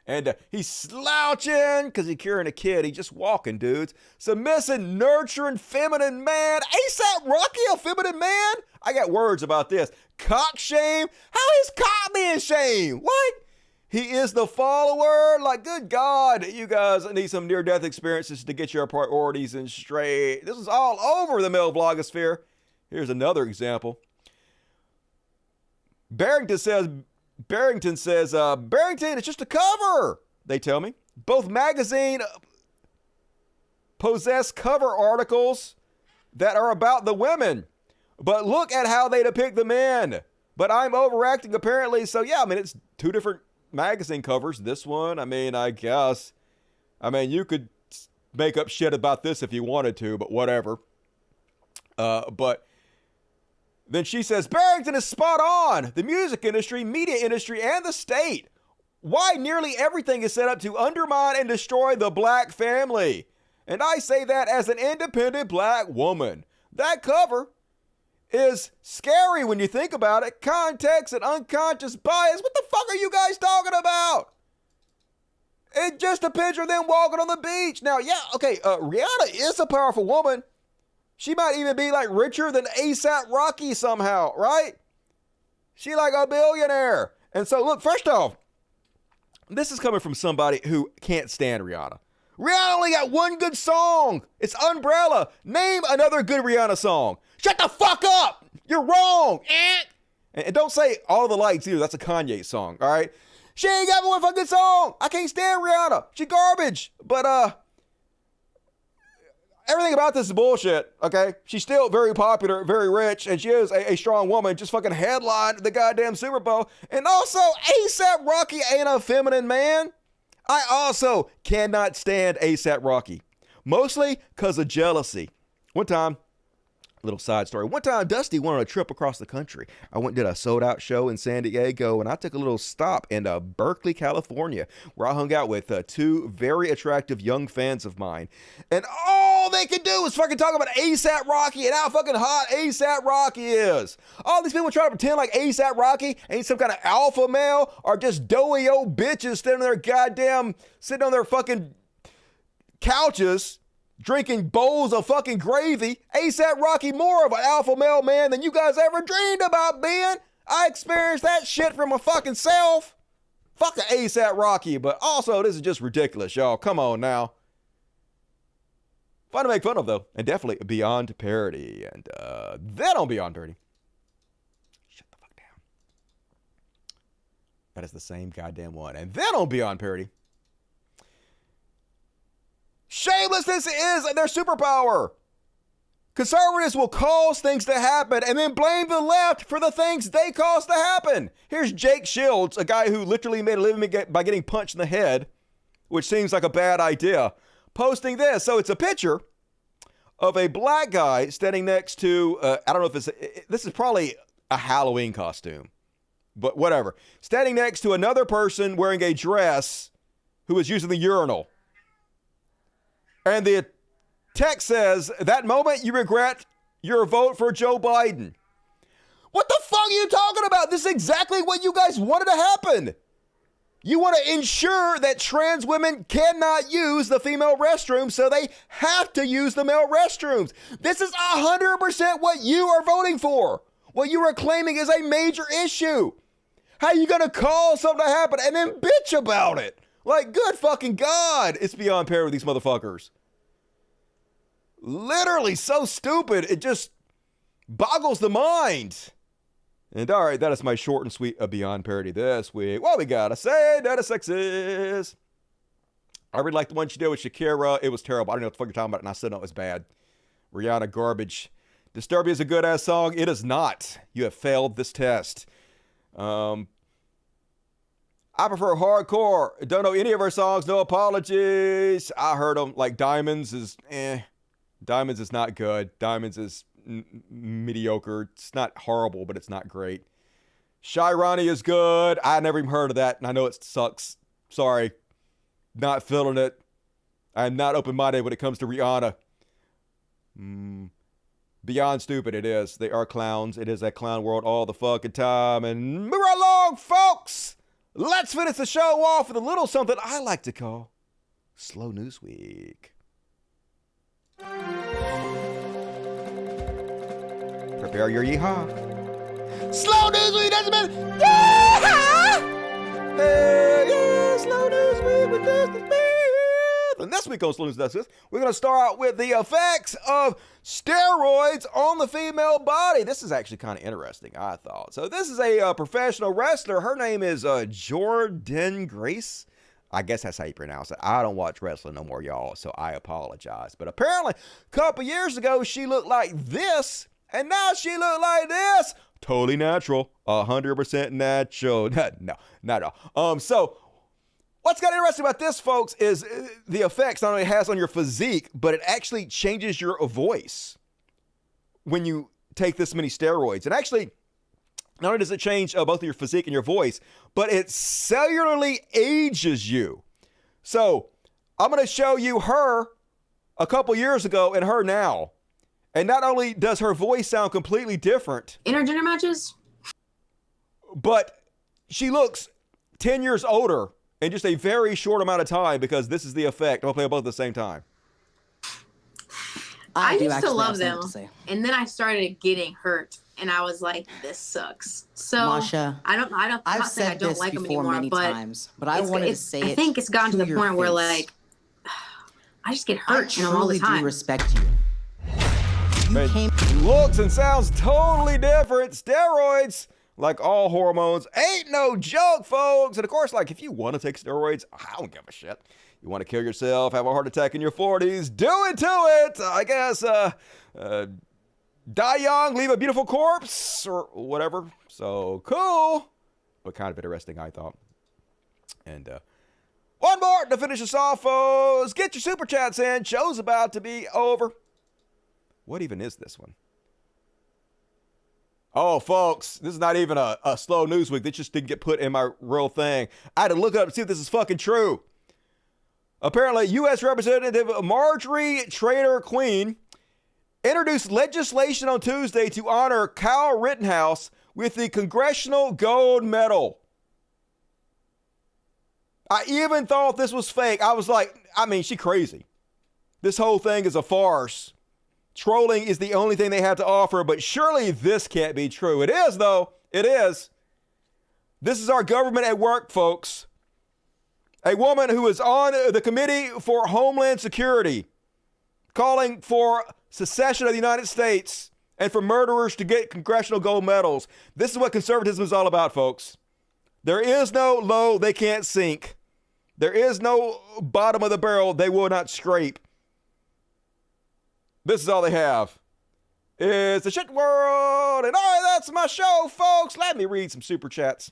Speaker 1: And he's slouching because he's carrying a kid. He's just walking, dudes. Submissive, nurturing, feminine man. A$AP Rocky, a feminine man? I got words about this. Cock shame? How is cock being shamed? What? He is the follower? Like, good God, you guys need some near-death experiences to get your priorities in straight. This is all over the male blogosphere. Here's another example. Barrington says, Barrington, it's just a cover, they tell me. Both magazine possess cover articles that are about the women. But look at how they depict the men. But I'm overacting apparently. So yeah, I mean, it's two different magazine covers. This one, I mean, I guess. I mean, you could make up shit about this if you wanted to, but whatever. But then she says, Barrington is spot on. The music industry, media industry, and the state. Why nearly everything is set up to undermine and destroy the black family. And I say that as an independent black woman. That cover is scary when you think about it. Context and unconscious bias. What the fuck are you guys talking about? It's just a picture of them walking on the beach. Now, yeah, okay, Rihanna is a powerful woman. She might even be like richer than A$AP Rocky somehow, right? She like a billionaire. And so look, first off, this is coming from somebody who can't stand Rihanna. Rihanna only got one good song. It's Umbrella. Name another good Rihanna song. Shut the fuck up. You're wrong. And don't say All the Lights either. That's a Kanye song, all right? She ain't got one fucking song. I can't stand Rihanna. She garbage. But everything about this is bullshit, okay? She's still very popular, very rich, and she is a strong woman. Just fucking headlined the goddamn Super Bowl. And also, A$AP Rocky ain't a feminine man. I also cannot stand A$AP Rocky. Mostly because of jealousy. One time, Little side story. One time, Dusty went on a trip across the country. I went and did a sold-out show in San Diego, and I took a little stop in Berkeley, California, where I hung out with two very attractive young fans of mine. And all they could do was fucking talk about ASAP Rocky and how fucking hot ASAP Rocky is. All these people trying to pretend like ASAP Rocky ain't some kind of alpha male or just doughy old bitches sitting on their fucking couches, drinking bowls of fucking gravy. ASAP Rocky more of an alpha male man than you guys ever dreamed about being. I experienced that shit from my fucking self. Fuck the ASAP Rocky, but also this is just ridiculous, y'all. Come on now. Fun to make fun of, though, and definitely beyond parody. And then on Beyond Parody. Shut the fuck down. That is the same goddamn one. And then on Beyond Parody. Shamelessness is their superpower. Conservatives will cause things to happen and then blame the left for the things they caused to happen. Here's Jake Shields, a guy who literally made a living by getting punched in the head, which seems like a bad idea, posting this. So it's a picture of a black guy standing next to, I don't know if this is probably a Halloween costume, but whatever. Standing next to another person wearing a dress who is using the urinal. And the text says, that moment you regret your vote for Joe Biden. What the fuck are you talking about? This is exactly what you guys wanted to happen. You want to ensure that trans women cannot use the female restroom, so they have to use the male restrooms. This is 100% what you are voting for. What you are claiming is a major issue. How are you going to cause something to happen and then bitch about it? Like, good fucking God, it's beyond parody with these motherfuckers. Literally so stupid, it just boggles the mind. And all right, that is my short and sweet Beyond Parody this week. What we gotta say that is sexist. I really liked the one she did with Shakira. It was terrible. I don't know what the fuck you're talking about, and I said no, it was bad. Rihanna, garbage. Disturbia is a good-ass song. It is not. You have failed this test. I prefer hardcore. Don't know any of her songs. No apologies. I heard them. Like Diamonds is Diamonds is not good. Diamonds is mediocre. It's not horrible, but it's not great. Shy Ronnie is good. I never even heard of that, and I know it sucks. Sorry. Not feeling it. I'm not open-minded when it comes to Rihanna. Beyond stupid it is. They are clowns. It is a clown world all the fucking time. And move right along, folks! Let's finish the show off with a little something I like to call Slow News Week. Prepare your yeehaw. Slow News Week doesn't mean yeehaw! Hey, yeah, Slow News Week with Dusty Smith. And this week on Slow News Dusty, we're going to start out with the effects of steroids on the female body. This is actually kind of interesting, I thought. So this is a professional wrestler. Her name is Jordynne Grace. I guess that's how you pronounce it. I don't watch wrestling no more, y'all, so I apologize. But apparently, a couple years ago, she looked like this, and now she looked like this. Totally natural. 100% natural. No, not at all. So what's kind of interesting about this, folks, is the effects not only it has on your physique, but it actually changes your voice when you take this many steroids. And actually, not only does it change both of your physique and your voice, but it cellularly ages you. So I'm going to show you her a couple years ago and her now. And not only does her voice sound completely different.
Speaker 6: Intergender matches?
Speaker 1: But she looks 10 years older in just a very short amount of time because this is the effect. I'll play them both at the same time.
Speaker 6: I used to love them. And then I started getting hurt. And I was like, this sucks. So
Speaker 7: Masha,
Speaker 6: I've said I don't like them anymore,
Speaker 7: many times, but I wanted to say it.
Speaker 6: I think it's gotten to the point where like I just get hurt all the time.
Speaker 7: I truly do respect you.
Speaker 1: Looks and sounds totally different. Steroids, like all hormones, ain't no joke, folks. And of course, like if you want to take steroids, I don't give a shit. You want to kill yourself, have a heart attack in your 40s, do it to it. I guess, die young, leave a beautiful corpse, or whatever. So cool, but kind of interesting, I thought. And one more to finish us off, folks. Get your super chats in. Show's about to be over. What even is this one? Oh, folks, this is not even a slow news week. This just didn't get put in my real thing. I had to look it up to see if this is fucking true. Apparently, U.S. Representative Marjorie Traitor Greene introduced legislation on Tuesday to honor Kyle Rittenhouse with the Congressional Gold Medal. I even thought this was fake. I was like, she crazy. This whole thing is a farce. Trolling is the only thing they have to offer, but surely this can't be true. It is, though. It is. This is our government at work, folks. A woman who is on the Committee for Homeland Security calling for secession of the United States and for murderers to get congressional gold medals. This is what conservatism is all about, folks. There is no low they can't sink. There is no bottom of the barrel they will not scrape. This is all they have. It's the shit world. And all right, that's my show, folks. Let me read some super chats.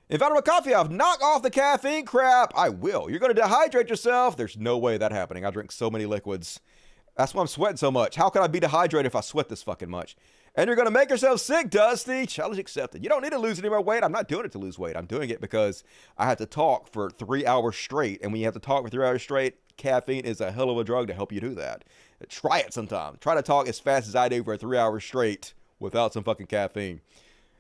Speaker 1: If I don't have coffee off, knock off the caffeine crap. I will. You're going to dehydrate yourself. There's no way that happening. I drink so many liquids. That's why I'm sweating so much. How can I be dehydrated if I sweat this fucking much? And you're going to make yourself sick, Dusty. Challenge accepted. You don't need to lose any more weight. I'm not doing it to lose weight. I'm doing it because I had to talk for 3 hours straight. And when you have to talk for 3 hours straight, caffeine is a hell of a drug to help you do that. Try it sometime. Try to talk as fast as I do for 3 hours straight without some fucking caffeine.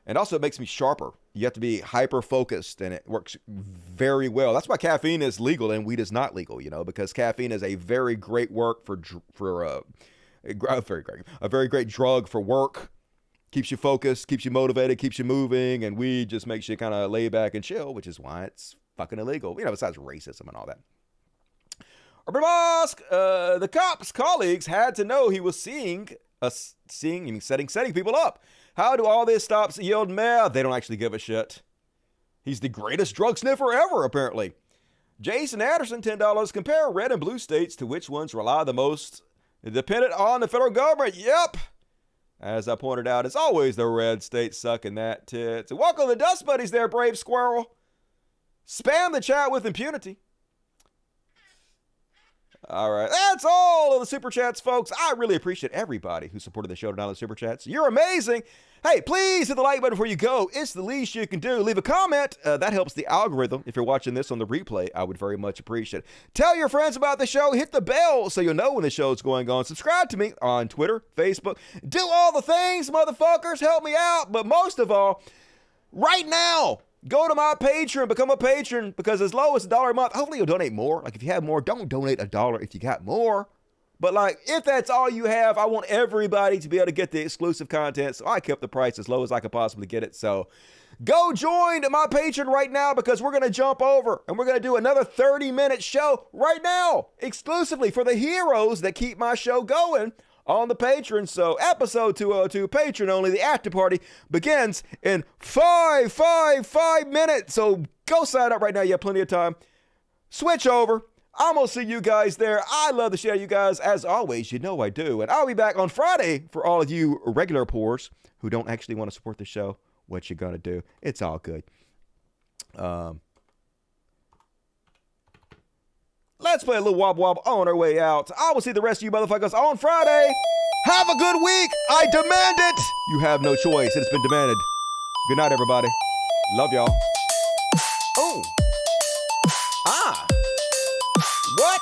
Speaker 1: And also it makes me sharper. You have to be hyper focused and it works very well. That's why caffeine is legal and weed is not legal, because caffeine is a very great a very great drug for work. Keeps you focused, keeps you motivated, keeps you moving, and weed just makes you kind of lay back and chill, which is why it's fucking illegal. Besides racism and all that. Urban Musk, the cop's colleagues had to know he was setting people up. How do all this stops yield Maher? They don't actually give a shit. He's the greatest drug sniffer ever, apparently. Jason Anderson, $10. Compare red and blue states to which ones rely the most dependent on the federal government. Yep. As I pointed out, it's always the red states sucking that tit. So welcome to the Dust Buddies there, brave squirrel. Spam the chat with impunity. All right, that's all of the super chats, folks. I really appreciate everybody who supported the show tonight on the super chats. You're amazing. Hey, please hit the like button before you go. It's the least you can do. Leave a comment. That helps the algorithm. If you're watching this on the replay, I would very much appreciate it. Tell your friends about the show. Hit the bell so you'll know when the show's going on. Subscribe to me on Twitter, Facebook. Do all the things, motherfuckers. Help me out. But most of all, right now, go to my Patreon, become a patron, because as low as $1 a month, hopefully you'll donate more. Like, if you have more, don't donate $1 if you got more. But, like, if that's all you have, I want everybody to be able to get the exclusive content, so I kept the price as low as I could possibly get it. So go join my Patreon right now, because we're going to jump over, and we're going to do another 30-minute show right now, exclusively for the heroes that keep my show going on the Patreon. So episode 202, Patreon only, the after party begins in 5 minutes. So go sign up right now. You have plenty of time. Switch over. I'm going to see you guys there. I love the shit out of you guys. As always, you know I do. And I'll be back on Friday for all of you regular poors who don't actually want to support the show. What you going to do? It's all good. Let's play a little wobble wobble on our way out. I will see the rest of you motherfuckers on Friday. Have a good week. I demand it. You have no choice. It's been demanded. Good night, everybody. Love y'all. Oh. Ah. What?